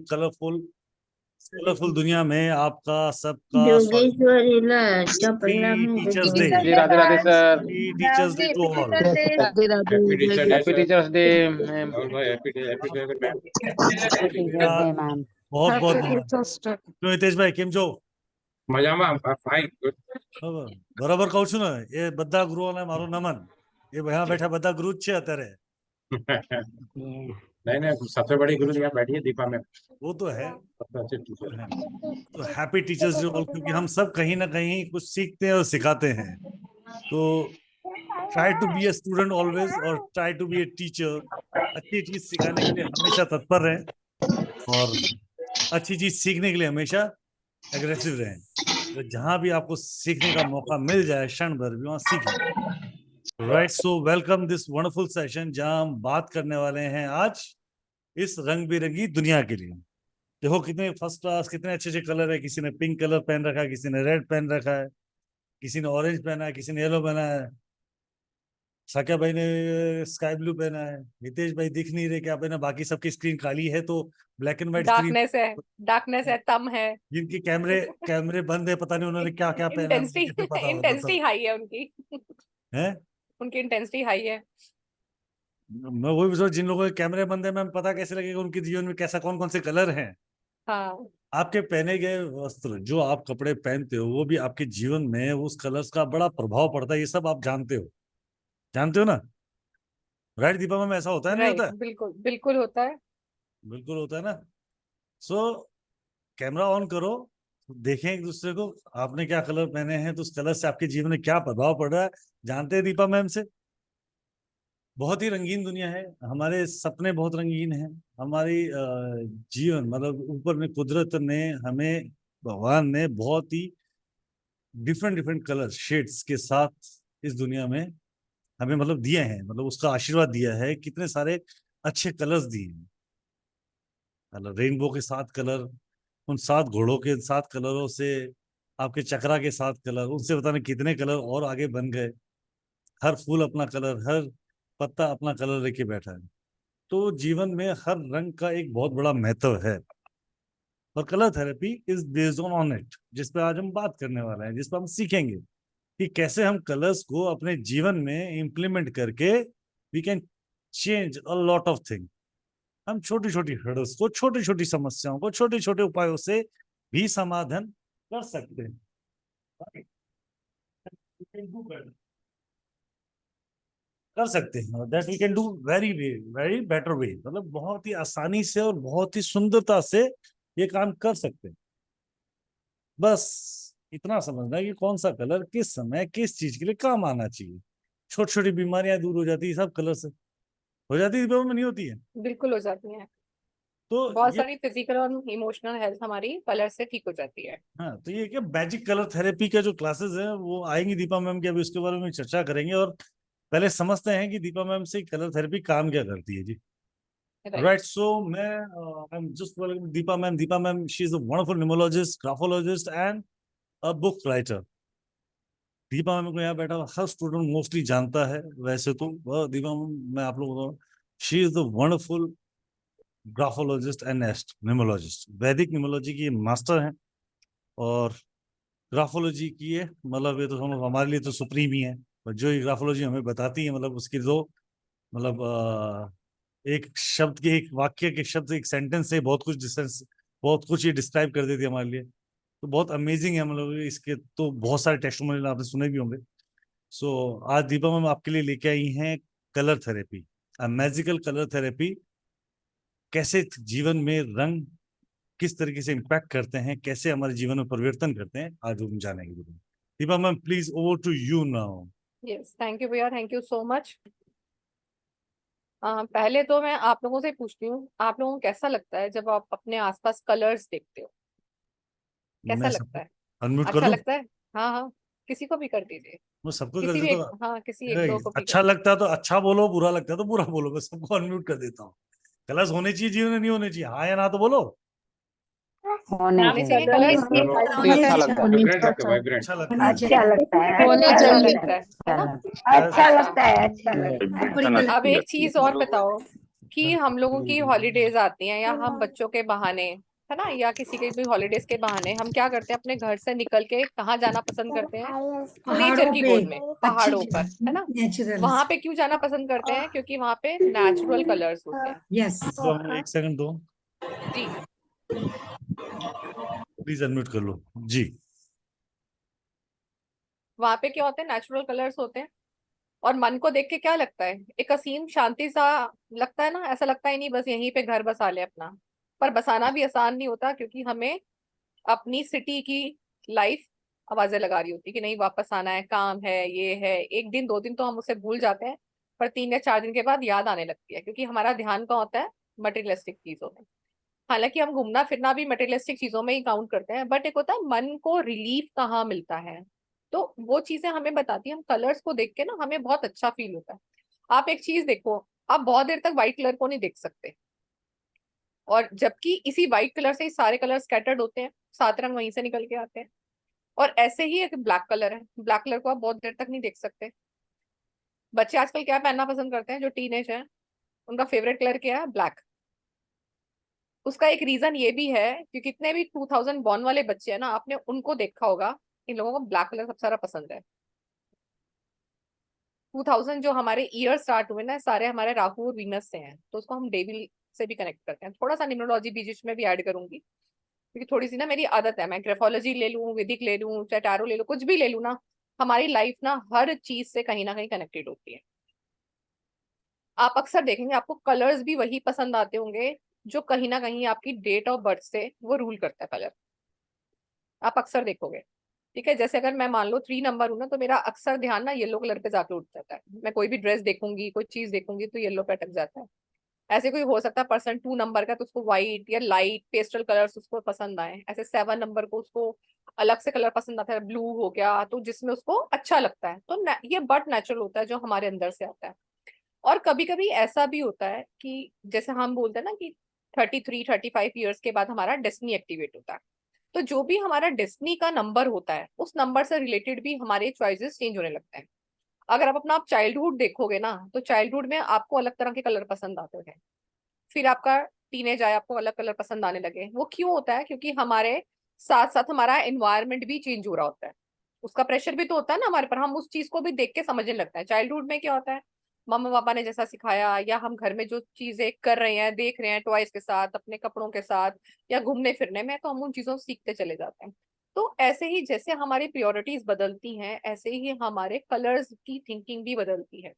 Colourful colourful दुनिया में आपका सबका स्वागत। जोगेश्वरीला चपला में टीचर्स डे, जी Radhe Radhe sir. Teachers day to all. Radhe Radhe happy teachers day ma'am. Ma'am. बहुत बहुत धन्यवाद। तो हितेश भाई केम छो? મજામાં ફાઇન ગુડ। બરાબર કહું છું ને? એ બધા ગુરુઓને મારું નમન। એ यहाँ बैठा બધા गुरु જ છે અત્યારે। नहीं नहीं, सबसे बड़ी गुरु यहाँ बैठी है दीपा मैम। वो तो है। सबसे अच्छे टीचर है। तो हैप्पी टीचर्स डे ऑल, क्योंकि हम सब कहीं ना कहीं कुछ सीखते हैं और सिखाते हैं। तो try to be a student always और try to be a teacher. अच्छी चीज सिखाने के लिए हमेशा तत्पर रहें और अच्छी चीज सीखने के लिए हमेशा एग्रेसिव रहें। तो जहां भी आपको सीखने का मौका मिल जाए क्षण भर भी वहां सीखें। Right, so welcome this wonderful session जहां हम बात करने वाले हैं आज इस रंग बिरंगी दुनिया के लिए। देखो कितने फर्स्ट क्लास, कितने अच्छे अच्छे कलर है। किसी ने पिंक कलर पहन रखा है, किसी ने रेड पहन रखा है, किसी ने ऑरेंज पहना है, किसी ने येलो पहना है, साक्या भाई ने स्काई ब्लू पहना है, हितेश भाई दिख नहीं रहे क्या पहना। बाकी सबकी स्क्रीन काली है तो black and white screen, darkness है, तम है, जिनके कैमरे बंद है, पता नहीं उन्होंने क्या क्या पहना है। इंटेंसिटी हाई है उनकी है, उनकी इंटेंसिटी हाई है। मैं वही सोच, जिन लोगों के कैमरे बंद है मैम, पता कैसे लगेगा उनके जीवन में कैसा कौन कौन से कलर हैं। हाँ, आपके पहने गए वस्त्र, जो आप कपड़े पहनते हो, वो भी आपके जीवन में उस कलर्स का बड़ा प्रभाव पड़ता है। ये सब आप जानते हो ना? राइट दीपा मैम, ऐसा होता है नहीं होता है? बिल्कुल बिल्कुल होता है, बिल्कुल होता है ना। सो कैमरा ऑन करो, देखें एक दूसरे को, आपने क्या कलर पहने हैं, तो उस कलर से आपके जीवन में क्या प्रभाव पड़ रहा है जानते हैं दीपा मैम से। बहुत ही रंगीन दुनिया है, हमारे सपने बहुत रंगीन हैं, हमारी जीवन मतलब ऊपर में कुदरत ने हमें, भगवान ने बहुत ही डिफरेंट कलर शेड्स के साथ इस दुनिया में हमें मतलब दिए हैं, मतलब उसका आशीर्वाद दिया है। कितने सारे अच्छे कलर्स दिए हैं, मतलब रेनबो के 7 कलर, उन 7 घोड़ों के 7 कलरों से, आपके चक्रा के 7 कलर, उनसे पता नहीं कितने कलर और आगे बन गए। हर फूल अपना कलर, हर पत्ता अपना कलर लेके बैठा है। तो जीवन में हर रंग का एक बहुत बड़ा महत्व है और colour therapy is based on it, जिस पे आज हम बात करने वाले हैं, जिस पे हम सीखेंगे कि कैसे हम कलर्स को अपने जीवन में इंप्लीमेंट करके we can change a lot of thing. हम छोटी छोटी हर्डल्स को, छोटी छोटी समस्याओं को छोटे छोटे उपायों से भी समाधान कर सकते हैं। कर सकते हैं, that we can do very better way, मतलब बहुत ही आसानी से और बहुत ही सुंदरता से ये काम कर सकते हैं। बस इतना समझना है कि कौन सा कलर किस समय किस चीज के लिए काम आना चाहिए। छोटी छोटी बीमारियां दूर हो जाती है सब कलर से। हो जाती है में नहीं होती है? बिल्कुल हो जाती है। तो बहुत सारी फिजिकल और इमोशनल हेल्थ हमारी कलर से ठीक हो जाती है। हाँ, तो ये क्या मैजिक कलर थेरेपी का जो क्लासेस है वो आएंगी दीपा मैम की, अभी उसके बारे में चर्चा करेंगे। और पहले समझते हैं कि दीपा मैम से कलर थेरेपी काम क्या करती है जी। राइट, सो मैं I am just welcome Deepa ma'am. Deepa ma'am, she is a wonderful numerologist, graphologist and a book writer. Deepa ma'am को यहाँ बैठा हर स्टूडेंट मोस्टली जानता है वैसे तो। दीपा मैम, मैं आप लोगों को, she is the wonderful graphologist and numerologist. वैदिक न्यूमरोलॉजी की मास्टर हैं और ग्राफोलॉजी की है, मतलब ये तो हम हमारे लिए तो सुप्रीम ही है। और जो ये ग्राफोलॉजी हमें बताती है, मतलब उसकी दो, मतलब एक शब्द के, एक वाक्य के शब्द, एक सेंटेंस से बहुत कुछ डिस्टेंस, बहुत कुछ ये डिस्क्राइब कर देती है हमारे लिए। तो बहुत अमेजिंग है, मतलब इसके तो बहुत सारे टेस्टिमोनियल आपने सुने भी होंगे। सो आज दीपा मैम आपके लिए लेके आई हैं colour therapy, magical colour therapy. कैसे जीवन में रंग किस तरीके से इम्पैक्ट करते हैं, कैसे हमारे जीवन में परिवर्तन करते हैं, आज हम जानेंगे। Deepa ma'am, please over to you now. Yes, thank you भैया, थैंक यू सो मच। पहले तो मैं आप लोगों से पूछती हूँ, आप लोगों को कैसा लगता है जब आप अपने आसपास कलर्स देखते हो? कैसा लगता है? अनम्यूट कर अच्छा दूं? लगता है? हाँ हाँ, किसी को भी कर दीजिए। मैं सबको कर किसी भी देता एक, हूँ। हाँ किसी एक दो को भी अच्छा लगता है तो अच्छा बोलो, बुरा लगता है तो बुरा बोलो, मैं सबको अनम्यूट कर देता हूँ। कलर्स होने चाहिए जीवन में, नहीं होने चाहिए, हाँ या ना तो बोलो। होने चाहिए कलर्स। अच्छा लगता है, वाइब्रेंट लगता है, वाइब्रेंट। अच्छा लगता है, अच्छा लगता है, होने अच्छा चाहिए लगता लगता है ना? है, अच्छा लगता है, अच्छा लगता है। अब एक चीज और बताओ, कि हम लोगों की हॉलीडेज आती हैं या हम बच्चों के बहाने, है ना, या किसी के भी हॉलीडेज के बहाने हम क्या करते हैं, अपने घर से निकल के कहाँ जाना पसंद करते हैं? नेचर पहाड़ों की पे गोद में, अच्छी पहाड़ों पर, है ना। नेचुरल। वहां पे क्यों जाना पसंद करते हैं? क्योंकि वहां पे नेचुरल कलर्स होते हैं। यस। तो हमें एक सेकंड दो, जी, प्लीज अनम्यूट कर लो जी। वहां पे क्या होते हैं? नेचुरल कलर्स होते हैं। और मन को देख के क्या लगता है? एक असीम शांति सा लगता है ना, ऐसा लगता ही नहीं बस यहीं पे घर बसा ले अपना। पर बसाना भी आसान नहीं होता, क्योंकि हमें अपनी सिटी की लाइफ आवाजें लगा रही होती है कि नहीं वापस आना है, काम है, ये है। एक दिन दो दिन तो हम उसे भूल जाते हैं, पर 3 या 4 दिन के बाद याद आने लगती है, क्योंकि हमारा ध्यान कहाँ होता है? मटेरियलिस्टिक चीजों में। हालांकि हम घूमना फिरना भी मटेरियलिस्टिक चीजों में ही काउंट करते हैं, बट एक होता है मन को रिलीफ कहाँ मिलता है। तो वो चीजें हमें बताती है। हम कलर्स को देख के ना हमें बहुत अच्छा फील होता है। आप एक चीज देखो, आप बहुत देर तक व्हाइट कलर को नहीं देख सकते, और जबकि इसी व्हाइट कलर से ही सारे कलर स्कैटर्ड होते हैं, 7 रंग वहीं से निकल के आते हैं। और ऐसे ही एक ब्लैक कलर है, ब्लैक कलर को आप बहुत देर तक नहीं देख सकते। बच्चे आजकल क्या पहनना पसंद करते हैं? जो टीनेज है, उनका फेवरेट कलर क्या है? ब्लैक। उसका एक रीजन ये भी है कि कितने भी 2000 बॉर्न वाले बच्चे हैं ना, आपने उनको देखा होगा, इन लोगों को ब्लैक कलर सबसे ज्यादा पसंद है। 2000 जो हमारे ईयर स्टार्ट हुए ना, सारे हमारे राहु और वीनस से हैं, तो उसको हम डेविल से भी कनेक्ट करते हैं। थोड़ा सा न्यूमरोलॉजी बीच में भी ऐड करूंगी, क्योंकि थोड़ी सी ना मेरी आदत है, मैं ग्राफोलॉजी ले लूं, वैदिक ले लूं, चाहे टैरो ले लूं, कुछ भी ले लूं ना, हमारी लाइफ ना हर चीज से कहीं ना कहीं कनेक्टेड होती है। आप अक्सर देखेंगे आपको कलर्स भी वही पसंद आते होंगे जो कहीं ना कहीं आपकी डेट ऑफ बर्थ से वो रूल करता है कलर। आप अक्सर देखोगे, ठीक है। जैसे अगर मैं मान लो 3 नंबर हूं ना, तो मेरा अक्सर ध्यान ना येलो कलर पे जाके उठ जाता है। मैं कोई भी ड्रेस देखूंगी, कोई चीज देखूंगी, तो येलो पे अटक जाता है। ऐसे कोई हो सकता है पर्सन 2 नंबर का, तो उसको व्हाइट या लाइट पेस्टल कलर्स उसको पसंद आए। ऐसे 7 नंबर को उसको अलग से कलर पसंद आता है, ब्लू हो गया, तो जिसमें उसको अच्छा लगता है। तो ये बट नेचुरल होता है जो हमारे अंदर से आता है। और कभी कभी ऐसा भी होता है कि जैसे हम बोलते हैं ना कि 33-35 ईयर्स के बाद हमारा डेस्टिनी एक्टिवेट होता है। तो जो भी हमारा डेस्टिनी का नंबर होता है, उस नंबर से रिलेटेड भी हमारे चॉइसेस चेंज होने लगते हैं। अगर आप अपना आप चाइल्डहुड देखोगे ना, तो चाइल्डहुड में आपको अलग तरह के कलर पसंद आते हैं। फिर आपका टीनेज आया, आपको अलग कलर पसंद आने लगे। वो क्यों होता है? क्योंकि हमारे साथ साथ हमारा एनवायरनमेंट भी चेंज हो रहा होता है। उसका प्रेशर भी तो होता है ना हमारे पर, हम उस चीज को भी देख के समझने लगता है। चाइल्डहुड में क्या होता है? मम्मा पापा ने जैसा सिखाया, या हम घर में जो चीजें कर रहे हैं, देख रहे हैं, टॉयज के साथ, अपने कपड़ों के साथ, या घूमने फिरने में, तो हम उन चीजों को सीखते चले जाते हैं। तो ऐसे ही जैसे हमारी प्रायोरिटीज बदलती हैं, ऐसे ही हमारे कलर्स की थिंकिंग भी बदलती है।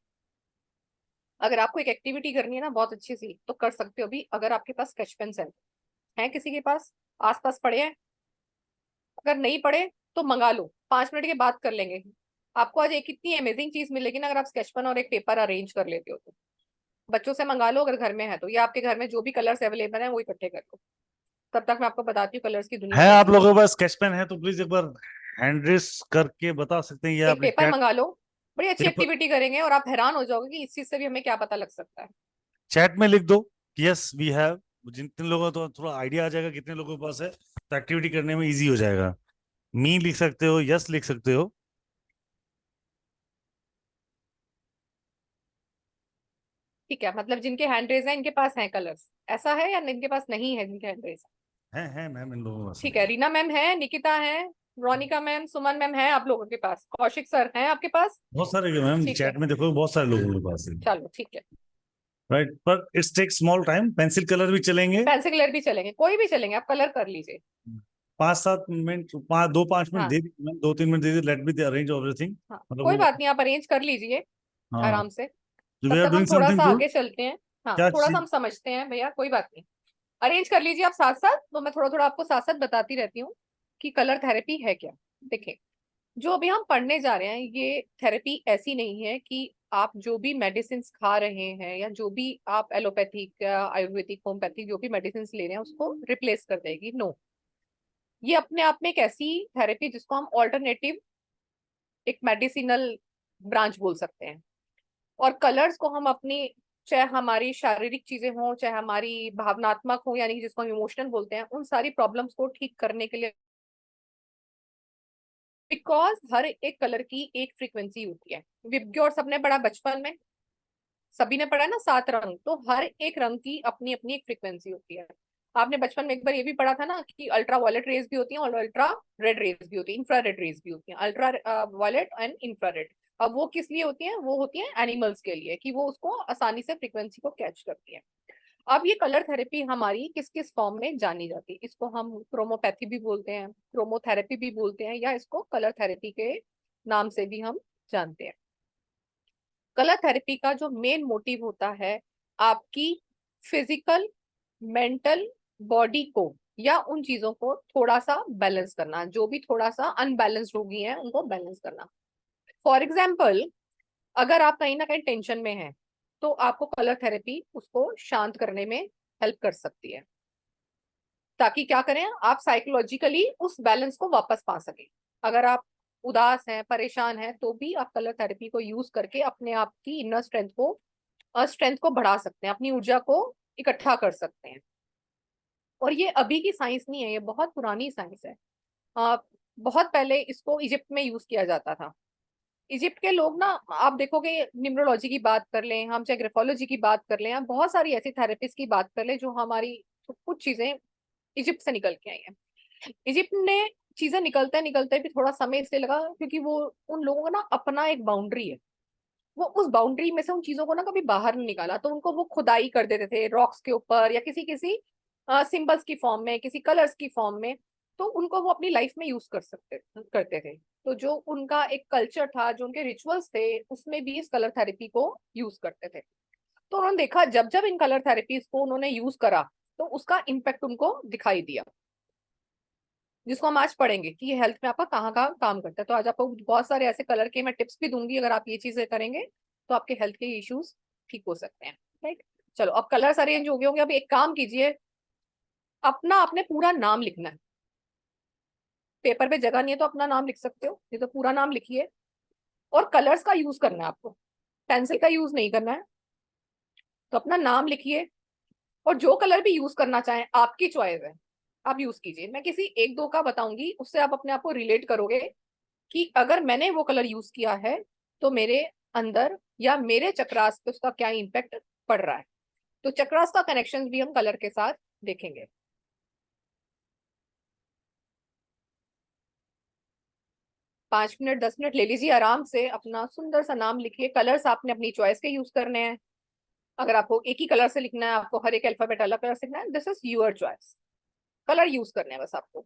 अगर आपको एक एक्टिविटी करनी है ना बहुत अच्छी सी, तो कर सकते हो भी। अगर आपके पास स्केच पेन्स है किसी के पास, आसपास पड़े हैं, अगर नहीं पड़े तो मंगा लो, 5 मिनट के बाद कर लेंगे। आपको आज एक कितनी अमेजिंग चीज मिलेगी ना, अगर आप स्केच पेन और एक पेपर अरेंज कर लेते हो तो। बच्चों से मंगा लो अगर घर में है तो, या आपके घर में जो भी कलर्स अवेलेबल है वो इकट्ठे कर लो। तब तक मैं आपको बताती हूँ कलर्स की दुनिया है आप कैसी है। लोगों के पास स्केच पेन है तो प्लीज एक बार हैंड रेस करके बता सकते हैं, या एक आपने पेपर चैट मंगा लो, बड़ी अच्छी पेपर एक्टिविटी करेंगे, और आप हैरान हो जाओगे कि इस चीज से भी हमें क्या पता लग सकता है। चैट में लिख दो यस वी हैव। जिन लोगों को तो थोड़ा आइडिया आ जाएगा कितने लोगों के पास है, तो एक्टिविटी करने में इजी हो जाएगा। मी लिख सकते हो, यस लिख सकते हो। ठीक है, मतलब जिनके हैंड रेज है इनके पास है कलर्स, ऐसा है? या इनके पास नहीं है जिनके हैंड रेज? है मैम, इन लोगों के पास ठीक है। है, रीना मैम है, निकिता है, रोनिका मैम, सुमन मैम है आप लोगों के पास, कौशिक सर हैं आपके पास? बहुत सारे मैम, ठीक है, चैट में देखो बहुत सारे लोगों के पास है। चलो ठीक है। राइट, पर it's take small time. Pencil colour भी चलेंगे, पेंसिल कलर भी चलेंगे, कोई भी चलेंगे, आप कलर कर लीजिए। 5-7 मिनट, 2-5 मिनट हाँ दे दी मैम, 2-3 मिनट दे दी। Let me arrange everything. हाँ, मतलब कोई वो, बात नहीं, आप अरेंज कर लीजिए हाँ, आराम से। वी तब आर तक हम डूइंग थोड़ा समथिंग सा गुड। आगे चलते हैं। हाँ, क्या थोड़ा सा चीज? हम समझते हैं भैया, कोई बात नहीं। अरेंज कर लीजिए आप साथ साथ, तो मैं थोड़ा थोड़ा आपको साथ साथ बताती रहती हूँ कि कलर थेरेपी है क्या। देखिए, जो अभी हम पढ़ने जा रहे हैं, ये थेरेपी ऐसी नहीं है कि आप जो भी मेडिसिन खा रहे हैं, या जो भी आप एलोपैथिक या आयुर्वेदिक होम्योपैथिक जो भी मेडिसिन ले रहे हैं उसको रिप्लेस कर देगी। नो, ये अपने आप में एक ऐसी थेरेपी जिसको हम ऑल्टरनेटिव एक मेडिसिनल ब्रांच बोल सकते हैं। और कलर्स को हम अपनी, चाहे हमारी शारीरिक चीजें हों, चाहे हमारी भावनात्मक हो, यानी कि जिसको हम इमोशनल बोलते हैं, उन सारी प्रॉब्लम्स को ठीक करने के लिए, बिकॉज हर एक कलर की एक फ्रीक्वेंसी होती है। विबग्योर सबने पढ़ा बचपन में, सभी ने पढ़ा है ना 7 रंग, तो हर एक रंग की अपनी अपनी एक फ्रीक्वेंसी होती है। आपने बचपन में एक बार ये भी पढ़ा था ना कि अल्ट्रा वायलेट रेज भी होती हैं और अल्ट्रा रेड रेज भी होती है, इंफ्रा रेड रेज भी होती हैं, अल्ट्रा वायलेट एंड इंफ्रारेड। अब वो किस लिए होती हैं? वो होती हैं एनिमल्स के लिए, कि वो उसको आसानी से फ्रीक्वेंसी को कैच करती है। अब ये कलर थेरेपी हमारी किस किस फॉर्म में जानी जाती है? इसको हम क्रोमोपैथी भी बोलते हैं, क्रोमोथेरेपी भी बोलते हैं, या इसको कलर थेरेपी के नाम से भी हम जानते हैं। कलर थेरेपी का जो मेन मोटिव होता है आपकी फिजिकल मेंटल बॉडी को या उन चीजों को थोड़ा सा बैलेंस करना, जो भी थोड़ा सा अनबैलेंस्ड हो गई हैं उनको बैलेंस करना। फॉर एग्जाम्पल, अगर आप कहीं ना कहीं टेंशन में हैं तो आपको कलर थेरेपी उसको शांत करने में हेल्प कर सकती है, ताकि क्या करें, आप साइकोलॉजिकली उस बैलेंस को वापस पा सकें। अगर आप उदास हैं, परेशान हैं, तो भी आप कलर थेरेपी को यूज करके अपने आप की इनर स्ट्रेंथ को बढ़ा सकते हैं, अपनी ऊर्जा को इकट्ठा कर सकते हैं। और ये अभी की साइंस नहीं है, ये बहुत पुरानी साइंस है। बहुत पहले इसको इजिप्ट में यूज किया जाता था। इजिप्ट के लोग ना, आप देखोगे, न्यूमरोलॉजी की बात कर लें हम, चाहे ग्राफोलॉजी की बात कर लें, हम बहुत सारी ऐसी थेरेपिस्ट की बात कर लें जो हमारी कुछ चीजें इजिप्ट से निकल के आई हैं। इजिप्ट ने चीजें निकलते निकलते भी थोड़ा समय इसलिए लगा क्योंकि वो उन लोगों का ना अपना एक बाउंड्री है, वो उस बाउंड्री में से उन चीजों को ना कभी बाहर नहीं निकाला, तो उनको वो खुदाई कर देते थे रॉक्स के ऊपर या किसी किसी सिंबल्स की फॉर्म में, किसी कलर्स की फॉर्म में, तो उनको वो अपनी लाइफ में यूज करते थे। तो जो उनका एक कल्चर था, जो उनके रिचुअल्स थे, उसमें भी इस कलर थेरेपी को यूज करते थे। तो उन्होंने देखा जब जब इन कलर थेरेपीज को उन्होंने यूज करा तो उसका इम्पैक्ट उनको दिखाई दिया, जिसको हम आज पढ़ेंगे कि ये हेल्थ में आपका कहाँ कहाँ काम करता है। तो आज आपको बहुत सारे ऐसे कलर के मैं टिप्स भी दूंगी, अगर आप ये चीजें करेंगे तो आपके हेल्थ के इश्यूज ठीक हो सकते हैं। राइट, चलो अब कलर्स अरेंज हो गए होंगे। अब एक काम कीजिए, अपना आपने पूरा नाम लिखना है। पेपर पे जगह नहीं है तो अपना नाम लिख सकते हो, ये तो पूरा नाम लिखिए। और कलर्स का यूज करना है आपको, पेंसिल का यूज नहीं करना है। तो अपना नाम लिखिए और जो कलर भी यूज करना चाहें, आपकी चॉइस है, आप यूज कीजिए। मैं किसी एक दो का बताऊंगी, उससे आप अपने आप को रिलेट करोगे कि अगर मैंने वो कलर यूज किया है तो मेरे अंदर या मेरे चक्रास पे उसका क्या इम्पैक्ट पड़ रहा है। तो चक्रास का कनेक्शन भी हम कलर के साथ देखेंगे। पांच मिनट 10 मिनट ले लीजिए आराम से, अपना सुंदर सा नाम लिखिए। कलर्स आपने अपनी चॉइस के यूज करने हैं। अगर आपको एक ही कलर से लिखना है, आपको हर एक अल्फाबेट अलग कलर से लिखना है, this is your choice. Colour use करने हैं बस आपको।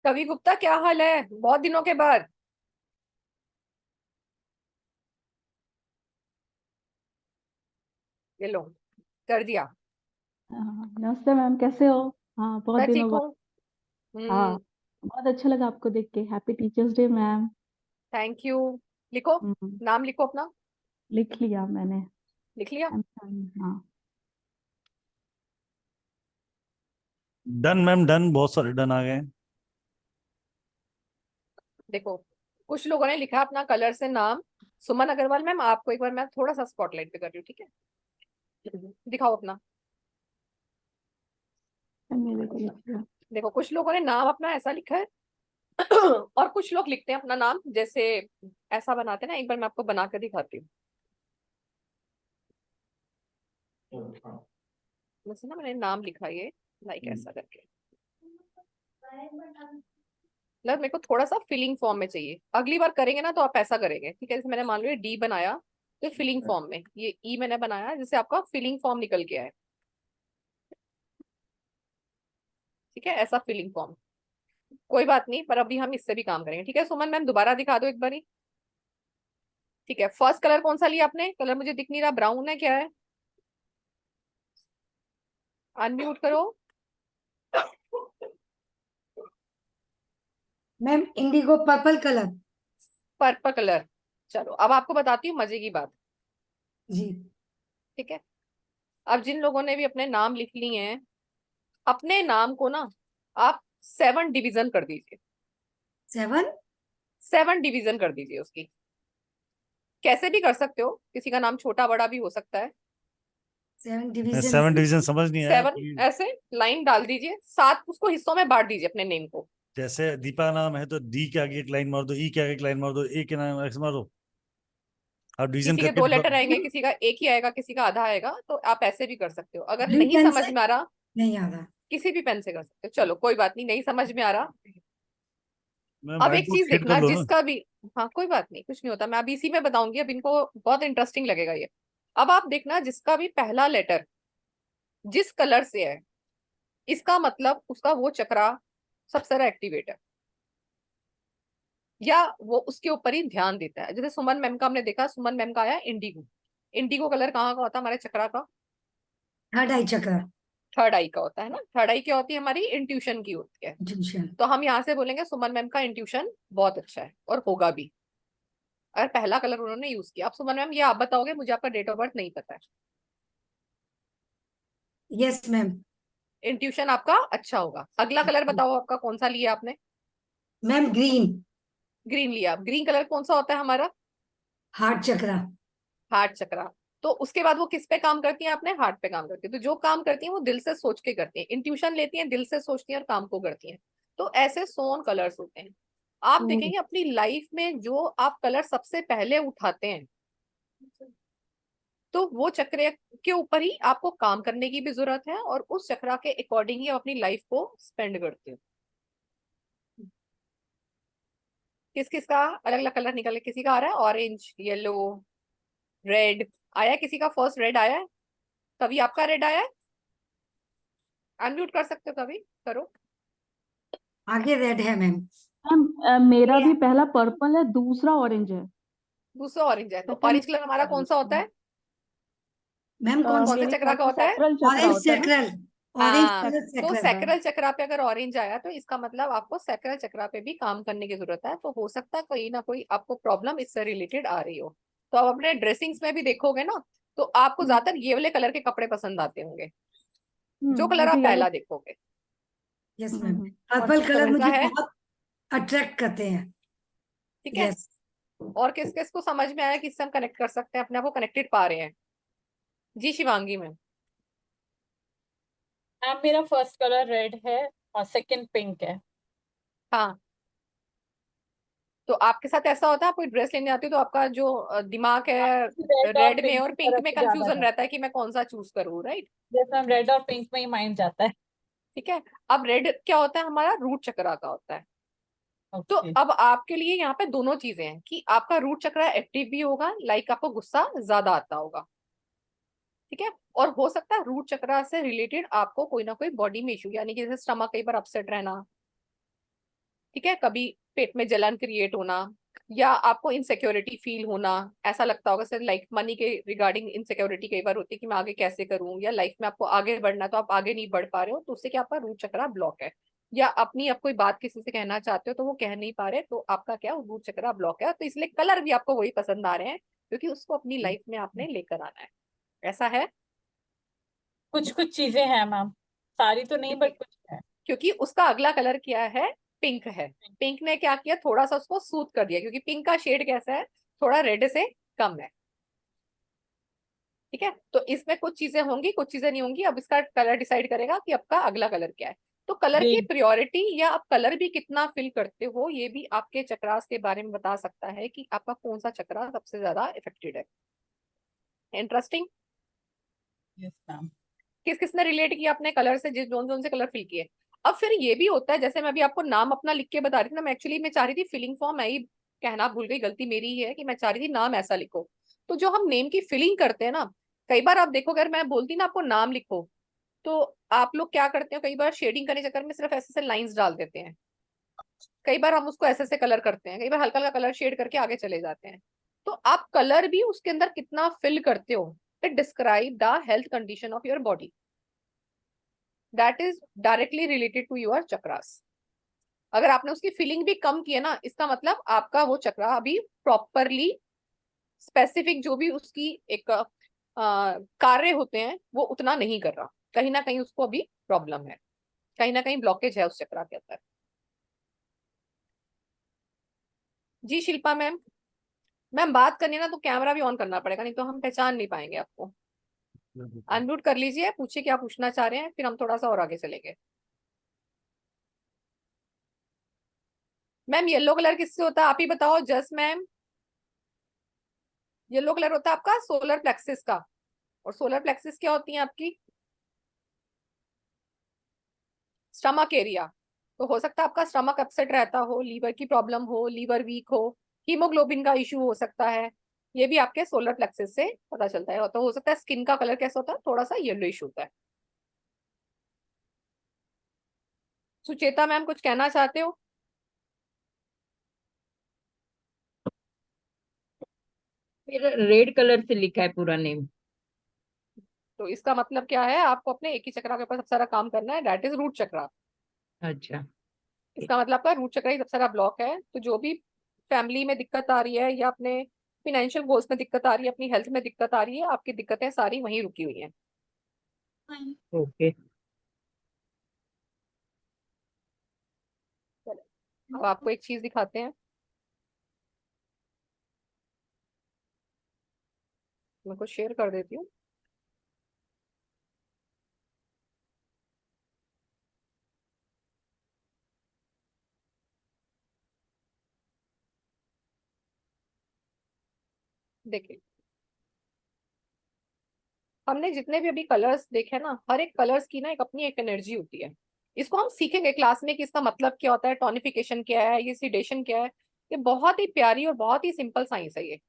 कवि गुप्ता, क्या हाल है बहुत दिनों के बाद? ये लो, कर दिया। नमस्ते मैम, कैसे हो? हाँ, बहुत मैं दिनों ठीक बाद। हूँ। हाँ, बहुत अच्छा लगा आपको देख के। Happy teachers day ma'am. Thank you. लिखो, नाम लिखो अपना। लिख लिया मैंने। लिख लिया? हाँ। डन मैम, डन, बहुत सारे डन आ गए हैं। देखो, कुछ लोगों ने लिखा अपना कलर से नाम। सुमन अग्रवाल मैम, आपको एक बार मैं थोड़ा सा स्पॉटलाइट पे कर रही हूँ, ठीक है? दिखाओ अपना। मेरे को लिख लिया। देखो, कुछ लोगों ने नाम अपना ऐसा लिखा है और कुछ लोग लिखते हैं अपना नाम जैसे ऐसा बनाते हैं ना। एक बार मैं आपको बना कर दिखाती हूँ। जैसे ना मैंने नाम लिखा ये, लाइक ऐसा करके। मतलब मेरे को थोड़ा सा फिलिंग फॉर्म में चाहिए। अगली बार करेंगे ना तो आप ऐसा करेंगे, ठीक है? जैसे मैंने मान लो डी बनाया तो फिलिंग फॉर्म में, ये ई मैंने बनाया जिससे आपका फिलिंग फॉर्म निकल के आए। ठीक है, ऐसा फिलिंग फॉर्म। कोई बात नहीं, पर अभी हम इससे भी काम करेंगे। ठीक है सुमन मैम, दोबारा दिखा दो एक बारी। ठीक है, फर्स्ट कलर कौन सा लिया आपने? कलर मुझे दिख नहीं रहा, ब्राउन है क्या है? अनम्यूट करो। Ma'am Indigo purple colour. Purple colour. चलो अब आपको बताती हूँ मजे की बात। जी। ठीक है, अब जिन लोगों ने भी अपने नाम लिख लिए हैं, अपने नाम को ना आप 7 डिवीजन कर दीजिए, 7 7 डिवीजन कर दीजिए उसकी। कैसे भी कर सकते हो, किसी का नाम छोटा बड़ा भी हो सकता है। 7 डिवीजन 7 डिवीजन समझ नहीं आया 7 कि ऐसे लाइन डाल दीजिए, 7 उसको हिस्सों में बांट दीजिए अपने नेम को। जैसे दीपा नाम है तो डी के आगे एक लाइन मार दो, ई के आगे एक लाइन मार दो, ए के नाम एक्स मार दो, आप डिवीजन किसी के करके 2 लेटर आएंगे, किसी का एक ही आएगा, किसी का आधा आएगा, तो आप ऐसे भी कर सकते हो। अगर Blue नहीं pen समझ से? में आ रहा, नहीं आ रहा। किसी भी पेन से कर सकते हो। चलो कोई बात नहीं, नहीं समझ में आ रहा। मैं अब व्हाइट एक बोर्ड चीज शेड कर देखना, लो ना। जिसका भी, हाँ कोई बात नहीं, कुछ नहीं होता, मैं अभी इसी में बताऊंगी, अब इनको बहुत इंटरेस्टिंग लगेगा ये। अब आप देखना, जिसका भी पहला लेटर जिस कलर से है, इसका मतलब उसका वो चक्रा सबसे ज्यादा एक्टिवेट है, या वो उसके ऊपर ही ध्यान देता है। जैसे सुमन मैम का हमने देखा, सुमन मैम का आया इंडिगो। इंडिगो कलर कहाँ का होता है हमारे चक्रा का? थर्ड आई चक्र। थर्ड आई का होता है ना। थर्ड आई क्या होती है हमारी? इंट्यूशन की होती है। ट्यूशन। तो हम यहाँ से बोलेंगे सुमन मैम का इंट्यूशन बहुत अच्छा है, और होगा भी, अगर पहला कलर उन्होंने यूज किया। अब सुमन मैम ये आप बताओगे, मुझे आपका डेट ऑफ बर्थ नहीं पता है। Yes ma'am. इंट्यूशन आपका अच्छा होगा। अगला कलर बताओ आपका कौन सा लिया आपने? Ma'am green. ग्रीन लिया। ग्रीन कलर कौन सा होता है हमारा? हार्ट चक्र। हार्ट चक्रा। तो उसके बाद वो किस पे काम करती है? आपने हार्ट पे काम करती है। तो जो काम करती है वो दिल से सोच के करती है। इंट्यूशन लेती है, दिल से सोचती है और काम को करती है। तो ऐसे सोन कलर्स होते हैं। आप देखेंगे अपनी लाइफ में जो आप कलर सबसे पहले उठाते हैं, तो वो चक्र के ऊपर ही आपको काम करने की भी जरूरत है, और उस चक्रा के अकॉर्डिंग ही आप अपनी लाइफ को स्पेंड करते हो। किस किस का अलग अलग कलर निकल, किसी का आ रहा है ऑरेंज, येलो, रेड आया है, किसी का फर्स्ट रेड आया है, कभी आपका रेड आया है? अनम्यूट कर सकते हो, कभी करो। आगे रेड है मैम। मैम मेरा भी पहला पर्पल है, दूसरा ऑरेंज है। दूसरा ऑरेंज है। तो सेकंड ऑरेंज कलर हमारा कौन सा होता है? मैम कौन कौन सा? से मेरे चक्रा ख्याल का से होता है? सैक्रल चक्रा ऑरेंज होता है ना। सैक्रल। ऑरेंज हाँ, कलर तो सैक्रल का। सैक्रल चक्रा पे अगर ऑरेंज आया तो इसका मतलब आपको सैक्रल चक्रा पे भी काम करने की जरूरत है। तो हो सकता है कोई ना कोई आपको प्रॉब्लम इससे रिलेटेड आ रही हो। तो आप अपने ड्रेसिंग्स में भी देखोगे ना, तो आपको ज्यादातर ये वाले कलर के कपड़े पसंद आते होंगे, जो कलर आप मुझे येलो। पहला देखोगे। Yes ma'am. और पर्पल कलर ऐसा मुझे है, बहुत अट्रैक्ट करते हैं। ठीक है। यस। और किस किस को समझ में आया, किससे हम कनेक्ट कर सकते हैं, अपने आप को कनेक्टेड पा रहे हैं? जी शिवांगी मैम। मैम मेरा फर्स्ट कलर रेड है और सेकंड पिंक है। हाँ, तो आपके साथ ऐसा होता है, आप कोई ड्रेस लेने आती हो तो आपका जो दिमाग है रेड और रेड में पिंक और की पिंक तरफ में ज्यादा कंफ्यूजन जाता रहता है कि मैं कौन सा चूज करूँ, राइट? है, जैसे मैम रेड और पिंक में ही माइंड जाता है। ठीक है। अब रेड क्या होता है? हमारा रूट चक्रा का होता है। तो ओके। अब आपके लिए यहाँ पे दोनों चीजें हैं कि आपका रूट चक्रा एक्टिव भी होगा, लाइक आपको गुस्सा ज्यादा आता होगा, ठीक है। और हो सकता है रूट चक्रा से रिलेटेड आपको कोई ना कोई बॉडी में इशू, यानी कि जैसे स्टमक कई बार अपसेट रहना, ठीक है, कभी पेट में जलन क्रिएट होना, या आपको इनसिक्योरिटी फील होना, ऐसा लगता होगा सर लाइक मनी के रिगार्डिंग इनसिक्योरिटी कई बार होती है कि मैं आगे कैसे करूं, या लाइफ में आपको आगे बढ़ना तो आप आगे नहीं बढ़ पा रहे हो, तो उससे क्या आपका रूट चक्रा ब्लॉक है। या अपनी आप कोई बात किसी से कहना चाहते हो तो वो कह नहीं पा रहे, तो आपका क्या रूट चक्रा ब्लॉक है। तो इसलिए कलर भी आपको वही पसंद आ रहे हैं, क्योंकि उसको अपनी लाइफ में आपने लेकर आना है। ऐसा है, कुछ कुछ चीजें हैं मैम, सारी तो नहीं बट कुछ है। क्योंकि उसका अगला कलर क्या है? पिंक है। पिंक ने क्या किया, थोड़ा सा उसको सूथ कर दिया, क्योंकि पिंक का शेड कैसा है? थोड़ा रेड से कम है, ठीक है। तो इसमें कुछ चीजें होंगी, कुछ चीजें नहीं होंगी। अब इसका कलर डिसाइड करेगा कि आपका अगला कलर क्या है। तो कलर की ग्रीन। प्रायोरिटी या आप कलर भी कितना फिल करते हो, ये भी आपके चक्रास के बारे में बता सकता है कि आपका कौन सा चक्रा सबसे ज्यादा इफेक्टेड है। इंटरेस्टिंग। Yes ma'am. किस किसने रिलेट किया अपने कलर से, जिस जोन जोन से कलर फिल किए। अब फिर ये भी होता है, जैसे मैं अभी आपको नाम अपना लिख के बता रही थी ना, मैं एक्चुअली मैं चाह रही थी फिलिंग फॉर्म, मैं ही कहना भूल गई, गलती मेरी ही है कि मैं चाह रही थी नाम ऐसा लिखो। तो जो हम नेम की फिलिंग करते हैं ना, कई बार आप देखो, अगर मैं बोलती ना आपको नाम लिखो, तो आप लोग क्या करते हो, कई बार शेडिंग करने के चक्कर में सिर्फ ऐसे ऐसे लाइंस डाल देते हैं। कई बार हम उसको ऐसे ऐसे कलर करते हैं, कई बार हल्का हल्का कलर शेड करके आगे चले जाते हैं। तो आप कलर भी उसके अंदर कितना फिल करते हो, it describe the health condition of your body, that is directly related to your chakras. अगर आपने उसकी फीलिंग भी कम की है ना, इसका मतलब आपका वो चक्रा अभी प्रॉपरली स्पेसिफिक जो भी उसकी एक कार्य होते हैं वो उतना नहीं कर रहा, कहीं ना कहीं उसको अभी प्रॉब्लम है, कहीं ना कहीं ब्लॉकेज है उस चक्र के अंदर। जी शिल्पा मैम, मैम बात करनी है ना तो कैमरा भी ऑन करना पड़ेगा, नहीं तो हम पहचान नहीं पाएंगे आपको। अनम्यूट कर लीजिए, पूछिए क्या पूछना चाह रहे हैं, फिर हम थोड़ा सा और आगे चलेंगे। मैम येलो कलर किससे होता है आप ही बताओ, जस मैम। येलो कलर होता है आपका सोलर प्लेक्सिस का, और सोलर प्लेक्सिस क्या होती है आपकी? Stomach area. तो हो सकता है आपका स्टमक अपसेट रहता हो, लीवर की प्रॉब्लम हो, लीवर वीक हो, हीमोग्लोबिन का इशू हो सकता है, ये भी आपके सोलर प्लेक्सिस से पता चलता है। तो हो सकता है स्किन का कलर कैसा होता है, थोड़ा सा येलोइश होता है। सुचेता मैम कुछ कहना चाहते हो? फिर रेड कलर से लिखा है पूरा नेम। तो इसका मतलब क्या है, आपको अपने एक ही चक्र के ऊपर सबसे सारा काम करना है, दैट इज रूट चक्र। अच्छा। इसका मतलब आपका रूट चक्र ही सबसे सारा ब्लॉक है। तो जो भी फैमिली में दिक्कत आ रही है, या अपने फिनेंशियल गोल्स में दिक्कत आ रही है, अपनी हेल्थ में दिक्कत आ रही है, आपकी दिक्कतें सारी वहीं रुकी हुई हैं। ओके। अब आपको एक चीज दिखाते हैं, मैं कुछ शेयर कर देती हूँ। देखिए, हमने जितने भी अभी कलर्स देखे ना, हर एक कलर्स की ना एक अपनी एक एनर्जी होती है। इसको हम सीखेंगे क्लास में कि इसका मतलब क्या होता है, टोनिफिकेशन क्या है, ये सिडेशन क्या है। ये बहुत ही प्यारी और बहुत ही सिंपल साइंस है ये।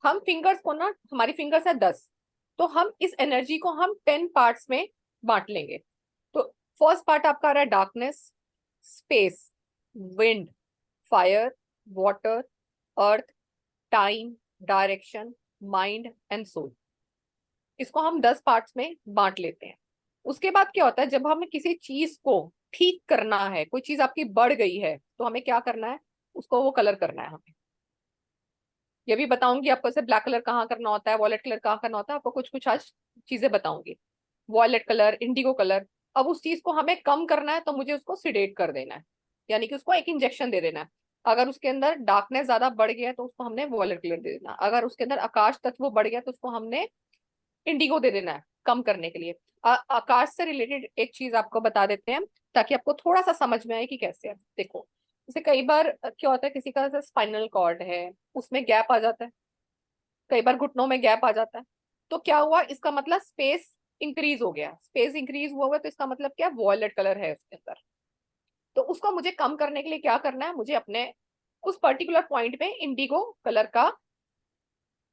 हम फिंगर्स को ना, हमारी फिंगर्स है 10, तो हम इस एनर्जी को हम 10 पार्ट्स में बांट लेंगे। तो फर्स्ट पार्ट आपका आ रहा है darkness, space, wind, fire, water, earth, time, direction, mind and soul. इसको हम 10 पार्ट्स में बांट लेते हैं। उसके बाद क्या होता है, जब हमें किसी चीज को ठीक करना है, कोई चीज आपकी बढ़ गई है, तो हमें क्या करना है, उसको वो कलर करना है हमें। ये भी बताऊंगी आपको, जैसे ब्लैक कलर कहाँ करना होता है, वॉयलेट कलर कहाँ करना होता है, आपको कुछ कुछ आज चीजें बताऊंगी। Violet colour, indigo colour. अब उस चीज को हमें कम करना है, तो मुझे उसको सिडेट कर देना है, यानी कि उसको एक इंजेक्शन दे देना है। अगर उसके अंदर डार्कनेस ज्यादा बढ़ गया है तो उसको हमने वॉयलेट कलर दे देना। अगर उसके अंदर आकाश तत्व बढ़ गया तो उसको हमने इंडिगो दे देना है कम करने के लिए। आकाश से रिलेटेड एक चीज आपको बता देते हैं, ताकि आपको थोड़ा सा समझ में आए कि कैसे है। देखो, जैसे कई बार क्या होता है, किसी का स्पाइनल कॉर्ड है, उसमें गैप आ जाता है, कई बार घुटनों में गैप आ जाता है। तो क्या हुआ, इसका मतलब स्पेस इंक्रीज हो गया। स्पेस इंक्रीज हुआ हुआ तो इसका मतलब क्या, वॉयलेट कलर है उसके अंदर। तो उसको मुझे कम करने के लिए क्या करना है, मुझे अपने उस पर्टिकुलर पॉइंट में इंडिगो कलर का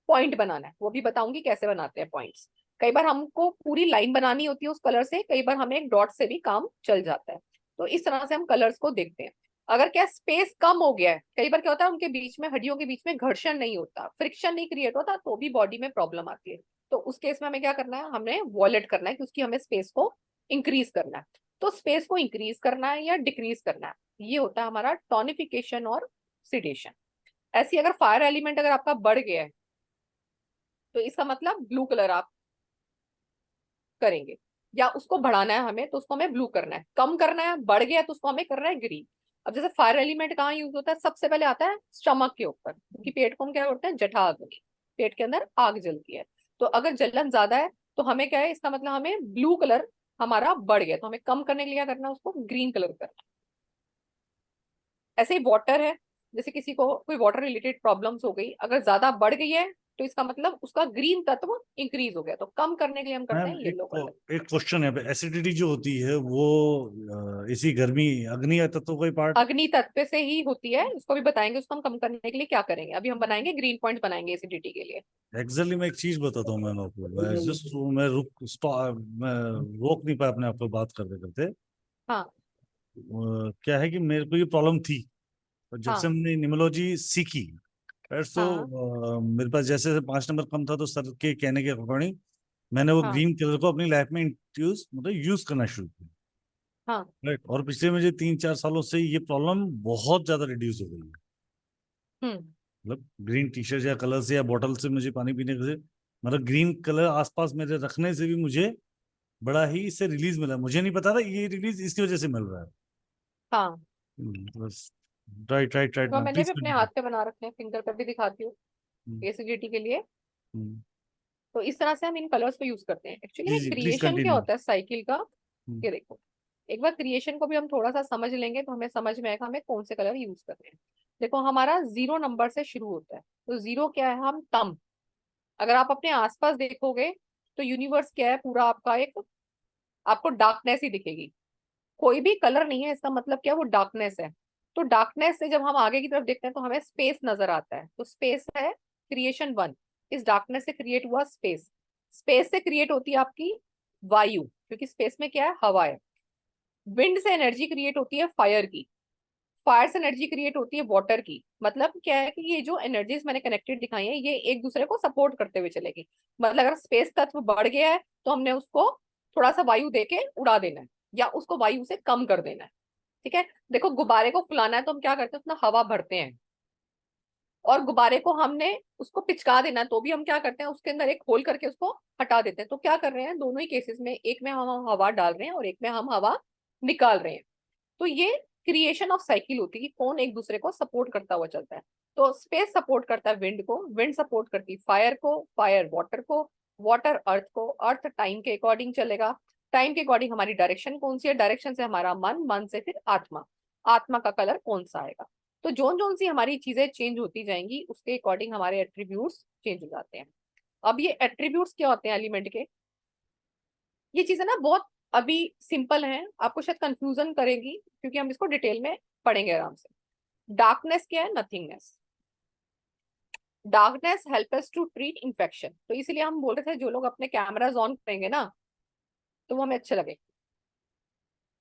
पॉइंट बनाना है। वो भी बताऊंगी कैसे बनाते हैं पॉइंट्स। कई बार हमको पूरी लाइन बनानी होती है उस कलर से, कई बार हमें एक डॉट से भी काम चल जाता है। तो इस तरह से हम कलर्स को देखते हैं। अगर क्या स्पेस कम हो गया है, कई बार क्या होता है उनके बीच में, हड्डियों के बीच में घर्षण नहीं होता, फ्रिक्शन नहीं क्रिएट होता, तो भी बॉडी में प्रॉब्लम आती है। तो उस केस में हमें क्या करना है, हमें वॉलेट करना है कि उसकी हमें स्पेस को इंक्रीज करना है। तो स्पेस को इंक्रीज करना है या डिक्रीज करना है, ये होता है हमारा टोनिफिकेशन और सिडेशन। ऐसी अगर फायर एलिमेंट अगर आपका बढ़ गया है, तो इसका मतलब ब्लू कलर आप करेंगे। या उसको बढ़ाना है हमें, तो उसको हमें ब्लू करना है। कम करना है, बढ़ गया तो उसको हमें करना है ग्रीन। अब जैसे फायर एलिमेंट कहाँ यूज होता है, सबसे पहले आता है स्टमक के ऊपर, क्योंकि पेट को हम क्या करते हैं, जठाग्नि, पेट के अंदर आग जलती है। तो अगर जलन ज्यादा है तो हमें क्या है, इसका मतलब हमें ब्लू कलर हमारा बढ़ गया, तो हमें कम करने के लिए क्या करना है, उसको ग्रीन कलर करना है। ऐसे ही वाटर है, जैसे किसी को कोई वाटर रिलेटेड प्रॉब्लम्स हो गई, अगर ज्यादा बढ़ गई है तो इसका मतलब उसका ग्रीन तत्व इंक्रीज हो गया, तो कम करने के लिए हम करते मैम हैं येलो कलर। एक क्वेश्चन है, एसिडिटी जो होती है वो इसी गर्मी अग्नि तत्व का ही पार्ट? अग्नि तत्व से ही होती है, उसको भी बताएंगे, उसको हम कम करने के लिए क्या करेंगे। अभी हम बनाएंगे ग्रीन पॉइंट बनाएंगे एसिडिटी के लिए। एग्जैक्टली मैं एक चीज बताता हूँ मैम आपको, मैं मैं रोक नहीं पाया अपने आप को बात करते करते। हाँ क्या है कि मेरे को ये प्रॉब्लम थी, और जब से हाँ हमने निमोलॉजी सीखी, तो हाँ मेरे पास जैसे 5 नंबर कम था, तो सर के कहने के अकॉर्डिंग मैंने वो हाँ ग्रीन कलर को अपनी लाइफ में इंट्रोड्यूस मतलब यूज करना शुरू किया। हाँ। राइट, और पिछले मुझे 3-4 सालों से ये प्रॉब्लम बहुत ज्यादा रिड्यूस हो गई है। हम्म। मतलब ग्रीन टी शर्ट या कलर से या बॉटल से मुझे पानी पीने से, मतलब ग्रीन कलर आसपास मेरे रखने से भी मुझे बड़ा ही इससे रिलीज मिला। मुझे नहीं पता था ये रिलीज इसकी वजह से मिल रहा है। हाँ, बस राइट राइट राइट तो मैम, मैंने प्लीज भी अपने हाथ पे बना रखे हैं, फिंगर पे भी दिखाती हूँ एसिडिटी के लिए। तो इस तरह से हम इन कलर्स को यूज करते हैं। एक्चुअली जी में जी प्लीज क्रिएशन क्या कंटिन्यू। होता है साइकिल का, ये देखो, एक बार क्रिएशन को भी हम थोड़ा सा समझ लेंगे तो हमें समझ में आएगा हमें कौन से कलर यूज करने हैं। देखो हमारा 0 नंबर से शुरू होता है, तो 0 क्या है, हम तम। अगर आप अपने आसपास देखोगे तो यूनिवर्स क्या है, पूरा आपका एक, आपको डार्कनेस ही दिखेगी, कोई भी कलर नहीं है, इसका मतलब क्या, वो डार्कनेस है। तो डार्कनेस से जब हम आगे की तरफ देखते हैं तो हमें स्पेस नजर आता है, तो स्पेस है क्रिएशन 1। इस डार्कनेस से क्रिएट हुआ स्पेस। स्पेस से क्रिएट होती है आपकी वायु, क्योंकि स्पेस में क्या है, हवा है। विंड से एनर्जी क्रिएट होती है फायर की। फायर से एनर्जी क्रिएट होती है वाटर की। मतलब क्या है कि ये जो एनर्जीज मैंने कनेक्टेड दिखाई है ये एक दूसरे को सपोर्ट करते हुए चलेगी। मतलब अगर स्पेस तत्व बढ़ गया है तो हमने उसको थोड़ा सा वायु देके उड़ा देना है, या उसको वायु से कम कर देना है। ठीक है, देखो गुब्बारे को फुलाना है तो हम क्या करते हैं, उसमें हवा भरते हैं। और गुब्बारे को हमने उसको पिचका देना है तो भी हम क्या करते हैं, उसके अंदर एक होल करके उसको हटा देते हैं। तो क्या कर रहे हैं, दोनों ही केसेस में, एक में हम हवा डाल रहे हैं और एक में हम हवा निकाल रहे हैं। तो ये क्रिएशन ऑफ साइकिल होती है कि कौन एक दूसरे को सपोर्ट करता हुआ चलता है। तो स्पेस सपोर्ट करता है विंड को, विंड सपोर्ट करती है फायर को, फायर वाटर को, वाटर अर्थ को, अर्थ टाइम के अकॉर्डिंग चलेगा, टाइम के अकॉर्डिंग हमारी डायरेक्शन कौन सी है, डायरेक्शन से हमारा मन, मन से फिर आत्मा, आत्मा का कलर कौन सा आएगा। तो जोन जोन सी हमारी चीजें चेंज होती जाएंगी, उसके अकॉर्डिंग हमारे एट्रीब्यूट्स चेंज हो जाते हैं। अब ये एट्रीब्यूट्स क्या होते हैं एलिमेंट के, ये चीजें ना बहुत अभी सिंपल हैं, आपको शायद कंफ्यूजन करेगी क्योंकि हम इसको डिटेल में पढ़ेंगे आराम से। डार्कनेस क्या है, nothingness. Darkness help us to treat infection, तो इसीलिए हम बोल रहे थे जो लोग अपने कैमराज ऑन करेंगे ना तो वो हमें अच्छे लगे।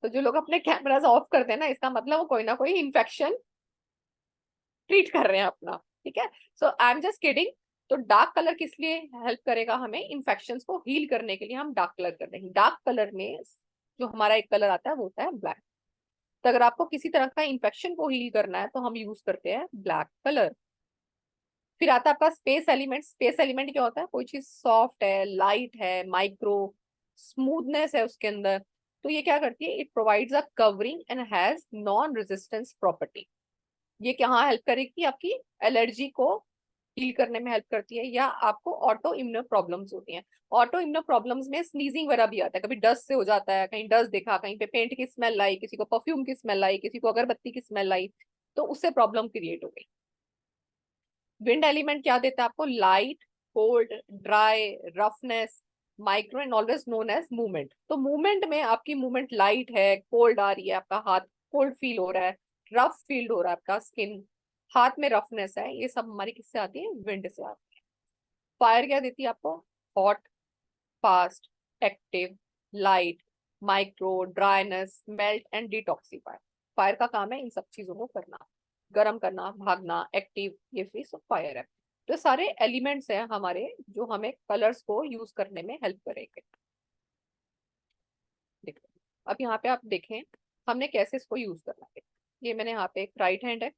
तो जो लोग अपने कैमराज ऑफ करते हैं ना, इसका मतलब वो कोई ना कोई इन्फेक्शन ट्रीट कर रहे हैं अपना। ठीक है, सो आई एम जस्ट किडिंग। तो डार्क कलर किस लिए हेल्प करेगा, हमें इन्फेक्शंस को हील करने के लिए हम डार्क कलर कर रहे हैं। डार्क कलर में जो हमारा एक कलर आता है वो होता है ब्लैक। तो अगर आपको किसी तरह का इन्फेक्शन को हील करना है तो हम यूज करते हैं ब्लैक कलर। फिर आता है आपका स्पेस एलिमेंट। स्पेस एलिमेंट क्या होता है, कोई चीज सॉफ्ट है, लाइट है, माइक्रो, स्मूथनेस है उसके अंदर। तो ये क्या करती है, it provides a covering and has non resistance property. ये क्या हेल्प करेगी, आपकी एलर्जी को हील करने में हेल्प करती है, या आपको ऑटो इम्यूनो प्रॉब्लम्स होती हैं। ऑटो इम्यूनो प्रॉब्लम्स में स्नीजिंग वगैरह भी आता है, कभी डस्ट से हो जाता है, कहीं डस्ट देखा, कहीं पे पेंट की स्मेल आई, किसी को परफ्यूम की स्मेल आई, किसी को अगरबत्ती की स्मेल आई, तो उससे प्रॉब्लम क्रिएट हो गई। विंड एलिमेंट क्या देता है आपको, light, cold, dry, roughness, micro and always known as movement. तो मूवमेंट में आपकी मूवमेंट लाइट है, कोल्ड आ रही है, आपका हाथ कोल्ड फील हो रहा है, रफ फील हो रहा है आपका स्किन, हाथ में रफनेस है, ये सब हमारी किससे आती है, विंड से आती है। फायर क्या देती है आपको, hot, fast, active, light, micro, dryness, melt and detoxify. Fire का काम है इन सब चीजों को करना, गर्म करना, भागना, एक्टिव, ये भी सब फायर है। तो सारे एलिमेंट्स हैं हमारे जो हमें कलर्स को यूज करने में हेल्प करेंगे। देखो अब यहाँ पे आप देखें हमने कैसे इसको यूज करना है। ये मैंने यहाँ पे एक राइट हैंड है,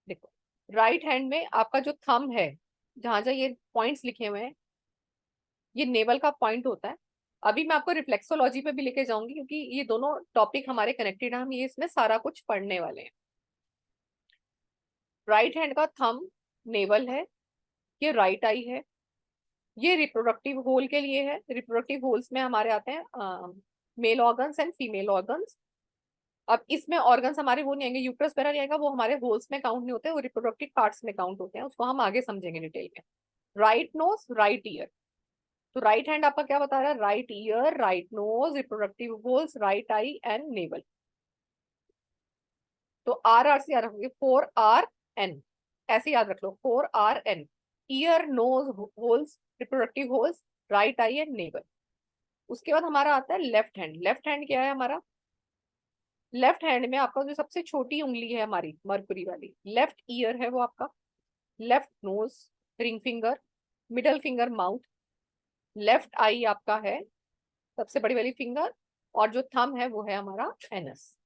देखो राइट हैंड में आपका जो थंब है, जहां जहां ये पॉइंट्स लिखे हुए हैं, ये नेवल का पॉइंट होता है। अभी मैं आपको रिफ्लेक्सोलॉजी पे भी लेके जाऊंगी क्योंकि ये दोनों टॉपिक हमारे कनेक्टेड है, हम ये इसमें सारा कुछ पढ़ने वाले हैं। राइट हैंड का थंब नेवल है, ये राइट आई है, ये रिप्रोडक्टिव होल के लिए है। रिप्रोडक्टिव होल्स में हमारे आते हैं male organs and female organs. अब इसमें ऑर्गन्स हमारे वो नहीं आएंगे, यूट्रस वगैरह नहीं आएगा, वो हमारे होल्स में काउंट नहीं होते, वो रिप्रोडक्टिव पार्ट्स में काउंट होते हैं, उसको हम आगे समझेंगे डिटेल में। Right nose, right ear. तो राइट हैंड आपका क्या बता रहा है, right ear, right nose, reproductive holes, right eye and navel. तो आर से याद रखोगे, 4RN, ऐसे याद रख लो, 4RN, ear, nose, holes, reproductive holes, right eye and navel. उसके बाद हमारा आता है लेफ्ट हैंड। लेफ्ट हैंड क्या है हमारा, लेफ्ट हैंड में आपका जो सबसे छोटी उंगली है हमारी मरकुरी वाली, लेफ्ट ईयर है वो आपका, left nose, ring finger, middle finger mouth, left eye आपका है सबसे बड़ी वाली फिंगर, और जो थंब है वो है हमारा एनस।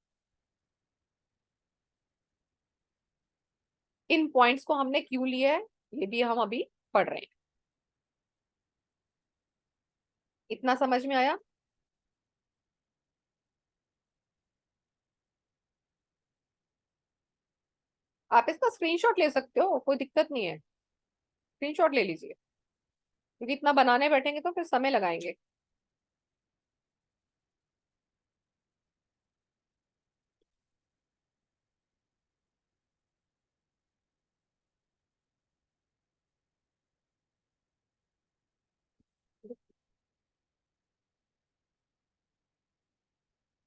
इन पॉइंट्स को हमने क्यों लिया है ये भी हम अभी पढ़ रहे हैं। इतना समझ में आया? आप इसका स्क्रीनशॉट ले सकते हो, कोई दिक्कत नहीं है, स्क्रीनशॉट ले लीजिए, क्योंकि इतना बनाने बैठेंगे तो फिर समय लगाएंगे।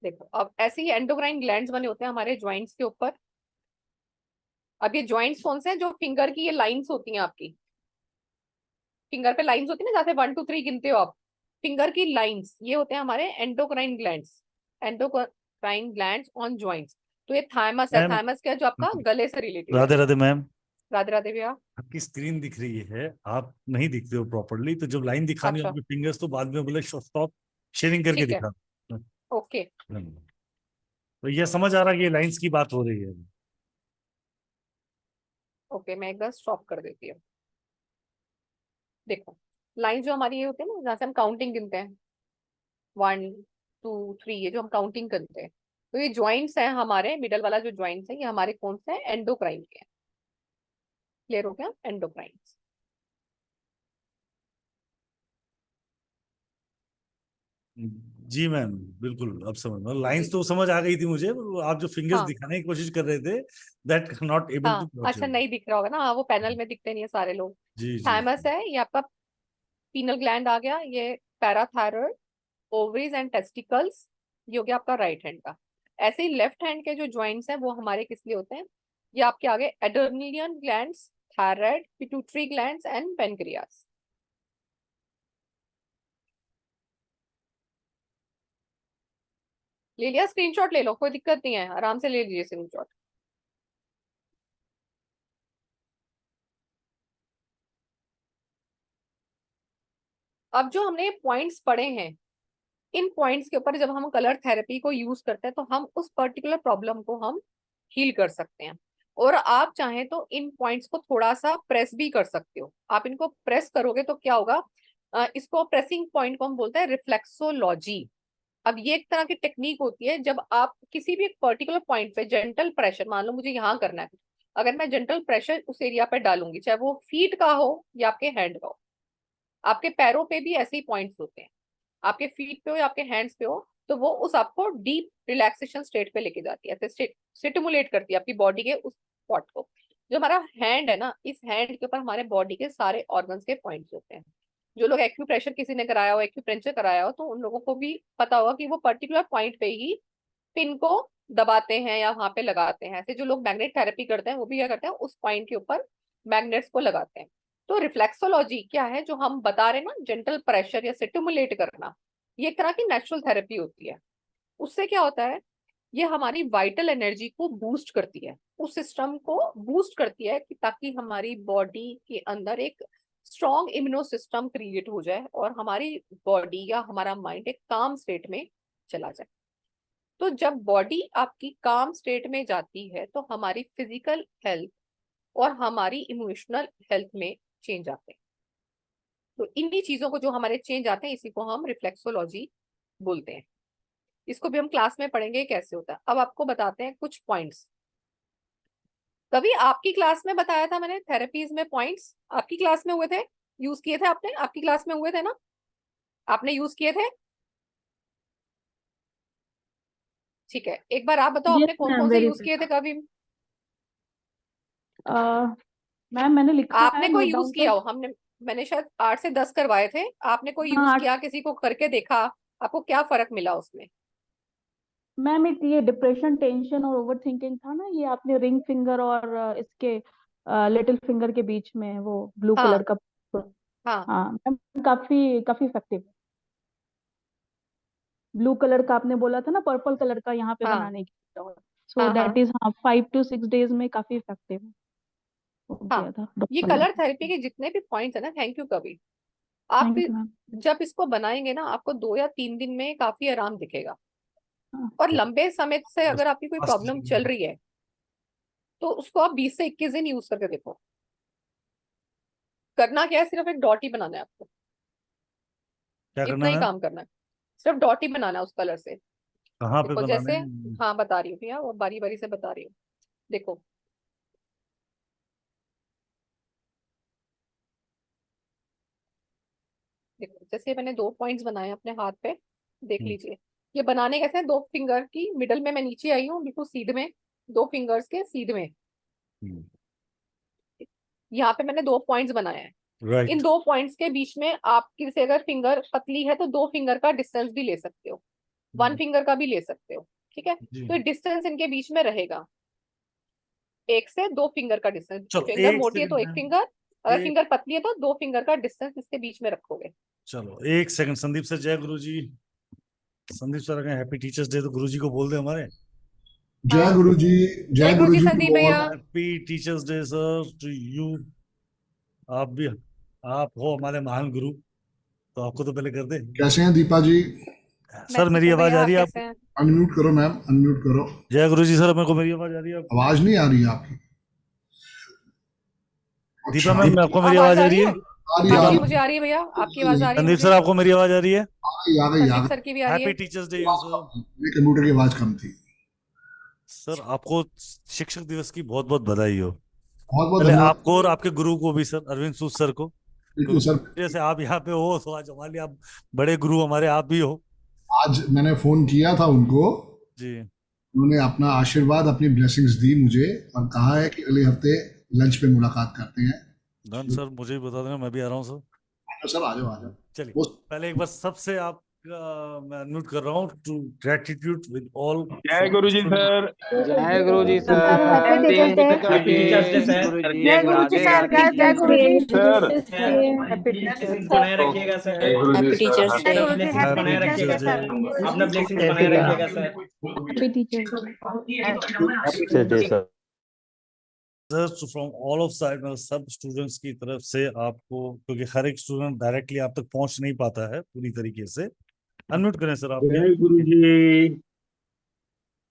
देखो अब ऐसे ही एंडोक्राइन ग्लैंड्स बने होते हैं हमारे ज्वाइंट्स के ऊपर। अब ये ज्वाइंट्स कौन से हैं? जो फिंगर की ये लाइंस होती हैं, आपकी फिंगर पे लाइंस होती है ना, जैसे 1 2 3 गिनते हो आप, फिंगर की लाइंस, ये होते हैं हमारे endocrine glands. Endocrine glands on joints. तो ये थाइमस है, मैम, थाइमस क्या है? जो आपका गले से रिलेटेड है। राधे राधे मैम, राधे राधे भैया। आपकी स्क्रीन दिख रही है, आप नहीं दिखते हो प्रॉपरली, तो जब लाइन दिखानी हो अच्छा आपके फिंगर्स तो बाद में बोले स्टॉप शेयरिंग करके ठीक है, दिखा। ओके तो ये समझ आ रहा है कि ये लाइंस की बात हो रही है। ओके, मैं एक बार स्टॉप कर देती हूँ। देखो लाइन जो हमारी ये होती है ना, जहाँ से हम काउंटिंग गिनते हैं 1 2 3, ये जो हम काउंटिंग करते हैं, तो ये ज्वाइंट्स हैं हमारे, मिडल वाला जो ज्वाइंट्स है ये हमारे कौन से हैं? एंडोक्राइन के हैं। क्लियर हो गया? एंडोक्राइन्स। जी मैम, बिल्कुल अब समझ, लाइंस तो समझ आ गई थी मुझे, आप जो फिंगर्स हाँ दिखाने की कोशिश कर रहे थे, दैट नॉट एबल टू हाँ, अच्छा कैप्चर। नहीं दिख रहा होगा ना, हाँ वो पैनल में दिखते नहीं है सारे लोग। जी जी थाइमस है, ये आपका पीनल ग्लैंड आ गया, ये पैराथायरॉइड, ओवरीज एंड टेस्टिकल्स, ये हो गया आपका राइट हैंड का। ऐसे ही लेफ्ट हैंड के जो ज्वाइंट्स हैं वो हमारे किस लिए होते हैं? ये आपके आगे adrenal glands, thyroid, pituitary glands and pancreas. ले लिया? स्क्रीनशॉट ले लो, कोई दिक्कत नहीं है, आराम से ले लीजिए स्क्रीनशॉट। अब जो हमने पॉइंट्स पढ़े हैं, इन पॉइंट्स के ऊपर जब हम कलर थेरेपी को यूज करते हैं तो हम उस पर्टिकुलर प्रॉब्लम को हम हील कर सकते हैं। और आप चाहें तो इन पॉइंट्स को थोड़ा सा प्रेस भी कर सकते हो। आप इनको प्रेस करोगे तो क्या होगा? इसको प्रेसिंग पॉइंट को हम बोलते हैं रिफ्लेक्सोलॉजी। अब ये एक तरह की टेक्निक होती है, जब आप किसी भी एक पर्टिकुलर पॉइंट पे जेंटल प्रेशर, मान लो मुझे यहाँ करना है, अगर मैं जेंटल प्रेशर उस एरिया पे डालूंगी, चाहे वो फीट का हो या आपके हैंड का हो, आपके पैरों पे भी ऐसे ही पॉइंट्स होते हैं, आपके फीट पे हो या आपके हैंड्स पे हो, तो वो उस आपको डीप रिलैक्सेशन स्टेट पे लेके जाती है, ऐसे स्टिमुलेट करती है आपकी बॉडी के उस स्पॉट को। जो हमारा हैंड है ना, इस हैंड के ऊपर हमारे बॉडी के सारे ऑर्गन्स के पॉइंट्स होते हैं। जो लोग एक्यूप्रेशर किसी ने कराया हो, एक्यूप्रेशर कराया हो, तो उन लोगों को भी पता होगा कि वो पर्टिकुलर पॉइंट पे ही पिन को दबाते हैं या वहां पे लगाते हैं। ऐसे जो लोग मैग्नेट थेरेपी करते हैं वो भी क्या करते हैं? उस पॉइंट के ऊपर मैग्नेट्स को लगाते हैं। तो रिफ्लेक्सोलॉजी क्या है? जो हम बता रहे हैं ना, जेंटल प्रेशर या स्टिमुलेट करना, ये एक तरह की नेचुरल थेरेपी होती है। उससे क्या होता है? ये हमारी वाइटल एनर्जी को बूस्ट करती है, उस सिस्टम को बूस्ट करती है कि ताकि हमारी बॉडी के अंदर एक स्ट्रॉन्ग इम्यूनो सिस्टम क्रिएट हो जाए और हमारी बॉडी या हमारा माइंड एक काम स्टेट में चला जाए। तो जब बॉडी आपकी काम स्टेट में जाती है तो हमारी फिजिकल हेल्थ और हमारी इमोशनल हेल्थ में चेंज आते हैं। तो इन्हीं चीजों को जो हमारे चेंज आते हैं, इसी को हम रिफ्लेक्सोलॉजी बोलते हैं। इसको भी हम क्लास में पढ़ेंगे कैसे होता है। अब आपको बताते हैं कुछ पॉइंट्स। कभी आपकी क्लास में बताया था मैंने थेरेपीज में पॉइंट्स? आपकी क्लास में हुए थे? यूज किए थे आपने? आपकी क्लास में हुए थे ना? आपने यूज किए थे? ठीक है, एक बार आप बताओ यस आपने कौन मैम, कौन से वेरी यूज किए थे कभी? मैम मैंने लिखा आपने है, कोई नोट यूज डाउन किया कर। हो? मैंने शायद 8 से 10 करवाए थे, आपने कोई यूज हाँ, किया, किसी को करके देखा, आपको क्या फर्क मिला उसमें? मैम एक ये डिप्रेशन, टेंशन और ओवर थिंकिंग था ना, ये आपने रिंग फिंगर और इसके लिटिल फिंगर के बीच में वो ब्लू कलर हाँ का। हाँ हाँ मैम, काफी काफी इफेक्टिव। ब्लू कलर का आपने बोला था ना, पर्पल कलर का यहाँ पे हाँ बनाने की। सो हाँ दैट हाँ इज, हाँ, 5 to 6 days में काफी इफेक्टिव हो हाँ। गया था ये डॉक्टर ने। कलर थेरेपी के जितने भी पॉइंट्स है ना, थैंक यू कवि, आप थैंक यू मैम। जब इसको बनाएंगे ना, आपको 2 या 3 दिन में काफी आराम दिखेगा। हाँ और लंबे समय से अगर आपकी कोई फास्ट प्रॉब्लम चल रही है, तो उसको आप 20 से 21 दिन यूज करके देखो। करना क्या है, सिर्फ एक डॉट ही बनाना है आपको, क्या इतना करना ही है? काम करना है, सिर्फ डॉट ही बनाना है उस कलर से। कहाँ पे देखो बनाने जैसे, हैं? हाँ बता रही हूँ भैया, वो बारी बारी से बता रही हूँ। देखो देखो जैसे मैंने 2 पॉइंट्स बनाए अपने हाथ पे, देख हम्म। लीजिए। ये बनाने कैसे हैं, 2 फिंगर की मिडल में मैं नीचे आई हूँ, बिल्कुल सीध में, 2 फिंगर्स के सीध में। हम्म। यहाँ पे मैंने 2 पॉइंट्स बनाए हैं। In right. 2 पॉइंट्स के बीच में आपकी से अगर फिंगर पतली है तो 2 फिंगर का डिस्टेंस भी ले सकते हो, 1 फिंगर का भी ले सकते हो, ठीक है। जी। तो डिस्टेंस इनके बीच में रहेगा, 1 से 2 फिंगर का डिस्टेंस। चलो फिंगर एक मोटी है तो 1 सेकंड। फिंगर, अगर एक फिंगर पतली है तो 2 फिंगर का डिस्टेंस इसके बीच में रखोगे। चलो एक सेकंड, संदीप सर, जय गुरु जी। संदीप सर अगर हैप्पी टीचर्स डे तो गुरु जी को बोल दे हमारे। जय हाँ, गुरु जी, जय जय गुरु गुरु जी जी को संदीप भैया। बहुत happy teachers day sir to you. आप भी, आप हो हमारे महान गुरु, तो आपको तो पहले कर दे। कैसे हैं दीपा जी? मैं सर ठीक मेरी हूँ आवाज भैया, आ आप रही है कैसे आपको? हैं? अनम्यूट करो मैम, अनम्यूट करो। जय गुरु जी सर, मेरे को मेरी आवाज आ रही है आपको? आवाज नहीं आ रही है आपकी। दीपा अच्छा, मैम, आपको मेरी आवाज आवाज आ आ रही रही है? है? आ रही हाँ आ जी, रही मुझे आ रही है भैया, आपकी आवाज आ रही है संदीप सर मुझे, आपको मेरी आवाज आ रही है? आ गई संदीप सर की भी आ रही हैप्पी है। Teachers day you sir. मेरे कंप्यूटर की आवाज कम थी। सर आपको शिक्षक दिवस की बहुत बहुत बधाई हो। बहुत बहुत पहले धन्यवाद। आपको और आपके गुरु को भी सर, अरविंद सूद सर को, बिल्कुल क्योंकि सर। जैसे आप यहाँ पे हो तो आज हमारे लिए आप बड़े गुरु हमारे आप भी हो। आज मैंने फोन किया था उनको, जी। उन्होंने अपना आशीर्वाद, अपनी ब्लेसिंग्स दी मुझे और कहा है कि अगले हफ्ते लंच पे मुलाकात करते हैं। डन सर, मुझे भी बता देना, मैं भी आ रहा हूँ सर। तो सर आ जाओ, आ जाओ। चलिए वो पहले एक बार सबसे आपका मैं अनम्यूट कर रहा हूँ टू ग्रेटिट्यूड विद ऑल। जय गुरु जी सर। जय गुरु जी sir, sir, happy teachers day. Happy teachers day sir. गुरु जी, जय गुरु जी सर, जय गुरु जी। सर। हैप्पी टीचर्स बनाए रखिएगा सर। Happy teachers day. अपना ब्लेसिंग्स हैप्पी बनाए रखिएगा टीचर्स सर। डे। अपना ब्लेसिंग्स बनाए रखिएगा sir. Happy teachers day. Sir from all of side, मतलब सब स्टूडेंट्स की तरफ से आपको, क्योंकि हर एक स्टूडेंट डायरेक्टली आप तक पहुंच नहीं पाता है पूरी तरीके से। अनम्यूट करें सर, आप जय गुरु जी।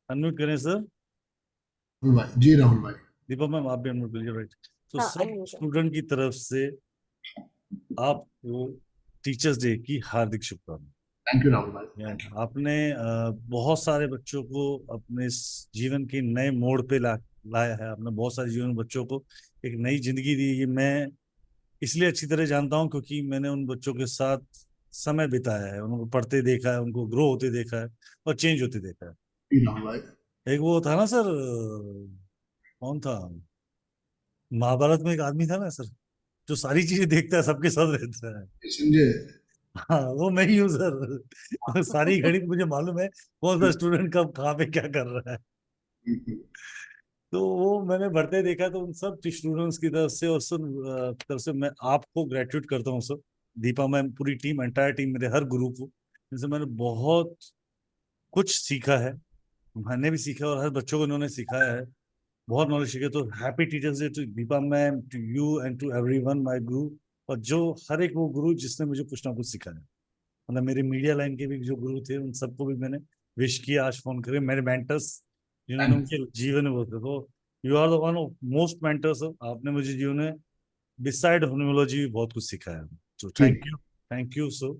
अनम्यूट करें सर। राहुल भाई जी, राहुल भाई। दीपा मैम आप भी अनम्यूट करिए। राइट। तो हाँ, सब unmute है। स्टूडेंट की तरफ से आपको टीचर्स डे की हार्दिक शुभकामनाएं। थैंक यू राहुल भाई, थैंक यू। आपने बहुत सारे बच्चों को अपने जीवन के नए मोड़ पे लाया है। आपने बहुत सारे जीवन बच्चों को एक नई जिंदगी दी। ये मैं इसलिए अच्छी तरह जानता हूँ क्योंकि मैंने उन बच्चों के साथ समय बिताया है, उनको पढ़ते देखा है, उनको ग्रो होते देखा है और चेंज होते देखा है। जी राहुल भाई। एक वो था ना सर, कौन था, महाभारत में एक आदमी था ना सर, जो सारी चीजें देखता है, सबके साथ रहता है। समझे? हाँ वो मैं ही हूँ सर। सारी गणित मुझे मालूम है, कौन सा स्टूडेंट कब कहाँ पे क्या कर रहा है। बिल्कुल। तो वो मैंने बढ़ते देखा, तो उन सब स्टूडेंट्स की तरफ से और सब तरफ से मैं आपको ग्रेटिट्यूड करता हूँ सर। दीपा मैम, पूरी टीम, एंटायर टीम, मेरे हर गुरु को, जिनसे मैंने बहुत कुछ सीखा है। मैंने भी सीखा और हर बच्चों को इन्होंने सिखाया है, बहुत नॉलेज सीखे। तो happy teachers day to Deepa ma'am, to you and to everyone my guru. और जो हर एक वो गुरु जिसने मुझे कुछ ना कुछ सिखाया, मतलब मेरे मीडिया लाइन के भी जो गुरु थे उन सबको भी मैंने विश किया आज फोन करके, मेरे मेंटर्स जिन्होंने उनके जीवन में वो थे। तो you are the one of most mentors. आपने मुझे जीवन में बिसाइड होम्योलॉजी भी बहुत कुछ सिखाया। तो थैंक यू सो।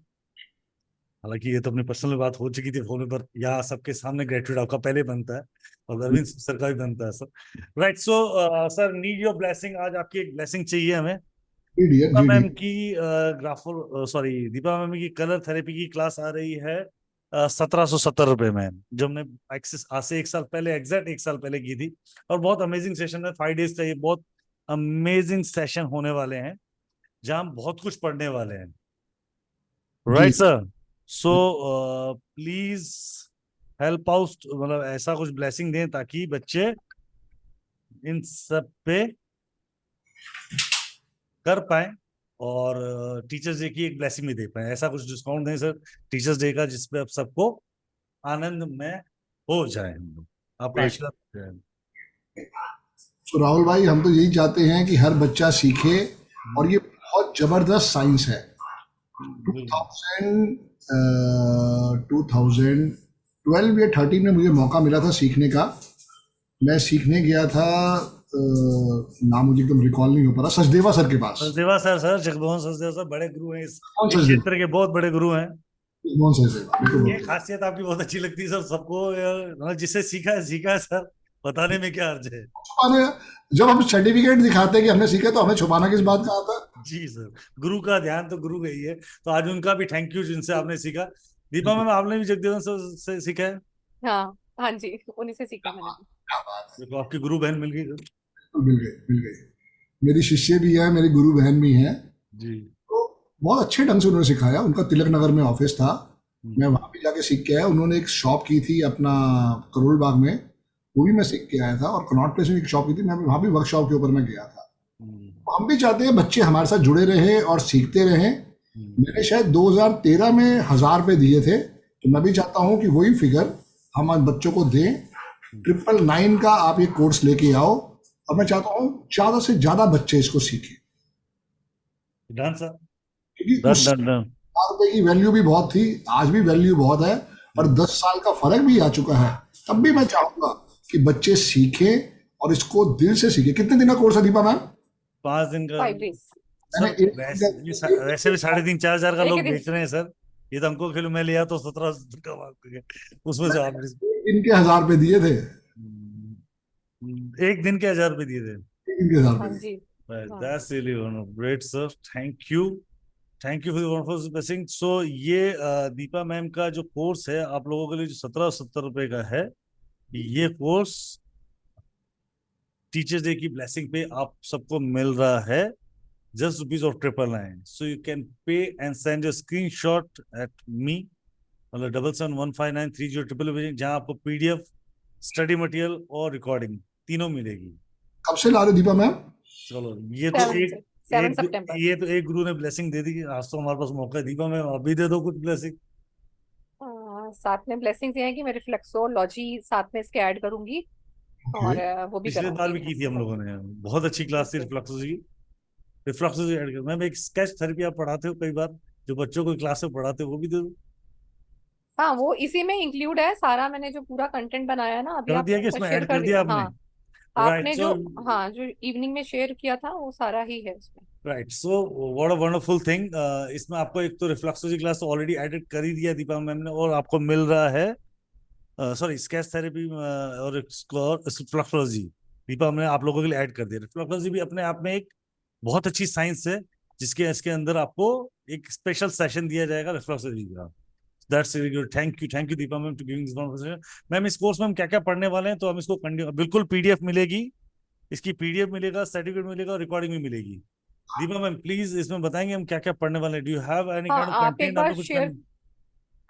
हालांकि ये तो अपनी पर्सनल बात हो चुकी थी फोन पर, यहाँ सबके सामने ग्रेटिट्यूड आपका पहले बनता है और अरविंद सर का भी बनता है sir. Right. So sir, need your blessing. आज आपकी एक ब्लेसिंग चाहिए हमें। जी डियर, दीपा जी मैम डियर। की दीपा मैम की कलर थेरेपी की क्लास आ रही है 1770 रुपए में, जो हमने एक्सेस आज से 1 साल पहले, एग्जैक्ट 1 साल पहले की थी। और बहुत अमेजिंग सेशन है, 5 डेज का ये बहुत अमेजिंग सेशन होने वाले हैं, जहां हम बहुत कुछ पढ़ने वाले हैं। Right sir. So please help out, मतलब ऐसा कुछ ब्लेसिंग दें ताकि बच्चे इन सब पे कर पाए और टीचर्स डे की एक ब्लेसिंग भी दे पाए। ऐसा कुछ डिस्काउंट दें सर टीचर्स डे का, जिसपे अब सबको आनंद में हो जाए हम लोग। आपका आशीर्वाद। तो राहुल भाई, हम तो यही चाहते हैं कि हर बच्चा सीखे और ये बहुत जबरदस्त साइंस है। 2012 या 13 में मुझे मौका मिला था सीखने का। मैं सीखने गया था नाम मुझे एकदम रिकॉल नहीं हो पा रहा, सचदेवा सर के पास। सचदेवा सर जगमोहन सचदेवा सर बड़े गुरु हैं, इस कौन इस सचदेवा? क्षेत्र के बहुत बड़े गुरु हैं। जगमोहन सचदेवा, बिल्कुल ये बोल। खासियत आपकी बहुत अच्छी लगती है सर सबको, मतलब जिससे सीखा है सर, बताने में क्या अर्ज है। छुपाने, जब हम सर्टिफिकेट दिखाते हैं कि हमने सीखा, तो हमें छुपाना किस बात का आता है? जी सर, गुरु का ध्यान तो गुरु का ही है। तो आज उनका भी थैंक यू जिनसे आपने सीखा। दीपा मैम, आपने भी जगदेवन सर से सीखा है? हाँ हाँ जी, उन्हीं से सीखा मैंने भी। क्या बात है, देखो आपकी गुरु बहन मिल गई सर। मिल गई, मिल गई। मेरी शिष्य भी है, मेरी गुरु बहन भी है। जी। तो बहुत अच्छे ढंग से उन्होंने सिखाया। उनका तिलक नगर में ऑफिस था, मैं वहां भी जाके सीख के आया। उन्होंने एक शॉप की थी अपना करोल बाग में, वो भी मैं सीख के आया था। और कनॉट प्लेस में एक शॉप की थी, मैं वहां भी वर्कशॉप के ऊपर मैं गया था। तो हम भी चाहते हैं बच्चे हमारे साथ जुड़े रहे और सीखते रहें। मैंने शायद 2013 में 1000 रुपये दिए थे, तो मैं भी चाहता हूं कि वही फिगर हम आज बच्चों को दें। 999 का आप ये कोर्स लेके आओ, और मैं चाहता हूं ज्यादा से ज्यादा बच्चे इसको सीखें, डन सर, क्योंकि डन उस डन डन। 1000 रुपये की वैल्यू भी बहुत थी, आज भी वैल्यू बहुत है, और 10 साल का फर्क भी आ चुका है। तब भी मैं चाहूंगा कि बच्चे सीखें और इसको दिल से सीखें। कितने दिन का कोर्स है दीपा मैम? 5 दिन का 5 days। सर। मैंने एक वैसे भी 3,500-4,000 का एक लोग ही दिन। बेच रहे हैं सर। ये तो हमको खेलो, मैं लिया तो 17 का उसमें से आप दिन के 1000 रुपये दिए थे, एक दिन के 1,000 रुपए दिए थे। एक दिन के 1000 हाँ रुपये। जी। हाँ। That's really great sir, thank you for the wonderful blessing। So ये दीपा मैम का जो कोर्स है आप लोगों के लिए, जो 1770 रुपए का है, ये कोर्स टीचर्स डे की ब्लेसिंग पे आप सबको मिल रहा है, just ₹999। So you can pay and send your screenshot at me, मतलब 7715930888, जहाँ आपको PDF, स्टडी मटेरियल और रिकॉर्डिंग तीनों मिलेगी। कब से ला रहे हो दीपा मैम? चलो, ये तो 7 सितंबर। ये तो एक गुरु ने ब्लेसिंग दे दी, आज तो हमारे पास मौका है। दीपा मैम, अभी दे दो कुछ ब्लेसिंग। साथ में ब्लेसिंग्स ये है कि मैं रिफ्लेक्सोलॉजी साथ में इसके ऐड करूंगी, और वो भी पिछले बार भी कराऊंगी। की थी हम लोगों ने, बहुत अच्छी क्लास थी रिफ्लेक्सोलॉजी की। रिफ्लेक्सोलॉजी ऐड कर, मैम एक स्केच थेरेपी आप पढ़ाते हो कई बार, जो बच्चों को क्लास में पढ़ाते हो, वो भी दे दो। हाँ, वो इसी में इंक्लूड है सारा। मैंने जो पूरा कंटेंट बनाया है ना, अभी कर दिया कि आपको इसमें शेयर ऐड कर कर दिया दिया। आपने? हाँ, राइट आपने सो, जो हाँ जो इवनिंग में शेयर किया था वो सारा ही है इसमें। Right so what a wonderful thing. इसमें आपको एक तो रिफ्लेक्सोलॉजी क्लास ऑलरेडी एडेड कर ही दिया दीपा मैम ने, और आपको मिल रहा है सॉरी स्केच थेरेपी और रिफ्लेक्सोलॉजी दीपा हमने आप लोगों के लिए ऐड कर दिया। रिफ्लेक्सोलॉजी भी अपने आप में एक बहुत अच्छी साइंस है, जिसके इसके अंदर आपको एक स्पेशल सेशन दिया जाएगा रिफ्लेक्सोलॉजी का। That's very good, thank you Deepa ma'am to giving this conversation. Ma'am, इस कोर्स में हम क्या क्या पढ़ने वाले हैं, तो हम इसको बिल्कुल PDF मिलेगी, इसकी PDF मिलेगा, सर्टिफिकेट मिलेगा और रिकॉर्डिंग भी मिलेगी। दीपा मैम प्लीज इसमें बताएंगे हम क्या क्या पढ़ने वाले हैं। डू यू हैव एनी हाँ, काइंड ऑफ आप एक कंटेंट? बार आपने कुछ शेयर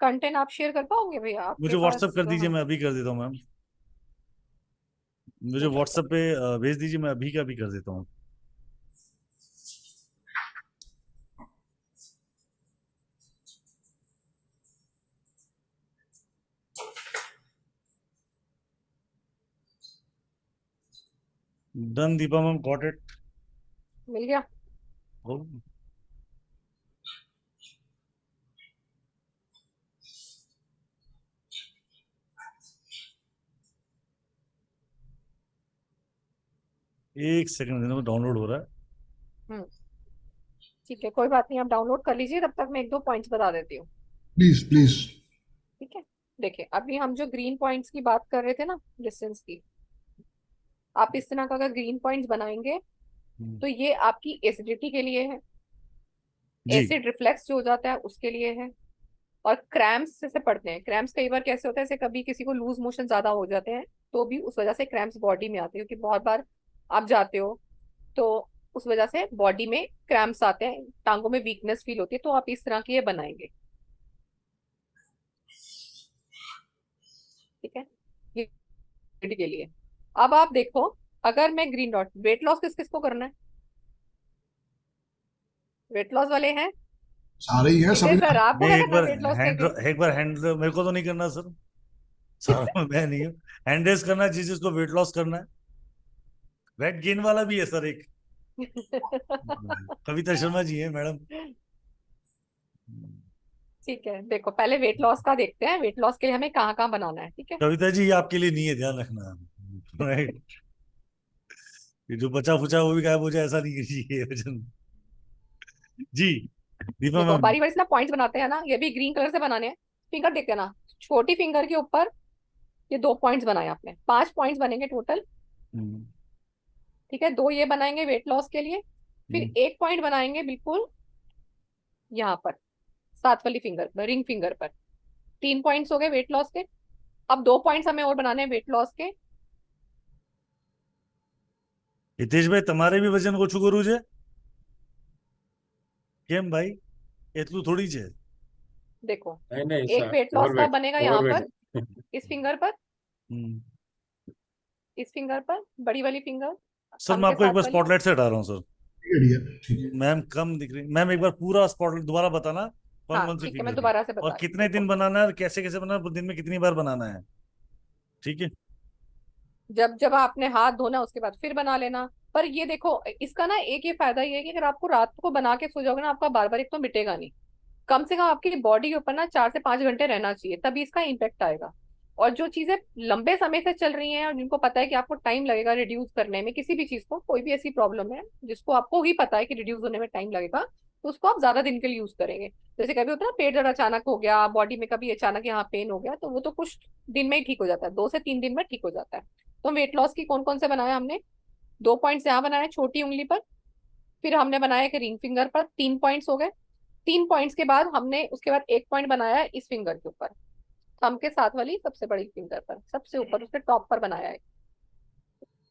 कंटेंट आप शेयर कर पाओगे भैया? आपके मुझे व्हाट्सएप कर पास, दीजिए, हाँ। मैं अभी कर देता हूँ मैम। मुझे व्हाट्सएप पे भेज दीजिए, मैं अभी का भी कर देता हूँ। Done Deepa ma'am, got it. मिल गया। एक सेकंड देना, डाउनलोड हो रहा है। ठीक है, कोई बात नहीं, आप डाउनलोड कर लीजिए, तब तक मैं 1-2 पॉइंट्स बता देती हूँ। Please please. ठीक है, देखिए अभी हम जो ग्रीन पॉइंट्स की बात कर रहे थे ना, डिस्टेंस की, आप इस तरह का अगर ग्रीन पॉइंट्स बनाएंगे तो ये आपकी एसिडिटी के लिए है, जी एसिड रिफ्लेक्स जो हो जाता है उसके लिए है, और क्रैम्प्स जैसे पड़ते हैं। क्रैम्प्स कई बार कैसे होता है, जैसे कभी किसी को लूज मोशन ज्यादा हो जाते हैं, तो भी उस वजह से क्रैम्प्स बॉडी में आते हैं, क्योंकि बहुत बार आप जाते हो तो उस वजह से बॉडी में क्रैम्प्स आते हैं, टांगों में वीकनेस फील होती है, तो आप इस तरह के ये बनाएंगे। ठीक है, ये के लिए। अब आप देखो, अगर मैं ग्रीन डॉट, वेट लॉस किस किस को करना है? वेट लॉस वाले हैं? सारे ही हैं ठीक है सभी। सर, आपको क्या एक करना है बार वेट लॉस करके? एक बार हैंड, मेरे को तो नहीं करना सर, सारा मैं नहीं हूँ। हैंड रेस करना है जिसको वेट लॉस करना है। वेट गेन वाला भी है सर एक, कविता शर्मा जी है मैडम। ठीक है, देखो पहले वेट लॉस का देखते हैं, वेट लॉस के लिए हमें कहाँ कहाँ बनाना है। ठीक है, कविता जी, ये आपके लिए नहीं है, ध्यान रखना। राइट, ये जो बचा फुचा वो भी गायब हो जाए, ऐसा नहीं कीजिए वजन। जी दीपा देखो मैम। बारी बारी से ना पॉइंट्स बनाते हैं ना, ये भी ग्रीन कलर से बनाने हैं। फिंगर देखते हैं ना, छोटी फिंगर के ऊपर ये 2 पॉइंट्स बनाए आपने, 5 पॉइंट्स बनेंगे टोटल। हम्म, ठीक है, 2 ये बनाएंगे वेट लॉस के लिए, फिर हम्म, 1 पॉइंट बनाएंगे बिल्कुल यहाँ पर, साथ वाली फिंगर पर, रिंग फिंगर पर। 3 पॉइंट्स हो गए वेट लॉस के। अब 2 पॉइंट्स हमें और बनाने हैं वेट लॉस के। हितेश भाई તમારે બી વજન ઓછું કરવું છે? કેમ ભાઈ, એટલું થોડી છે? देखो नहीं नहीं एक सर, वेट लॉस का ओवरवेट बनेगा यहाँ पर, ओवरवेट। इस फिंगर पर, हम्म। इस फिंगर पर, बड़ी वाली फिंगर, सर थंब मैं के आपको एक साथ बार वाली। स्पॉटलाइट से हटा रहा हूँ सर। ठीक है डियर, ठीक है। मैम कम दिख रही मैम, एक बार पूरा स्पॉटलाइट दोबारा बताना, कौन हाँ कौन सी ठीक है, मैं फिंगर है दोबारा से और बता रही हूँ। कितने दिन देखो बनाना है और कैसे कैसे बनाना है, दिन में कितनी बार बनाना है, ठीक है? जब जब आपने हाथ धोना उसके बाद फिर बना लेना। पर ये देखो इसका ना एक ये फायदा ये है कि अगर आपको रात को बना के सो जाओगे ना, आपका बार बार एक तो मिटेगा नहीं। कम से कम आपकी बॉडी के ऊपर ना 4 से 5 घंटे रहना चाहिए, तभी इसका इम्पेक्ट आएगा। और जो चीजें लंबे समय से चल रही हैं और जिनको पता है कि आपको टाइम लगेगा रिड्यूस करने में, किसी भी चीज को, कोई भी ऐसी प्रॉब्लम है जिसको आपको ही पता है कि रिड्यूस होने में टाइम लगेगा, तो उसको आप ज्यादा दिन के लिए यूज करेंगे। जैसे कभी होता है ना पेट दर्द अचानक हो गया, बॉडी में कभी अचानक यहाँ पेन हो गया, तो वो तो कुछ दिन में ही ठीक हो जाता है, 2 से 3 दिन में ठीक हो जाता है। तो वेट लॉस की कौन कौन से बनाया हमने? 2 पॉइंट्स यहाँ बनाए छोटी उंगली पर, फिर हमने बनाया एक रिंग फिंगर पर, 3 पॉइंट्स हो गए। 3 पॉइंट्स के बाद हमने उसके बाद 1 पॉइंट बनाया है इस फिंगर के ऊपर, थंब के साथ वाली सबसे बड़ी फिंगर पर, सबसे ऊपर उसके टॉप पर बनाया है।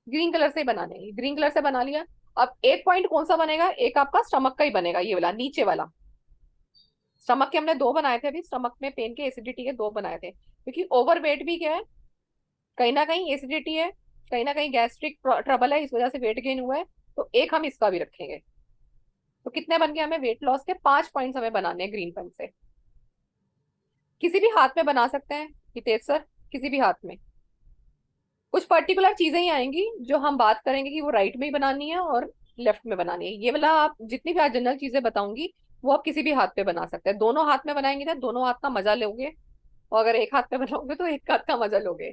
ग्रीन कलर से ही बनाने हैं, ग्रीन कलर से बना लिया। अब 1 पॉइंट कौन सा बनेगा? एक आपका स्टमक का ही बनेगा, ये वाला नीचे वाला। स्टमक के हमने 2 बनाए थे, अभी स्टमक में पेन के एसिडिटी के 2 बनाए थे, क्योंकि ओवरवेट भी क्या है, कहीं ना कहीं एसिडिटी है, कहीं ना कहीं गैस्ट्रिक ट्रबल है, इस वजह से वेट गेन हुआ है। तो एक हम इसका भी रखेंगे। तो कितने बन गए हमें वेट लॉस के? 5 पॉइंट्स हमें बनाने हैं ग्रीन पेन से। किसी भी हाथ में बना सकते हैं हितेश सर, किसी भी हाथ में। कुछ पर्टिकुलर चीजें ही आएंगी जो हम बात करेंगे कि वो राइट में ही बनानी है और लेफ्ट में बनानी है। ये वाला आप जितनी भी आज जनरल चीजें बताऊंगी वो आप किसी भी हाथ पे बना सकते हैं। दोनों हाथ में बनाएंगे ना, दोनों हाथ का मजा लोगे, और अगर एक हाथ पे बनाओगे तो एक हाथ का मजा लोगे।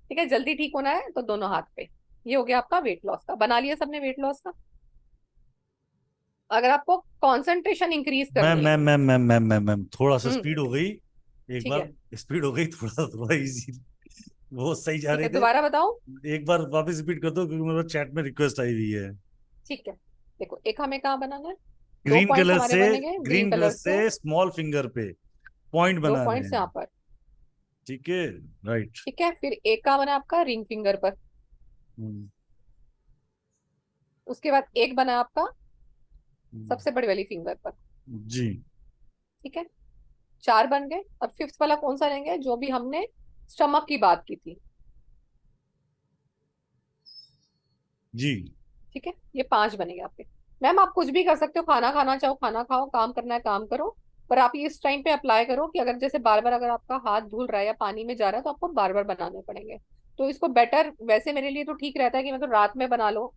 ठीक है, जल्दी ठीक होना है तो दोनों हाथ पे। ये हो गया आपका वेट लॉस का। बना लिया सबने वेट लॉस का? अगर आपको कंसंट्रेशन इंक्रीज मैम करनी है। Ma'am ma'am ma'am ma'am ma'am ma'am थोड़ा सा हम्म, स्पीड हो गई, एक ठीक बार है, स्पीड हो गई, थोड़ा थोड़ा इजी, वो सही जा ठीक रहे है, थे। दोबारा बताऊं? एक बार वापस रिपीट कर दो क्योंकि मेरे पास चैट में रिक्वेस्ट आई हुई है। ठीक है, देखो एक हमें कहाँ बनाना है? 2 ग्रीन पॉइंट्स कलर हमारे से, बनेंगे ग्रीन ग्रीन कलर कलर से, से स्मॉल फिंगर पे पॉइंट 2 बनाने पॉइंट्स हैं, यहाँ पर। ठीक है? राइट। ठीक है, फिर एक कहाँ बना आपका? रिंग फिंगर पर। हम्म, उसके बाद एक बना आपका हम्म, सबसे बड़ी वाली फिंगर पर। जी ठीक है, 4 बन गए। अब फिफ्थ वाला कौन सा लेंगे? जो भी हमने स्टमक की बात की थी। जी। ठीक है, ये 5 बनेंगे आपके। मैम आप कुछ भी कर सकते हो, खाना खाना चाहो खाना खाओ, काम करना है काम करो, पर आप ये इस टाइम पे अप्लाई करो कि अगर जैसे बार बार अगर आपका हाथ धुल रहा है या पानी में जा रहा है तो आपको बार बार बनाने पड़ेंगे। तो इसको बेटर, वैसे मेरे लिए तो ठीक रहता है कि मतलब रात में बना लो।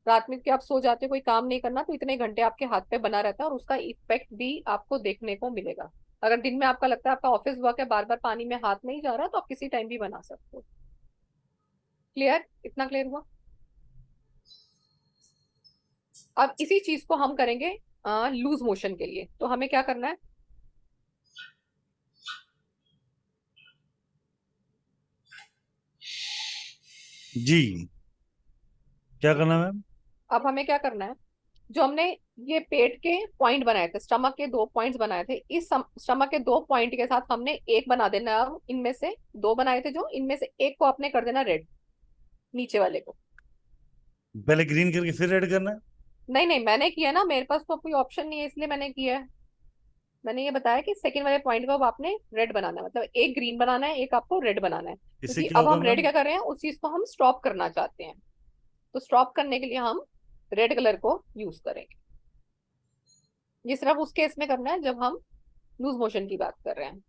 रात में कि आप सो जाते हो, कोई काम नहीं करना, तो इतने घंटे आपके हाथ पे बना रहता है और उसका इफेक्ट भी आपको देखने को मिलेगा। अगर दिन में आपका लगता है आपका ऑफिस वर्क है, बार बार पानी में हाथ नहीं जा रहा, तो आप किसी टाइम भी बना सकते हो। क्लियर? इतना क्लियर हुआ? अब इसी चीज को हम करेंगे लूज मोशन के लिए। तो हमें क्या करना है? जी क्या करना है मैम? अब हमें क्या करना है? जो हमने ये पेट के पॉइंट बनाए थे, स्टमक के 2 पॉइंट्स बनाए थे, इस स्टमक के 2 पॉइंट के साथ हमने एक बना देना है। अब इनमें से 2 बनाए थे, जो इनमें से एक को आपने कर देना रेड, नीचे वाले को। पहले ग्रीन करके फिर रेड करना है? नहीं नहीं, मैंने किया ना, मेरे पास तो कोई ऑप्शन नहीं है इसलिए मैंने किया है। मैंने ये बताया कि सेकंड वाले पॉइंट को अब आपने रेड बनाना है, मतलब एक ग्रीन बनाना है, एक आपको रेड बनाना है, इससे क्योंकि क्या अब होगा हम रेड मैम? क्या कर रहे हैं, उस चीज को हम स्टॉप करना चाहते हैं। तो स्टॉप करने के लिए हम रेड कलर को यूज करेंगे। ये सिर्फ उस केस में करना है जब हम लूज मोशन की बात कर रहे हैं।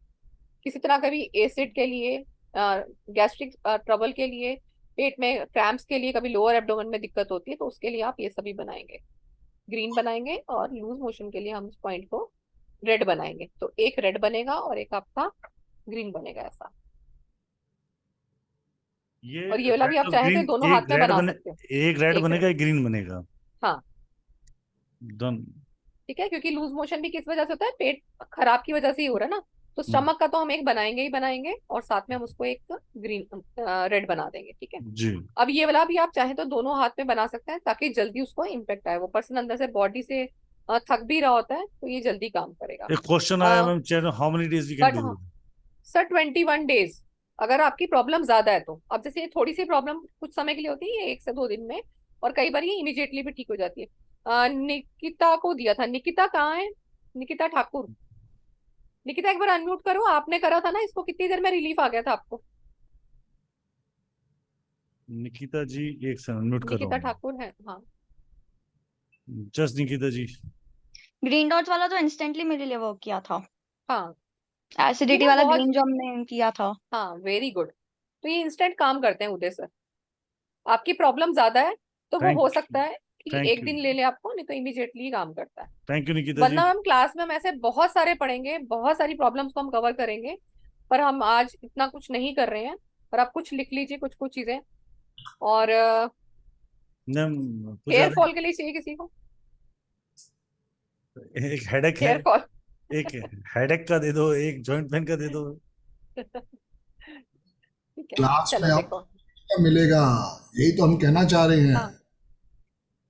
किसी तरह का भी एसिड के लिए, गैस्ट्रिक ट्रबल के लिए, पेट में क्रैम्प्स के लिए, कभी लोअर एब्डोमेन में दिक्कत होती है, तो उसके लिए आप ये सभी बनाएंगे। ग्रीन बनाएंगे और लूज मोशन के लिए हम उस पॉइंट को रेड बनाएंगे। तो एक रेड बनेगा और एक आपका ग्रीन बनेगा, ऐसा। ये और ये वाला भी रेड आप और चाहे तो ग्रीन, दोनों एक हाथ में रेड बना बने, सकते हो। एक रेड एक बनेगा, red, एक ग्रीन बनेगा। हाँ डन। ठीक है, क्योंकि लूज मोशन भी किस वजह से होता है, पेट खराब की वजह से ही हो रहा है ना। तो स्टमक का तो हम एक बनाएंगे ही बनाएंगे, और साथ में हम उसको एक ग्रीन रेड बना देंगे, ठीक है। जी। अब ये वाला भी आप चाहें तो दोनों हाथ में बना सकते हैं, ताकि जल्दी उसको इम्पेक्ट आए। वो पर्सन अंदर से बॉडी से थक भी रहा होता है, तो ये जल्दी काम करेगा। एक क्वेश्चन आया ma'am chat, how many days we can but do हाँ इट? Sir, 21 days. अगर आपकी प्रॉब्लम ज्यादा है तो, अब जैसे ये थोड़ी सी प्रॉब्लम कुछ समय के लिए होती है, ये 1 से 2 दिन में, और कई बार ये इमीडिएटली भी ठीक हो जाती है। निकिता को दिया था, निकिता कहाँ है? निकिता ठाकुर। निकिता एक बार अनम्यूट करो, आपने करा था ना इसको, कितनी देर में रिलीफ आ गया था आपको? निकिता जी, एक सेकंड म्यूट कर रहा निकिता हूँ। ठाकुर है, हाँ। जस्ट निकिता जी। ग्रीन डॉट वाला तो इंस्टेंटली मेरे लिए वर्क किया था। हाँ एसिडिटी ना वाला बहुत, ग्रीन जो हमने किया था। हाँ वेरी गुड। तो ये इंस्टेंट काम करते हैं उदय सर। आपकी प्रॉब्लम ज्यादा है तो वो हो थैंक सकता है कि थैंक एक यू, दिन ले ले आपको, नहीं तो इमीडिएटली काम करता है। थैंक यू निकिता जी। वरना हम क्लास में हम ऐसे बहुत सारे पढ़ेंगे, बहुत सारी प्रॉब्लम्स को हम कवर करेंगे, पर हम आज इतना कुछ नहीं कर रहे हैं। पर आप कुछ लिख लीजिए कुछ कुछ चीजें। और मैम कुछ हेयर ज्यादा, फॉल के लिए चाहिए किसी को? एक हेडेक है, हेयर फॉल एक हेडेक का दे दो, एक जॉइंट पेन का दे दो। ठीक है, क्लास में चलो आपको देखो। क्या मिलेगा, यही तो हम कहना चाह रहे हैं हाँ